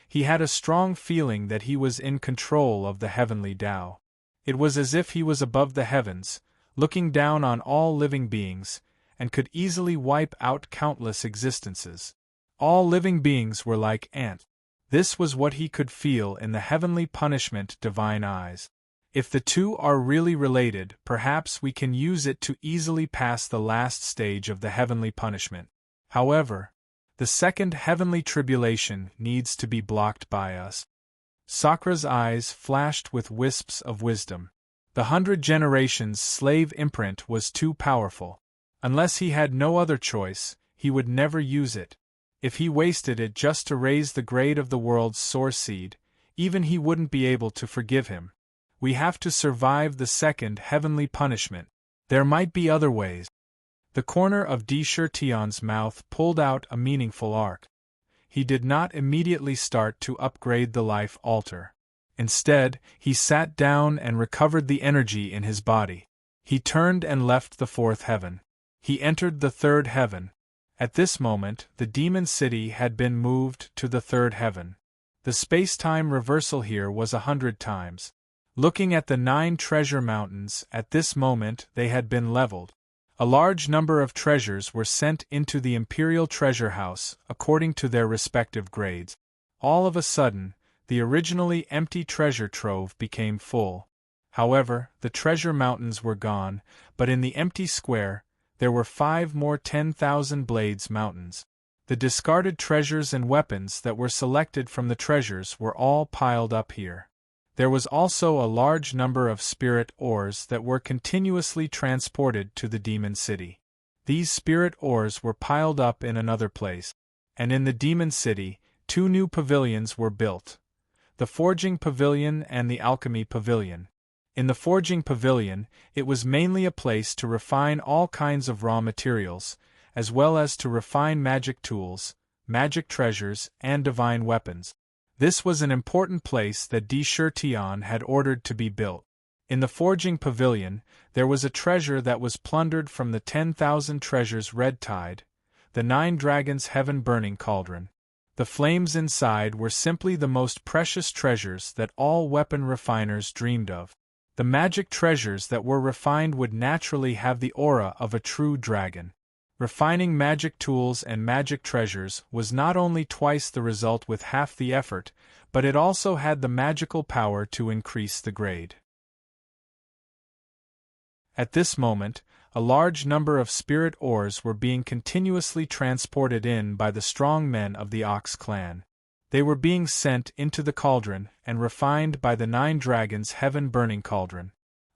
he had a strong feeling that he was in control of the heavenly Tao. It was as if he was above the heavens, looking down on all living beings, and could easily wipe out countless existences. All living beings were like ants. This was what he could feel in the heavenly punishment divine eyes. If the 2 are really related, perhaps we can use it to easily pass the last stage of the heavenly punishment. However, the second heavenly tribulation needs to be blocked by us. Sakra's eyes flashed with wisps of wisdom. The 100 generations slave imprint was too powerful. Unless he had no other choice, he would never use it. If he wasted it just to raise the grade of the world's source seed, even he wouldn't be able to forgive him. We have to survive the second heavenly punishment. There might be other ways. The corner of Tirtian's mouth pulled out a meaningful arc. He did not immediately start to upgrade the life altar. Instead, he sat down and recovered the energy in his body. He turned and left the 4th heaven. He entered the 3rd heaven. At this moment, the demon city had been moved to the 3rd heaven. The space-time reversal here was 100 times. Looking at the 9 treasure mountains, at this moment they had been leveled. A large number of treasures were sent into the Imperial Treasure House, according to their respective grades. All of a sudden, the originally empty treasure trove became full. However, the treasure mountains were gone, but in the empty square, there were 5 more 10,000 blades mountains. The discarded treasures and weapons that were selected from the treasures were all piled up here. There was also a large number of spirit ores that were continuously transported to the demon city. These spirit ores were piled up in another place, and in the demon city, 2 new pavilions were built: the forging pavilion and the alchemy pavilion. In the forging pavilion, it was mainly a place to refine all kinds of raw materials, as well as to refine magic tools, magic treasures, and divine weapons. This was an important place that Di Shurtian had ordered to be built. In the forging pavilion, there was a treasure that was plundered from the 10,000 treasures red tide, the 9 dragons' heaven-burning cauldron. The flames inside were simply the most precious treasures that all weapon refiners dreamed of. The magic treasures that were refined would naturally have the aura of a true dragon. Refining magic tools and magic treasures was not only twice the result with half the effort, but it also had the magical power to increase the grade. At this moment, a large number of spirit ores were being continuously transported in by the strong men of the Ox clan. They were being sent into the cauldron and refined by the 9 dragons' heaven-burning cauldron.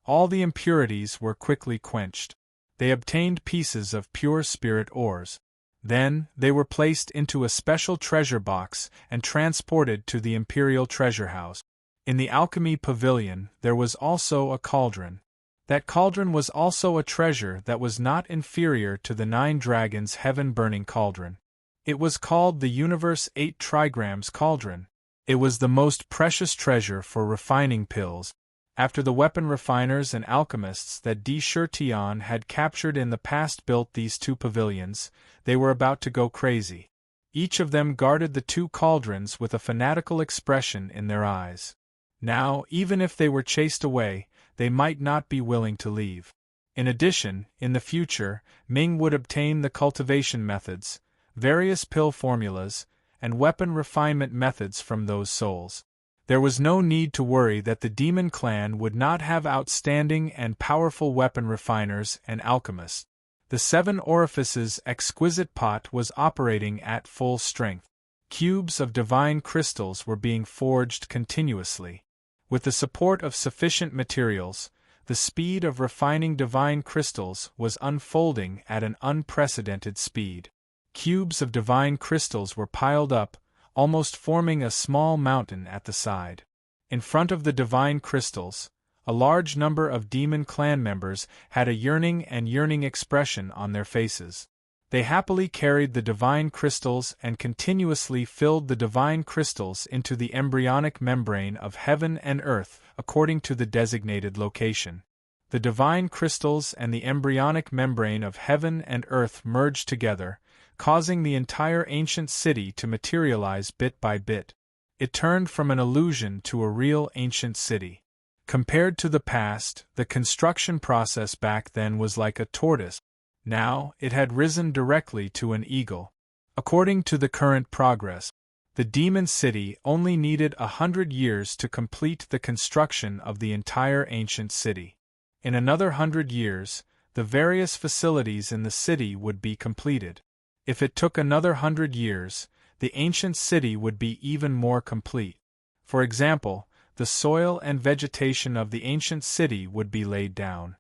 All the impurities were quickly quenched. They obtained pieces of pure spirit ores. Then, they were placed into a special treasure box and transported to the imperial treasure house. In the alchemy pavilion, there was also a cauldron. That cauldron was also a treasure that was not inferior to the 9 dragons' heaven-burning cauldron. It was called the Universe 8 Trigrams Cauldron. It was the most precious treasure for refining pills. After the weapon refiners and alchemists that Di Shurtian had captured in the past built these 2 pavilions, they were about to go crazy. Each of them guarded the 2 cauldrons with a fanatical expression in their eyes. Now, even if they were chased away, they might not be willing to leave. In addition, in the future, Ming would obtain the cultivation methods, various pill formulas, and weapon refinement methods from those souls. There was no need to worry that the demon clan would not have outstanding and powerful weapon refiners and alchemists. The 7 orifices exquisite pot was operating at full strength. Cubes of divine crystals were being forged continuously. With the support of sufficient materials, the speed of refining divine crystals was unfolding at an unprecedented speed. Cubes of divine crystals were piled up, almost forming a small mountain at the side. In front of the divine crystals, a large number of demon clan members had a yearning expression on their faces. They happily carried the divine crystals and continuously filled the divine crystals into the embryonic membrane of heaven and earth according to the designated location. The divine crystals and the embryonic membrane of heaven and earth merged together, causing the entire ancient city to materialize bit by bit. It turned from an illusion to a real ancient city. Compared to the past, the construction process back then was like a tortoise. Now, it had risen directly to an eagle. According to the current progress, the demon city only needed 100 years to complete the construction of the entire ancient city. In another 100 years, the various facilities in the city would be completed. If it took another 100 years, the ancient city would be even more complete. For example, the soil and vegetation of the ancient city would be laid down.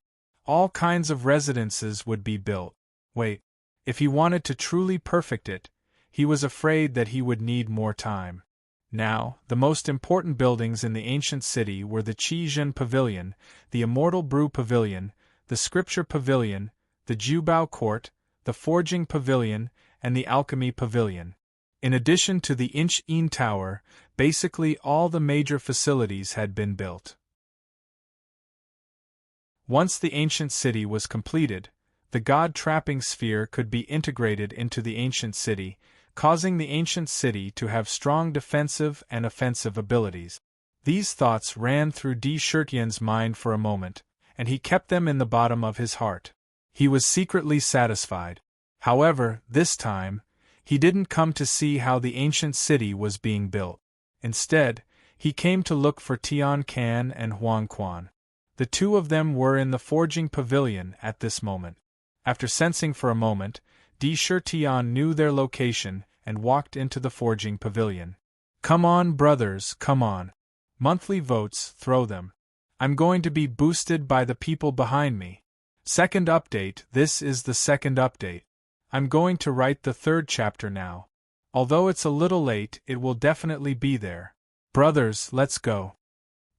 All kinds of residences would be built. Wait, if he wanted to truly perfect it, he was afraid that he would need more time. Now, the most important buildings in the ancient city were the Qi-Zhen Pavilion, the Immortal Brew Pavilion, the Scripture Pavilion, the Jubao Court, the Forging Pavilion, and the Alchemy Pavilion. In addition to the Inch-In Tower, basically all the major facilities had been built. Once the ancient city was completed, the god-trapping sphere could be integrated into the ancient city, causing the ancient city to have strong defensive and offensive abilities. These thoughts ran through Di Shurtian's mind for a moment, and he kept them in the bottom of his heart. He was secretly satisfied. However, this time, he didn't come to see how the ancient city was being built. Instead, he came to look for Tian Can and Huang Quan. The 2 of them were in the forging pavilion at this moment. After sensing for a moment, Di Shurtian knew their location and walked into the forging pavilion. Come on, brothers, come on. Monthly votes, throw them. I'm going to be boosted by the people behind me. Second update, this is the second update. I'm going to write the 3rd chapter now. Although it's a little late, it will definitely be there. Brothers, let's go.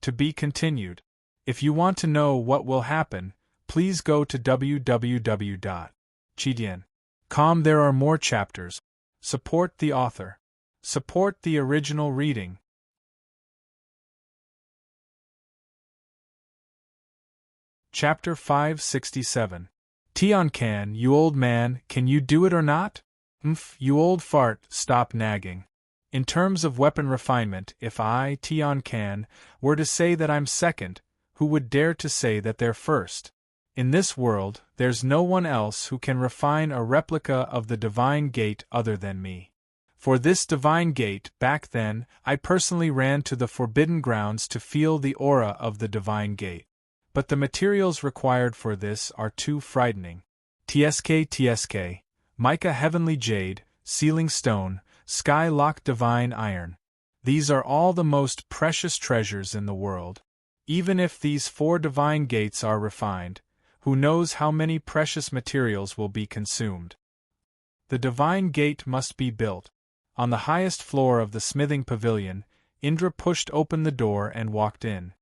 To be continued. If you want to know what will happen, please go to www.chidian.com. There are more chapters. Support the author. Support the original reading. Chapter 567. Tian, you old man, can you do it or not? You old fart, stop nagging. In terms of weapon refinement, if I, Tian, were to say that I'm second, who would dare to say that they're first? In this world, there's no one else who can refine a replica of the divine gate other than me. For this divine gate, back then, I personally ran to the forbidden grounds to feel the aura of the divine gate. But the materials required for this are too frightening. TSK, mica heavenly jade, sealing stone, sky-locked divine iron. These are all the most precious treasures in the world. Even if these 4 divine gates are refined, who knows how many precious materials will be consumed? The divine gate must be built. On the highest floor of the smithing pavilion, Indra pushed open the door and walked in.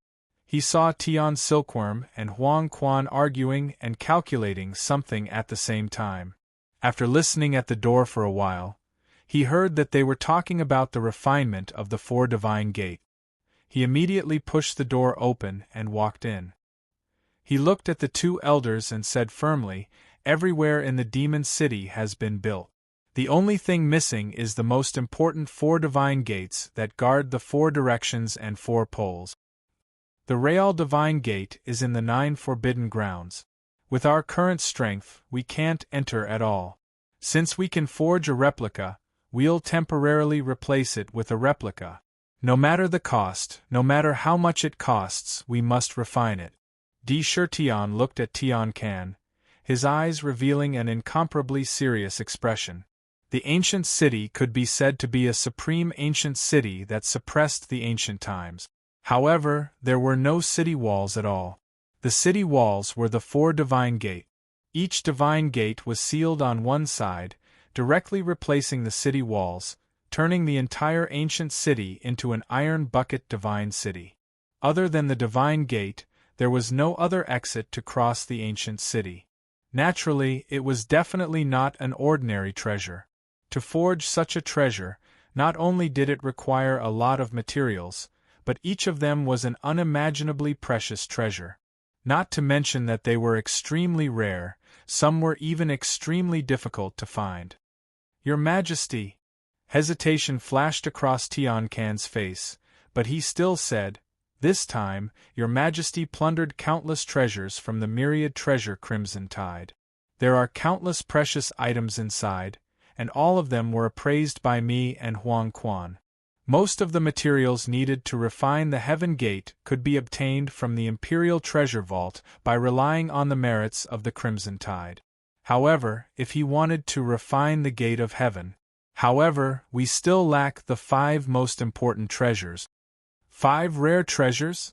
He saw Tian Silkworm and Huang Quan arguing and calculating something at the same time. After listening at the door for a while, he heard that they were talking about the refinement of the 4 divine gate. He immediately pushed the door open and walked in. He looked at the 2 elders and said firmly, "Everywhere in the demon city has been built. The only thing missing is the most important 4 divine gates that guard the 4 directions and 4 poles. The Real Divine Gate is in the 9 forbidden grounds. With our current strength, we can't enter at all. Since we can forge a replica, we'll temporarily replace it with a replica. No matter the cost, no matter how much it costs, we must refine it." Tian looked at Tian, his eyes revealing an incomparably serious expression. The ancient city could be said to be a supreme ancient city that suppressed the ancient times. However, there were no city walls at all. The city walls were the 4 divine gate. Each divine gate was sealed on one side, directly replacing the city walls, turning the entire ancient city into an iron bucket divine city. Other than the divine gate, there was no other exit to cross the ancient city. Naturally, it was definitely not an ordinary treasure. To forge such a treasure, not only did it require a lot of materials, but each of them was an unimaginably precious treasure. Not to mention that they were extremely rare, some were even extremely difficult to find. "Your Majesty!" Hesitation flashed across Tian's face, but he still said, "This time, Your Majesty plundered countless treasures from the myriad treasure Crimson Tide. There are countless precious items inside, and all of them were appraised by me and Huang Quan. Most of the materials needed to refine the Heaven Gate could be obtained from the Imperial Treasure Vault by relying on the merits of the Crimson Tide. However, if he wanted to refine the Gate of Heaven, we still lack the 5 most important treasures." 5 rare treasures?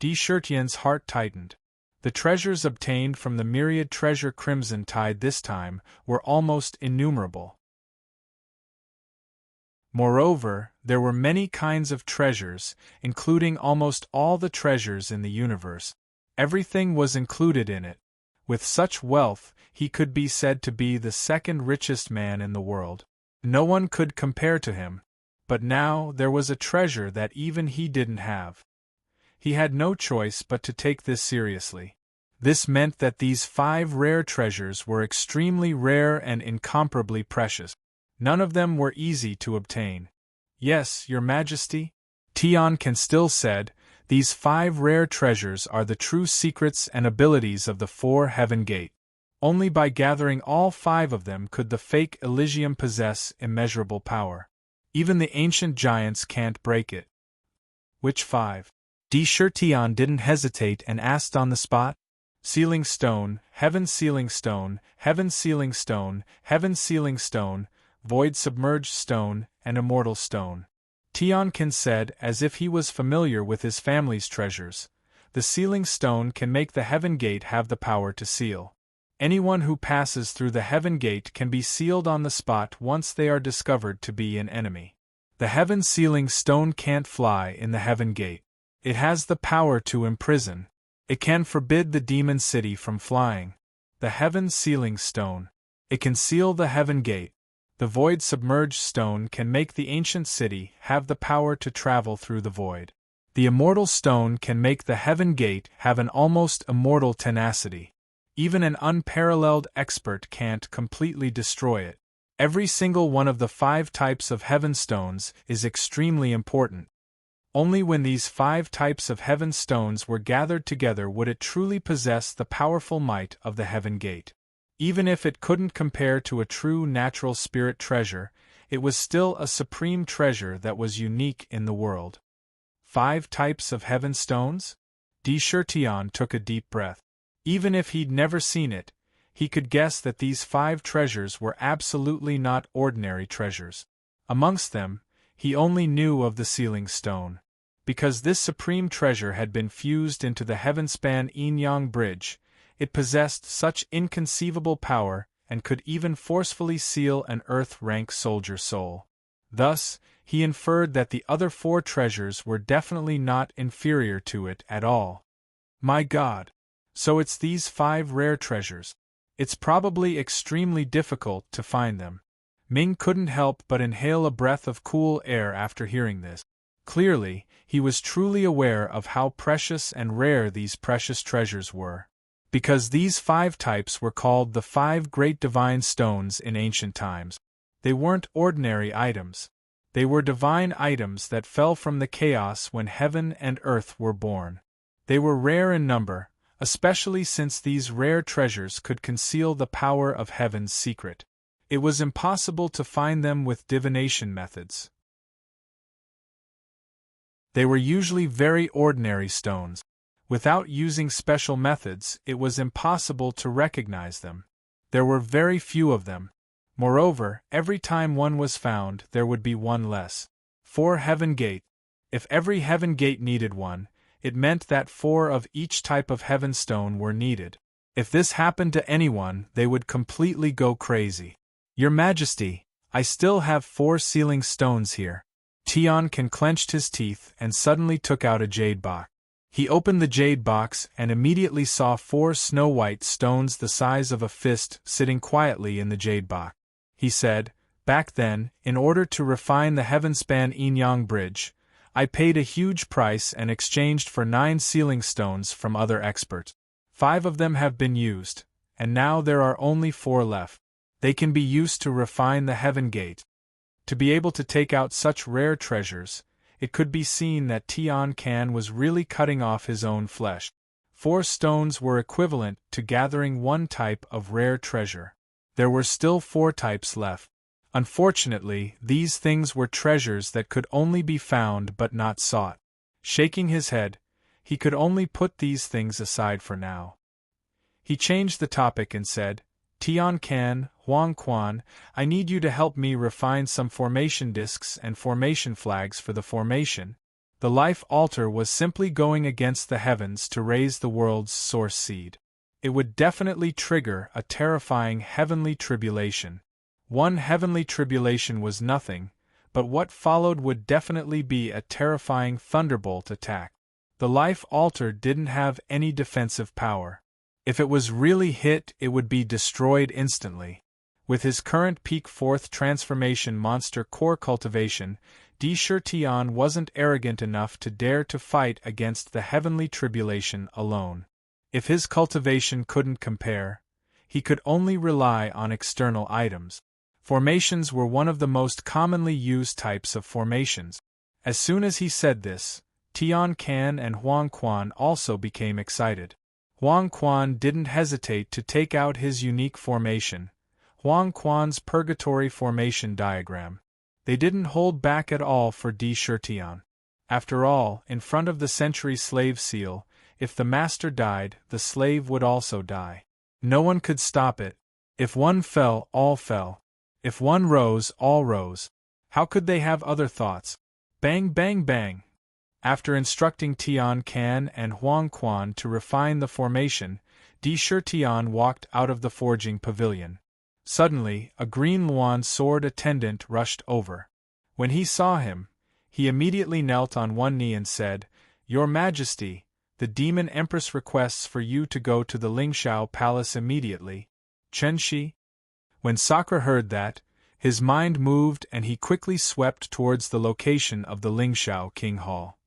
Tian's heart tightened. The treasures obtained from the myriad treasure Crimson Tide this time were almost innumerable. Moreover, there were many kinds of treasures, including almost all the treasures in the universe. Everything was included in it. With such wealth, he could be said to be the 2nd richest man in the world. No one could compare to him. But now there was a treasure that even he didn't have. He had no choice but to take this seriously. This meant that these 5 rare treasures were extremely rare and incomparably precious. None of them were easy to obtain. "Yes, Your Majesty," Tian still said, "these 5 rare treasures are the true secrets and abilities of the 4 Heaven Gate. Only by gathering all 5 of them could the fake Elysium possess immeasurable power. Even the ancient giants can't break it." "Which 5? Tian didn't hesitate and asked on the spot. "Sealing stone, heaven sealing stone, heaven sealing stone, heaven sealing stone, void submerged stone, and immortal stone," Tian said as if he was familiar with his family's treasures. "The sealing stone can make the Heaven Gate have the power to seal. Anyone who passes through the Heaven Gate can be sealed on the spot once they are discovered to be an enemy. The Heaven Sealing Stone can't fly in the Heaven Gate. It has the power to imprison. It can forbid the demon city from flying. The Heaven Sealing Stone. It can seal the Heaven Gate. The Void Submerged Stone can make the ancient city have the power to travel through the void. The immortal stone can make the heaven gate have an almost immortal tenacity. Even an unparalleled expert can't completely destroy it. Every single one of the 5 types of heaven stones is extremely important. Only when these 5 types of heaven stones were gathered together would it truly possess the powerful might of the heaven gate. Even if it couldn't compare to a true natural spirit treasure, it was still a supreme treasure that was unique in the world. 5 types of heaven stones? Tian took a deep breath. Even if he'd never seen it, he could guess that these 5 treasures were absolutely not ordinary treasures. Amongst them, he only knew of the sealing stone. Because this supreme treasure had been fused into the heavenspan yin-yang bridge, it possessed such inconceivable power and could even forcefully seal an earth-rank soldier soul. Thus, he inferred that the other 4 treasures were definitely not inferior to it at all. My God! So it's these 5 rare treasures. It's probably extremely difficult to find them. Ming couldn't help but inhale a breath of cool air after hearing this. Clearly, he was truly aware of how precious and rare these precious treasures were. Because these 5 types were called the 5 great divine stones in ancient times. They weren't ordinary items. They were divine items that fell from the chaos when heaven and earth were born. They were rare in number, especially since these rare treasures could conceal the power of heaven's secret. It was impossible to find them with divination methods. They were usually very ordinary stones. Without using special methods, it was impossible to recognize them. There were very few of them. Moreover, every time one was found, there would be one less. 4 heaven gate. If every heaven gate needed one, it meant that 4 of each type of heaven stone were needed. If this happened to anyone, they would completely go crazy. Your Majesty, I still have 4 sealing stones here. Tian clenched his teeth and suddenly took out a jade box. He opened the jade box and immediately saw 4 snow-white stones the size of a fist sitting quietly in the jade box. He said, "Back then, in order to refine the heavenspan yin-yang bridge, I paid a huge price and exchanged for 9 sealing stones from other experts. 5 of them have been used, and now there are only 4 left. They can be used to refine the heaven gate." To be able to take out such rare treasures, it could be seen that Tian was really cutting off his own flesh. 4 stones were equivalent to gathering 1 type of rare treasure. There were still 4 types left. Unfortunately, these things were treasures that could only be found but not sought. Shaking his head, he could only put these things aside for now. He changed the topic and said, "Tian Huang Quan, I need you to help me refine some formation discs and formation flags for the formation." The life altar was simply going against the heavens to raise the world's source seed. It would definitely trigger a terrifying heavenly tribulation. One heavenly tribulation was nothing, but what followed would definitely be a terrifying thunderbolt attack. The life altar didn't have any defensive power. If it was really hit, it would be destroyed instantly. With his current peak 4th transformation monster core cultivation, Tian wasn't arrogant enough to dare to fight against the heavenly tribulation alone. If his cultivation couldn't compare, he could only rely on external items. Formations were one of the most commonly used types of formations. As soon as he said this, Tian and Huang Quan also became excited. Huang Quan didn't hesitate to take out his unique formation, Huang Quan's purgatory formation diagram. They didn't hold back at all for Tian. After all, in front of the century slave seal, if the master died, the slave would also die. No one could stop it. If one fell, all fell. If one rose, all rose. How could they have other thoughts? Bang bang bang! After instructing Tian and Huang Quan to refine the formation, Tian walked out of the forging pavilion. Suddenly, a green Luan sword attendant rushed over. When he saw him, he immediately knelt on one knee and said, "Your Majesty, the Demon Empress requests for you to go to the Lingxiao Palace immediately." Chen Shi? When Sakura heard that, his mind moved and he quickly swept towards the location of the Lingxiao King Hall.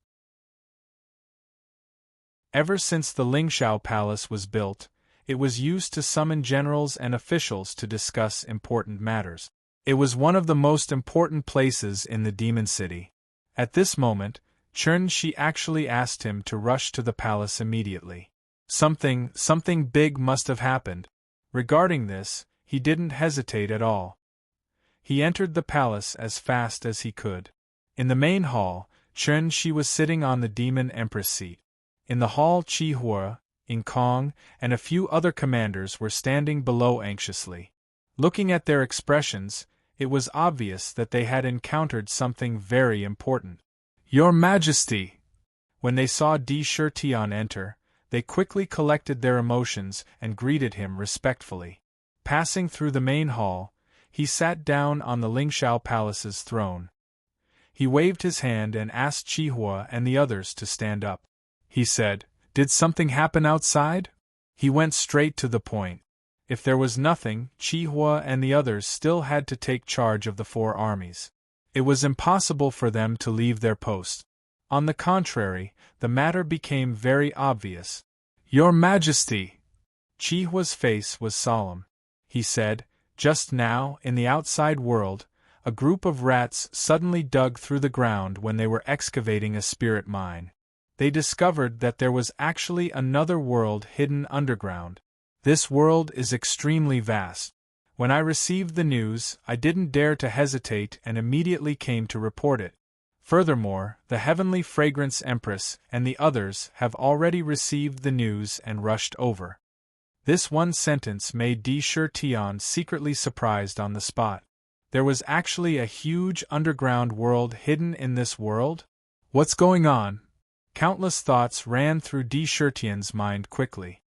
Ever since the Lingxiao Palace was built, it was used to summon generals and officials to discuss important matters. It was one of the most important places in the Demon City. At this moment, Chen Shi actually asked him to rush to the palace immediately. Something big must have happened. Regarding this, he didn't hesitate at all. He entered the palace as fast as he could. In the main hall, Chen Shi was sitting on the Demon Empress seat. In the hall, Qi Hua, Ing Kong, and a few other commanders were standing below anxiously. Looking at their expressions, it was obvious that they had encountered something very important. "Your Majesty!" When they saw Di Shitian enter, they quickly collected their emotions and greeted him respectfully. Passing through the main hall, he sat down on the Lingxiao Palace's throne. He waved his hand and asked Qi Hua and the others to stand up. He said, "Did something happen outside?" He went straight to the point. If there was nothing, Qi Hua and the others still had to take charge of the four armies. It was impossible for them to leave their post. On the contrary, the matter became very obvious. "Your Majesty!" Qi Hua's face was solemn. He said, "Just now, in the outside world, a group of rats suddenly dug through the ground when they were excavating a spirit mine. They discovered that there was actually another world hidden underground. This world is extremely vast. When I received the news, I didn't dare to hesitate and immediately came to report it. Furthermore, the Heavenly Fragrance Empress and the others have already received the news and rushed over." This one sentence made Di Shitian secretly surprised on the spot. There was actually a huge underground world hidden in this world? What's going on? Countless thoughts ran through Di Shitian's mind quickly.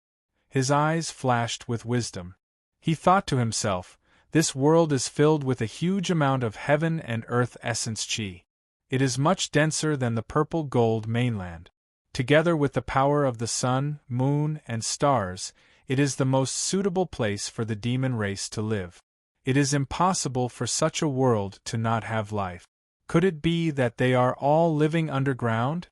His eyes flashed with wisdom. He thought to himself, this world is filled with a huge amount of heaven and earth essence qi. It is much denser than the purple gold mainland. Together with the power of the sun, moon, and stars, it is the most suitable place for the demon race to live. It is impossible for such a world to not have life. Could it be that they are all living underground?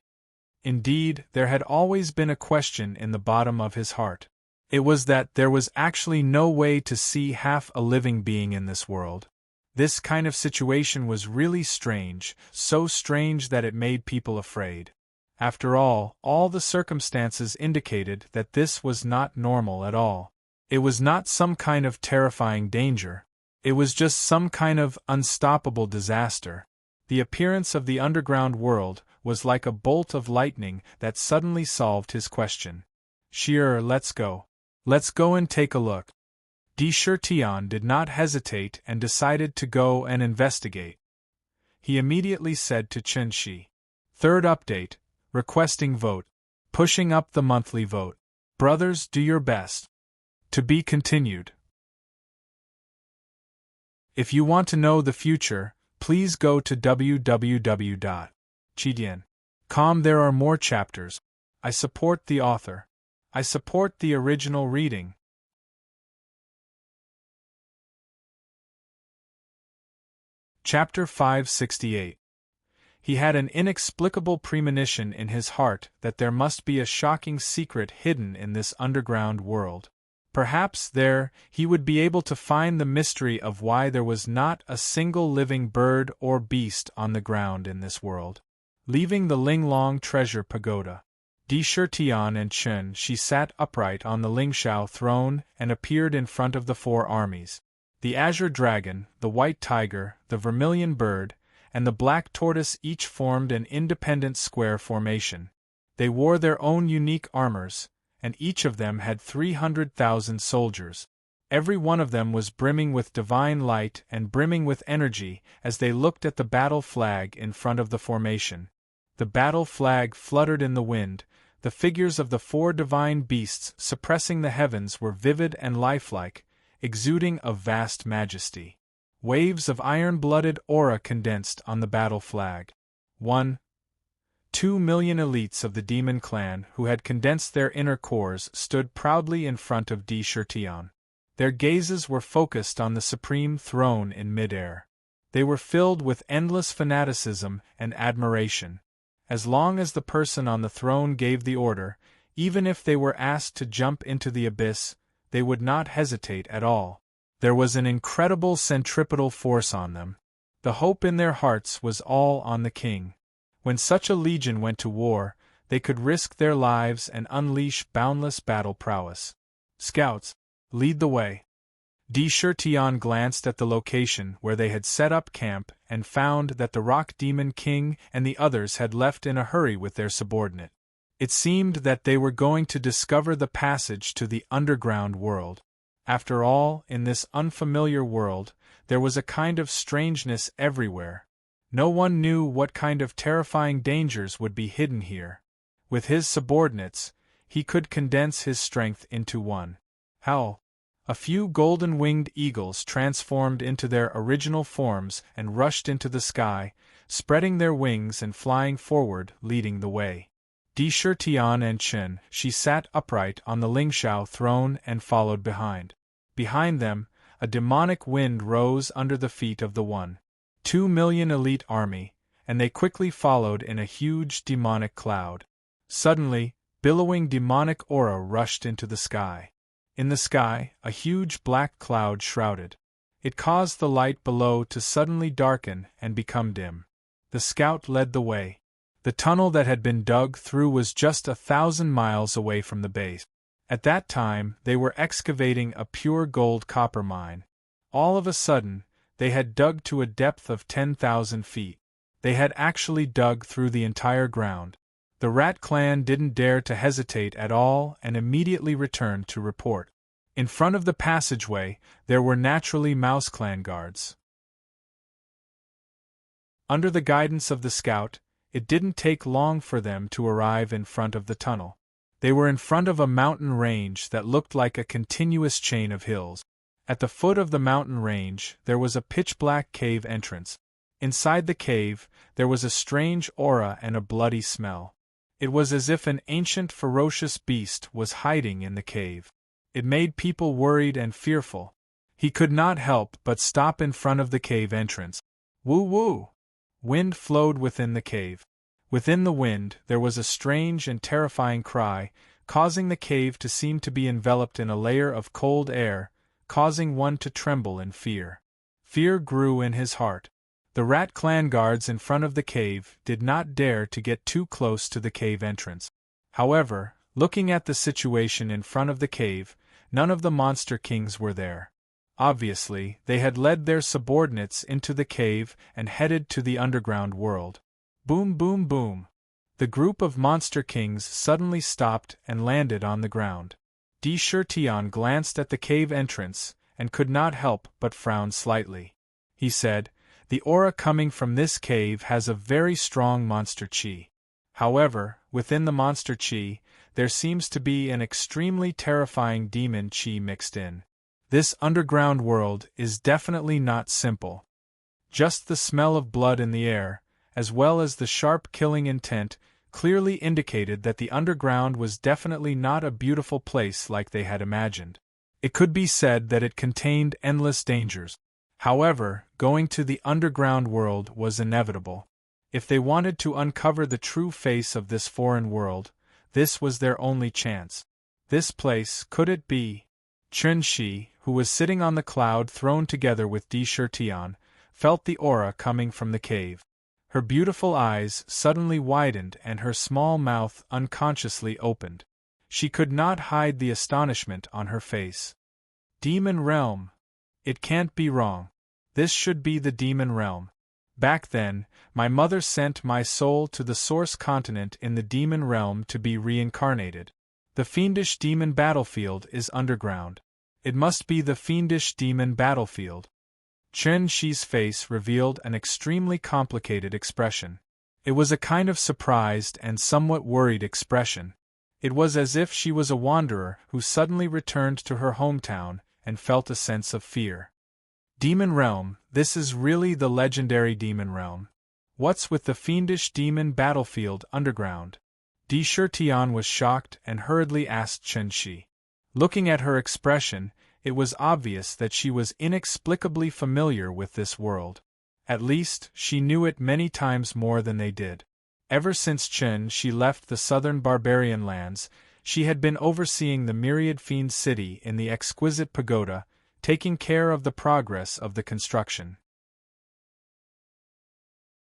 Indeed, there had always been a question in the bottom of his heart. It was that there was actually no way to see half a living being in this world. This kind of situation was really strange, so strange that it made people afraid. After all the circumstances indicated that this was not normal at all. It was not some kind of terrifying danger. It was just some kind of unstoppable disaster. The appearance of the underground world was like a bolt of lightning that suddenly solved his question. "Sure, let's go. Let's go and take a look." Di Shitian did not hesitate and decided to go and investigate. He immediately said to Chen Shi, "Third update, requesting vote. Pushing up the monthly vote. Brothers, do your best." To be continued. If you want to know the future, please go to www.chidian.com. There are more chapters. I support the author. I support the original reading. Chapter 568. He had an inexplicable premonition in his heart that there must be a shocking secret hidden in this underground world. Perhaps there, he would be able to find the mystery of why there was not a single living bird or beast on the ground in this world. Leaving the Linglong Treasure Pagoda, Di Shitian and Chen Shi sat upright on the Lingxiao throne and appeared in front of the four armies. The azure dragon, the white tiger, the vermilion bird, and the black tortoise each formed an independent square formation. They wore their own unique armors, and each of them had 300,000 soldiers. Every one of them was brimming with divine light and brimming with energy as they looked at the battle flag in front of the formation. The battle flag fluttered in the wind, the figures of the four divine beasts suppressing the heavens were vivid and lifelike, exuding a vast majesty. Waves of iron-blooded aura condensed on the battle flag. 2 million elites of the demon clan who had condensed their inner cores stood proudly in front of Di Shitian. Their gazes were focused on the supreme throne in midair. They were filled with endless fanaticism and admiration. As long as the person on the throne gave the order, Even if they were asked to jump into the abyss, they would not hesitate at all. There was an incredible centripetal force on them. The hope in their hearts was all on the king. When such a legion went to war, they could risk their lives and unleash boundless battle prowess. Scouts, lead the way. Tion glanced at the location where they had set up camp and found that the Rock Demon King and the others had left in a hurry with their subordinate. It seemed that they were going to discover the passage to the underground world. After all, in this unfamiliar world, there was a kind of strangeness everywhere. No one knew what kind of terrifying dangers would be hidden here. With his subordinates, he could condense his strength into one. Howl! A few golden-winged eagles transformed into their original forms and rushed into the sky, spreading their wings and flying forward, leading the way. Tion and Chen, she sat upright on the Lingxiao throne and followed behind. Behind them, a demonic wind rose under the feet of the 1.2 million elite army, and they quickly followed in a huge demonic cloud. Suddenly, billowing demonic aura rushed into the sky. In the sky, a huge black cloud shrouded. It caused the light below to suddenly darken and become dim. The scout led the way. The tunnel that had been dug through was just 1,000 miles away from the base. At that time, they were excavating a pure gold copper mine. All of a sudden, they had dug to a depth of 10,000 feet. They had actually dug through the entire ground. The Rat Clan didn't dare to hesitate at all and immediately returned to report. In front of the passageway, there were naturally Mouse Clan guards. Under the guidance of the scout, it didn't take long for them to arrive in front of the tunnel. They were in front of a mountain range that looked like a continuous chain of hills. At the foot of the mountain range, there was a pitch-black cave entrance. Inside the cave, there was a strange aura and a bloody smell. It was as if an ancient ferocious beast was hiding in the cave. It made people worried and fearful. He could not help but stop in front of the cave entrance. Woo-woo! Wind flowed within the cave. Within the wind, there was a strange and terrifying cry, causing the cave to seem to be enveloped in a layer of cold air, causing one to tremble in fear. Fear grew in his heart. The Rat Clan guards in front of the cave did not dare to get too close to the cave entrance. However, looking at the situation in front of the cave, none of the Monster Kings were there. Obviously, they had led their subordinates into the cave and headed to the underground world. Boom, boom, boom. The group of Monster Kings suddenly stopped and landed on the ground. Tion glanced at the cave entrance and could not help but frown slightly. He said, "The aura coming from this cave has a very strong monster chi. However, within the monster chi, there seems to be an extremely terrifying demon chi mixed in. This underground world is definitely not simple. Just the smell of blood in the air, as well as the sharp killing intent, clearly indicated that the underground was definitely not a beautiful place like they had imagined. It could be said that it contained endless dangers. However, going to the underground world was inevitable. If they wanted to uncover the true face of this foreign world, this was their only chance. This place, could it be? Chunshi, who was sitting on the cloud thrown together with Tion, felt the aura coming from the cave. Her beautiful eyes suddenly widened and her small mouth unconsciously opened. She could not hide the astonishment on her face. Demon realm. It can't be wrong. This should be the demon realm. Back then, my mother sent my soul to the source continent in the demon realm to be reincarnated. The fiendish demon battlefield is underground. It must be the fiendish demon battlefield. Chen Shi's face revealed an extremely complicated expression. It was a kind of surprised and somewhat worried expression. It was as if she was a wanderer who suddenly returned to her hometown and felt a sense of fear. Demon realm, this is really the legendary demon realm. What's with the fiendish demon battlefield underground? Tion was shocked and hurriedly asked Chen Shi. Looking at her expression, it was obvious that she was inexplicably familiar with this world. At least, she knew it many times more than they did. Ever since Chen Shi left the southern barbarian lands, She had been overseeing the myriad fiend city in the exquisite pagoda, taking care of the progress of the construction.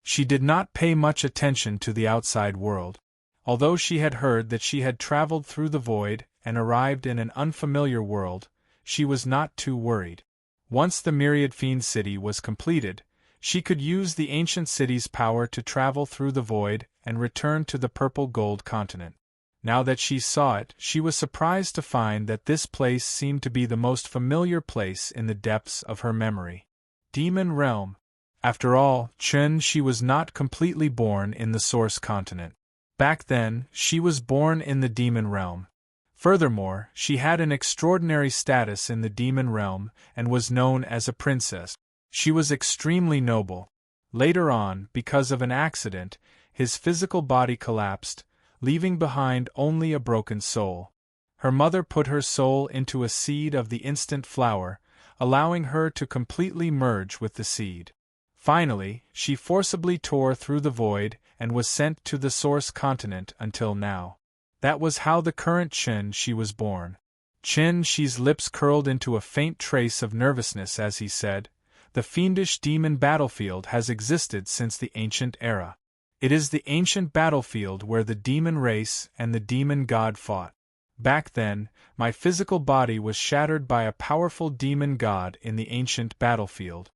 She did not pay much attention to the outside world. Although she had heard that she had traveled through the void and arrived in an unfamiliar world, she was not too worried. Once the myriad fiend city was completed, she could use the ancient city's power to travel through the void and return to the purple gold continent. Now that she saw it, she was surprised to find that this place seemed to be the most familiar place in the depths of her memory. Demon Realm. After all, she was not completely born in the source continent. Back then, she was born in the demon realm. Furthermore, she had an extraordinary status in the demon realm and was known as a princess. She was extremely noble. Later on, because of an accident, his physical body collapsed, leaving behind only a broken soul. Her mother put her soul into a seed of the instant flower, allowing her to completely merge with the seed. Finally, she forcibly tore through the void and was sent to the source continent until now. That was how the current she was born. She's lips curled into a faint trace of nervousness as he said, "The fiendish demon battlefield has existed since the ancient era. It is the ancient battlefield where the demon race and the demon god fought. Back then, my physical body was shattered by a powerful demon god in the ancient battlefield."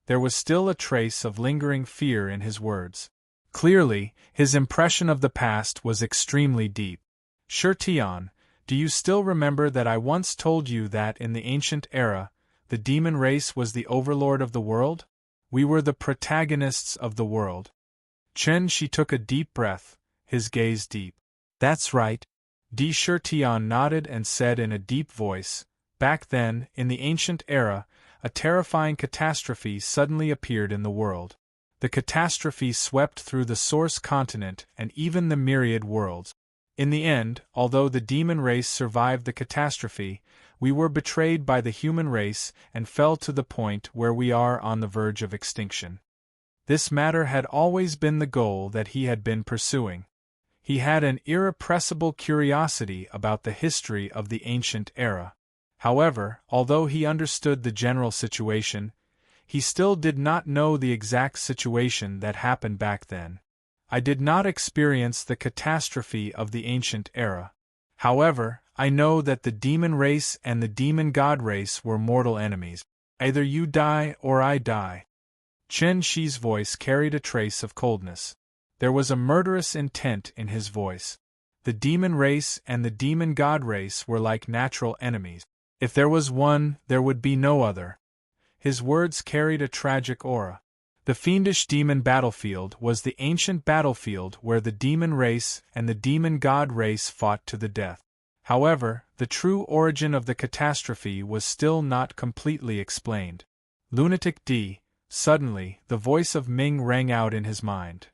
There was still a trace of lingering fear in his words. Clearly, his impression of the past was extremely deep. "Tian, do you still remember that I once told you that in the ancient era, the demon race was the overlord of the world? We were the protagonists of the world." She took a deep breath, his gaze deep. "That's right." Tian nodded and said in a deep voice, "Back then, in the ancient era, a terrifying catastrophe suddenly appeared in the world. The catastrophe swept through the source continent and even the myriad worlds. In the end, although the demon race survived the catastrophe, we were betrayed by the human race and fell to the point where we are on the verge of extinction." This matter had always been the goal that he had been pursuing. He had an irrepressible curiosity about the history of the ancient era. However, although he understood the general situation, he still did not know the exact situation that happened back then. "I did not experience the catastrophe of the ancient era. However, I know that the demon race and the demon god race were mortal enemies. Either you die or I die." Shi's voice carried a trace of coldness. There was a murderous intent in his voice. The demon race and the demon god race were like natural enemies. If there was one, there would be no other. His words carried a tragic aura. The fiendish demon battlefield was the ancient battlefield where the demon race and the demon god race fought to the death. However, the true origin of the catastrophe was still not completely explained. Lunatic D. Suddenly, the voice of Ming rang out in his mind.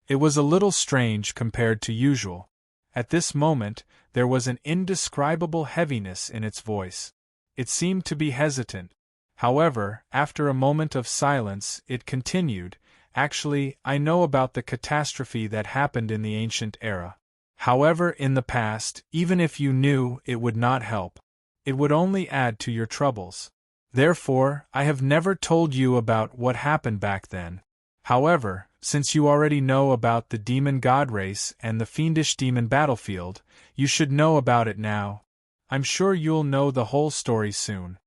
It was a little strange compared to usual. At this moment, there was an indescribable heaviness in its voice. It seemed to be hesitant. However, after a moment of silence, it continued, "Actually, I know about the catastrophe that happened in the ancient era. However, in the past, even if you knew, it would not help. It would only add to your troubles. Therefore, I have never told you about what happened back then. However, since you already know about the demon god race and the fiendish demon battlefield, you should know about it now. I'm sure you'll know the whole story soon.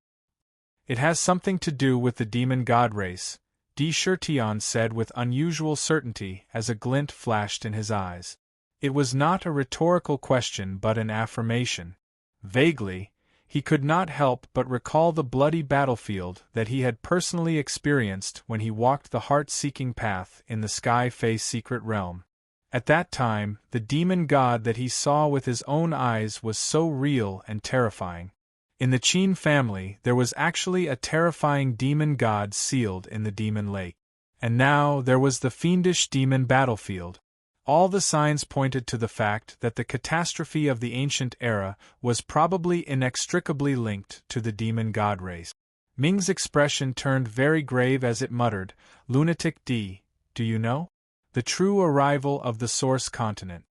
It has something to do with the demon god race," Tian said with unusual certainty as a glint flashed in his eyes. It was not a rhetorical question but an affirmation. Vaguely, he could not help but recall the bloody battlefield that he had personally experienced when he walked the heart-seeking path in the Sky Fae secret realm. At that time, the demon god that he saw with his own eyes was so real and terrifying. In the Qin family, there was actually a terrifying demon god sealed in the demon lake. And now there was the fiendish demon battlefield. All the signs pointed to the fact that the catastrophe of the ancient era was probably inextricably linked to the demon god race. Ming's expression turned very grave as it muttered, "Lunatic D, do you know? The true arrival of the source continent."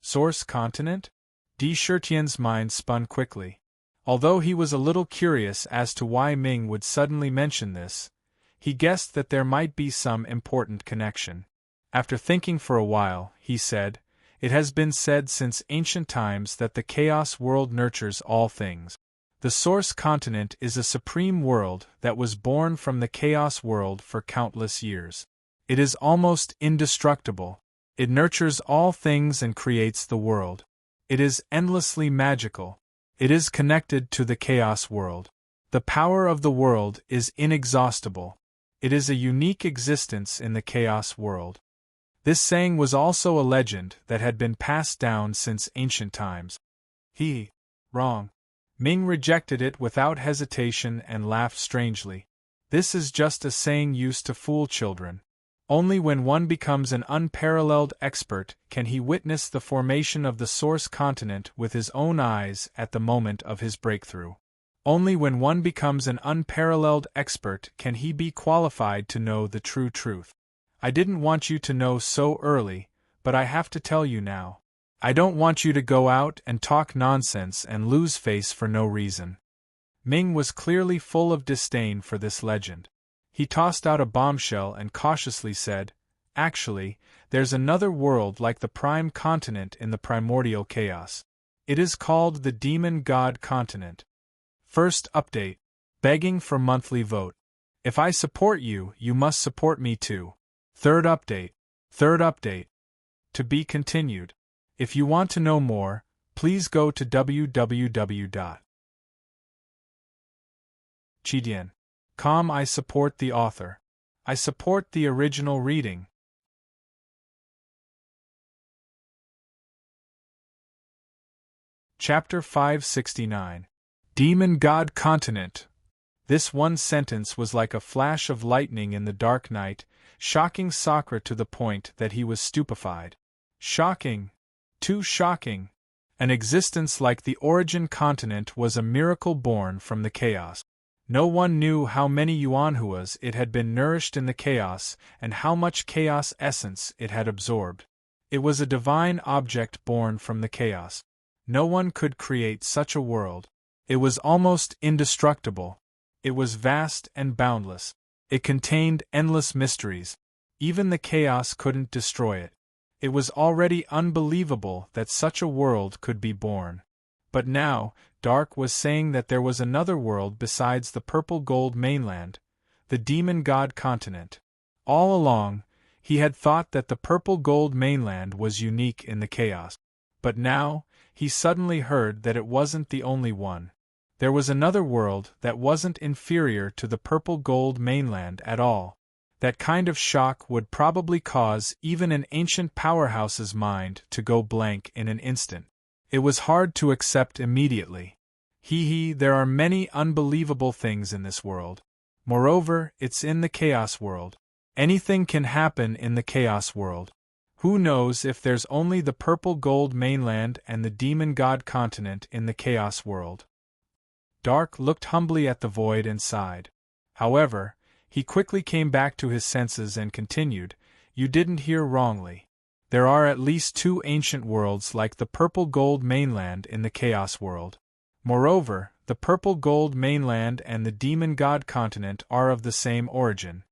Source continent? Di Shirtian's mind spun quickly. Although he was a little curious as to why Ming would suddenly mention this, he guessed that there might be some important connection. After thinking for a while, he said, "It has been said since ancient times that the chaos world nurtures all things. The source continent is a supreme world that was born from the chaos world for countless years. It is almost indestructible. It nurtures all things and creates the world. It is endlessly magical. It is connected to the chaos world. The power of the world is inexhaustible. It is a unique existence in the chaos world." This saying was also a legend that had been passed down since ancient times. Wrong. Ming rejected it without hesitation and laughed strangely. This is just a saying used to fool children. Only when one becomes an unparalleled expert can he witness the formation of the source continent with his own eyes at the moment of his breakthrough. Only when one becomes an unparalleled expert can he be qualified to know the true truth. I didn't want you to know so early, but I have to tell you now. I don't want you to go out and talk nonsense and lose face for no reason. Ming was clearly full of disdain for this legend. He tossed out a bombshell and cautiously said, "Actually, there's another world like the prime continent in the primordial chaos. It is called the demon god continent." First update. Begging for monthly vote. If I support you, you must support me too. Third update. To be continued. If you want to know more, please go to www.chidian.com. I support the author. I support the original reading. Chapter 569. Demon God Continent. This one sentence was like a flash of lightning in the dark night, shocking Sakura to the point that he was stupefied. Shocking. Too shocking. An existence like the origin continent was a miracle born from the chaos. No one knew how many yuanhuas it had been nourished in the chaos and how much chaos essence it had absorbed. It was a divine object born from the chaos. No one could create such a world. It was almost indestructible. It was vast and boundless. It contained endless mysteries. Even the chaos couldn't destroy it. It was already unbelievable that such a world could be born. But now, Dark was saying that there was another world besides the purple gold mainland, the demon god continent. All along, he had thought that the purple gold mainland was unique in the chaos. But now, he suddenly heard that it wasn't the only one. There was another world that wasn't inferior to the purple gold mainland at all. That kind of shock would probably cause even an ancient powerhouse's mind to go blank in an instant. It was hard to accept immediately. There are many unbelievable things in this world. Moreover, it's in the chaos world. Anything can happen in the chaos world. Who knows if there's only the purple gold mainland and the demon god continent in the chaos world? Dark looked humbly at the void and sighed. However, he quickly came back to his senses and continued, "You didn't hear wrongly. There are at least two ancient worlds like the purple gold mainland in the chaos world. Moreover, the purple gold mainland and the demon god continent are of the same origin."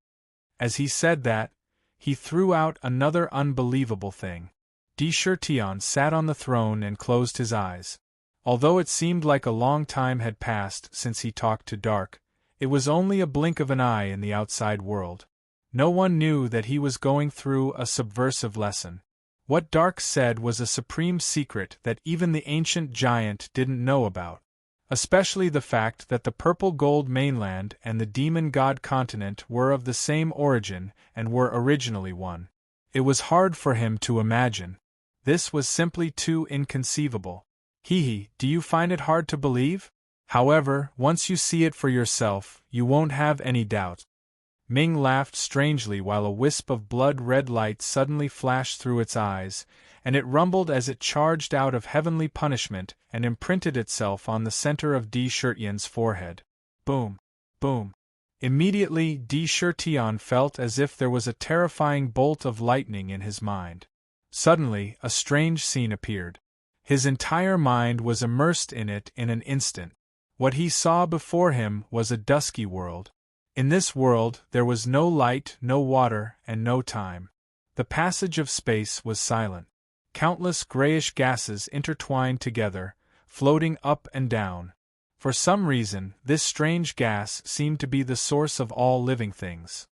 As he said that, he threw out another unbelievable thing. Di Shirtian sat on the throne and closed his eyes. Although it seemed like a long time had passed since he talked to Dark, it was only a blink of an eye in the outside world. No one knew that he was going through a subversive lesson. What Dark said was a supreme secret that even the ancient giant didn't know about. Especially the fact that the purple gold mainland and the demon god continent were of the same origin and were originally one. It was hard for him to imagine. This was simply too inconceivable. Do you find it hard to believe? However, once you see it for yourself, you won't have any doubt. Ming laughed strangely while a wisp of blood-red light suddenly flashed through its eyes, and it rumbled as it charged out of heavenly punishment and imprinted itself on the center of Di Shirtian's forehead. Boom! Boom! Immediately Di Shirtian felt as if there was a terrifying bolt of lightning in his mind. Suddenly, a strange scene appeared. His entire mind was immersed in it in an instant. What he saw before him was a dusky world. In this world there was no light, no water, and no time. The passage of space was silent. Countless grayish gases intertwined together, floating up and down. For some reason, this strange gas seemed to be the source of all living things.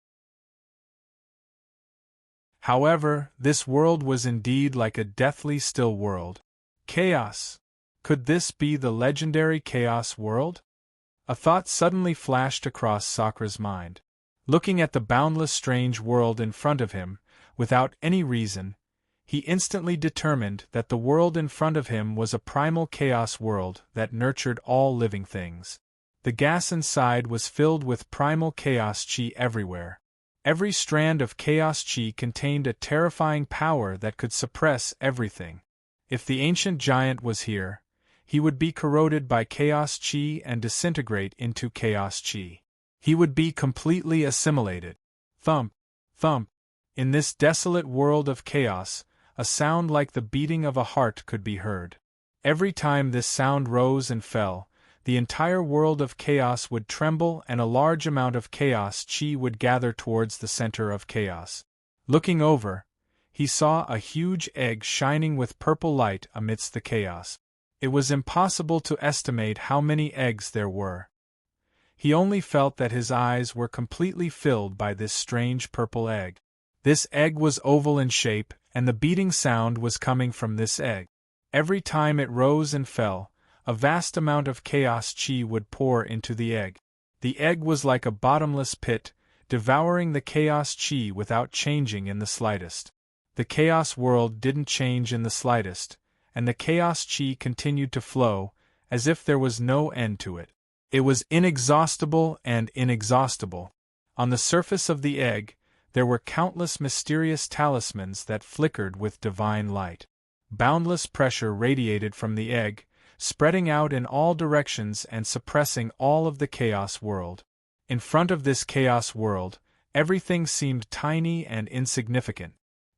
However, this world was indeed like a deathly still world. Chaos! Could this be the legendary Chaos world? A thought suddenly flashed across Sakra's mind. Looking at the boundless strange world in front of him, without any reason, he instantly determined that the world in front of him was a primal chaos world that nurtured all living things. The gas inside was filled with primal chaos chi everywhere. Every strand of chaos chi contained a terrifying power that could suppress everything. If the ancient giant was here, he would be corroded by chaos chi and disintegrate into chaos chi. He would be completely assimilated. Thump, thump. In this desolate world of chaos, a sound like the beating of a heart could be heard. Every time this sound rose and fell, the entire world of chaos would tremble and a large amount of chaos chi would gather towards the center of chaos. Looking over, he saw a huge egg shining with purple light amidst the chaos. It was impossible to estimate how many eggs there were. He only felt that his eyes were completely filled by this strange purple egg. This egg was oval in shape, and the beating sound was coming from this egg. Every time it rose and fell, a vast amount of chaos chi would pour into the egg. The egg was like a bottomless pit, devouring the chaos chi without changing in the slightest. The chaos world didn't change in the slightest, and the chaos chi continued to flow, as if there was no end to it. It was inexhaustible and inexhaustible. On the surface of the egg, there were countless mysterious talismans that flickered with divine light. Boundless pressure radiated from the egg, spreading out in all directions and suppressing all of the chaos world. In front of this chaos world, everything seemed tiny and insignificant.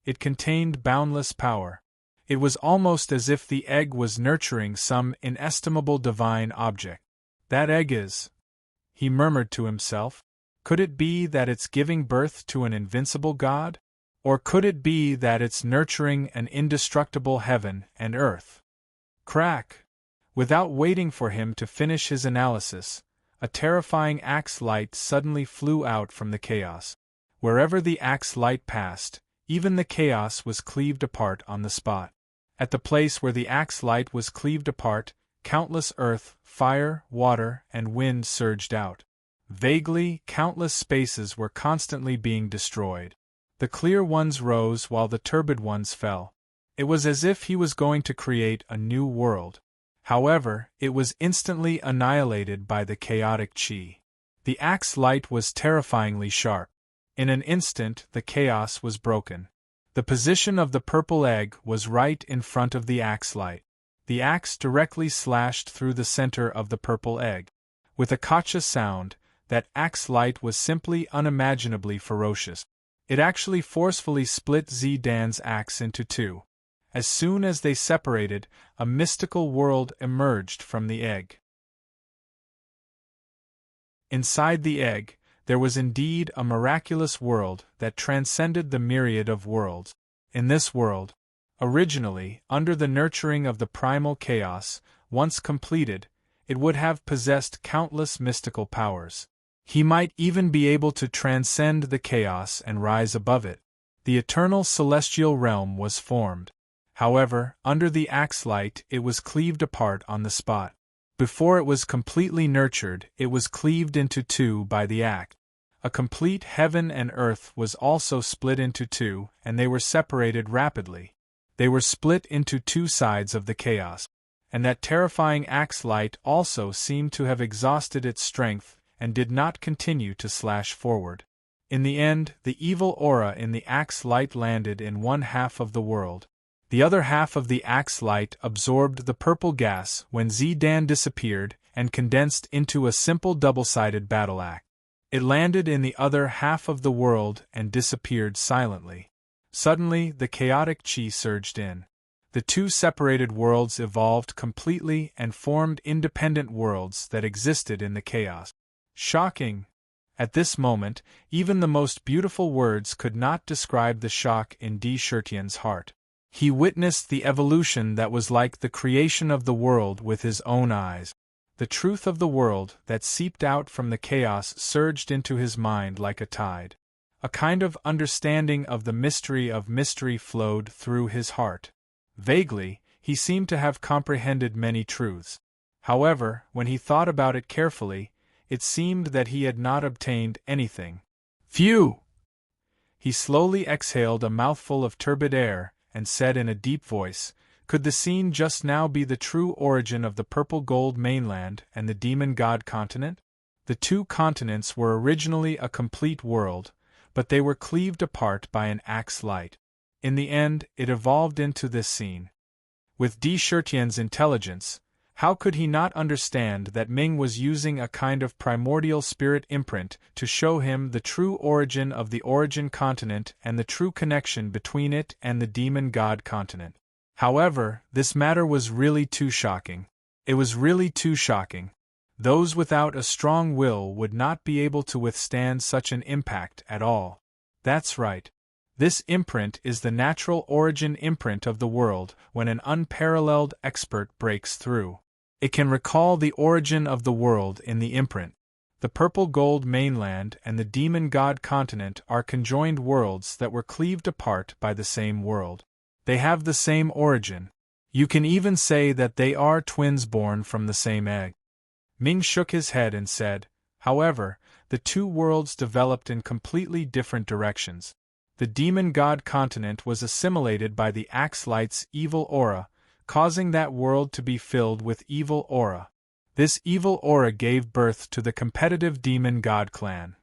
It contained boundless power. It was almost as if the egg was nurturing some inestimable divine object. That egg is, he murmured to himself. Could it be that it's giving birth to an invincible god? Or could it be that it's nurturing an indestructible heaven and earth? Crack! Without waiting for him to finish his analysis, a terrifying axe light suddenly flew out from the chaos. Wherever the axe light passed, even the chaos was cleaved apart on the spot. At the place where the axe light was cleaved apart, countless earth, fire, water, and wind surged out. Vaguely, countless spaces were constantly being destroyed. The clear ones rose while the turbid ones fell. It was as if he was going to create a new world. However, it was instantly annihilated by the chaotic chi. The axe light was terrifyingly sharp. In an instant, the chaos was broken. The position of the purple egg was right in front of the axe light. The axe directly slashed through the center of the purple egg. With a kacha sound, that axe light was simply unimaginably ferocious. It actually forcefully split Zidan's axe into two. As soon as they separated, a mystical world emerged from the egg. Inside the egg, there was indeed a miraculous world that transcended the myriad of worlds. In this world, originally, under the nurturing of the primal chaos, once completed, it would have possessed countless mystical powers. He might even be able to transcend the chaos and rise above it. The eternal celestial realm was formed. However, under the axe light it was cleaved apart on the spot. Before it was completely nurtured, it was cleaved into two by the axe. A complete heaven and earth was also split into two, and they were separated rapidly. They were split into two sides of the chaos. And that terrifying axe light also seemed to have exhausted its strength, and did not continue to slash forward. In the end, the evil aura in the axe light landed in one half of the world. The other half of the axe light absorbed the purple gas when Zidan disappeared and condensed into a simple double-sided battle axe. It landed in the other half of the world and disappeared silently. Suddenly, the chaotic chi surged in. The two separated worlds evolved completely and formed independent worlds that existed in the chaos. Shocking! At this moment, even the most beautiful words could not describe the shock in Di Shirtian's heart. He witnessed the evolution that was like the creation of the world with his own eyes. The truth of the world that seeped out from the chaos surged into his mind like a tide. A kind of understanding of the mystery of mystery flowed through his heart. Vaguely, he seemed to have comprehended many truths. However, when he thought about it carefully, it seemed that he had not obtained anything. Phew! He slowly exhaled a mouthful of turbid air, and said in a deep voice, "Could the scene just now be the true origin of the purple gold mainland and the demon god continent?" The two continents were originally a complete world, but they were cleaved apart by an axe light. In the end, it evolved into this scene. With Di Shirtian's intelligence, how could he not understand that Ming was using a kind of primordial spirit imprint to show him the true origin of the origin continent and the true connection between it and the demon god continent? However, this matter was really too shocking. It was really too shocking. Those without a strong will would not be able to withstand such an impact at all. That's right. This imprint is the natural origin imprint of the world when an unparalleled expert breaks through. It can recall the origin of the world in the imprint. The purple gold mainland and the demon god continent are conjoined worlds that were cleaved apart by the same world. They have the same origin. You can even say that they are twins born from the same egg. Ming shook his head and said, "However, the two worlds developed in completely different directions. The demon god continent was assimilated by the axe light's evil aura, causing that world to be filled with evil aura. This evil aura gave birth to the competitive demon god clan.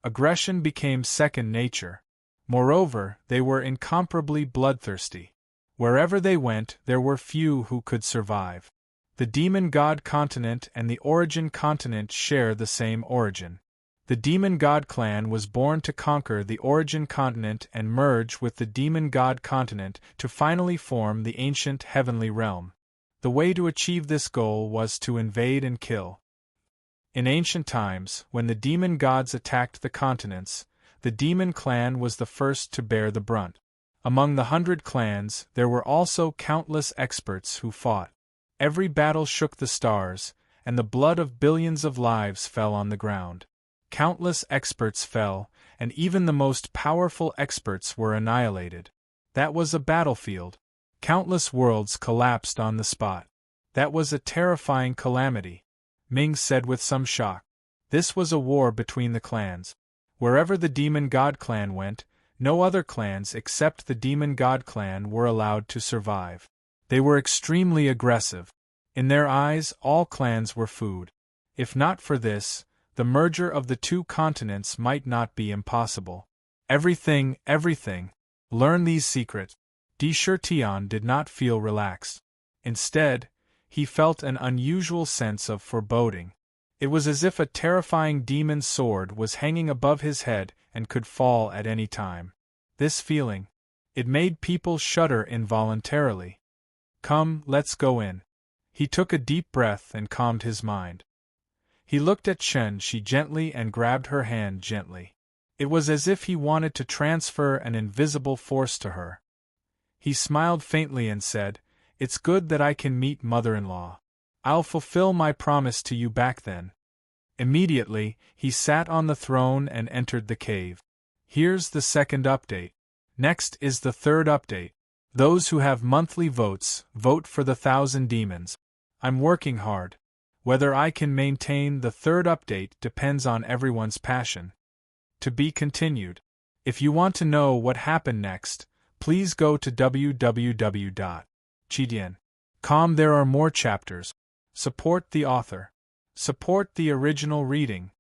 Aggression became second nature. Moreover, they were incomparably bloodthirsty. Wherever they went, there were few who could survive. The demon god continent and the origin continent share the same origin. The demon god clan was born to conquer the origin continent and merge with the demon god continent to finally form the ancient heavenly realm. The way to achieve this goal was to invade and kill. In ancient times, when the demon gods attacked the continents, the demon clan was the first to bear the brunt. Among the 100 clans, there were also countless experts who fought. Every battle shook the stars, and the blood of billions of lives fell on the ground. Countless experts fell, and even the most powerful experts were annihilated. That was a battlefield. Countless worlds collapsed on the spot. That was a terrifying calamity, Ming said with some shock. This was a war between the clans. Wherever the demon god clan went, no other clans except the demon god clan were allowed to survive. They were extremely aggressive. In their eyes, all clans were food. If not for this, the merger of the two continents might not be impossible. Everything. Learn these secrets. Di Shirtian did not feel relaxed. Instead, he felt an unusual sense of foreboding. It was as if a terrifying demon sword was hanging above his head and could fall at any time. This feeling, it made people shudder involuntarily. "Come, let's go in." He took a deep breath and calmed his mind. He looked at Chen Shi gently and grabbed her hand gently. It was as if he wanted to transfer an invisible force to her. He smiled faintly and said, "It's good that I can meet mother-in-law. I'll fulfill my promise to you back then." Immediately, he sat on the throne and entered the cave. Here's the second update. Next is the third update. Those who have monthly votes, vote for the 1,000 demons. I'm working hard. Whether I can maintain the third update depends on everyone's passion. To be continued. If you want to know what happened next, please go to www.chidian.com. There are more chapters. Support the author. Support the original reading.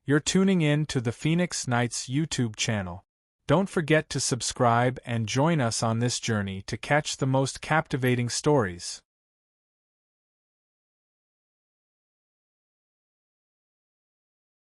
You're tuning in to the Phoenix Knights YouTube channel. Don't forget to subscribe and join us on this journey to catch the most captivating stories.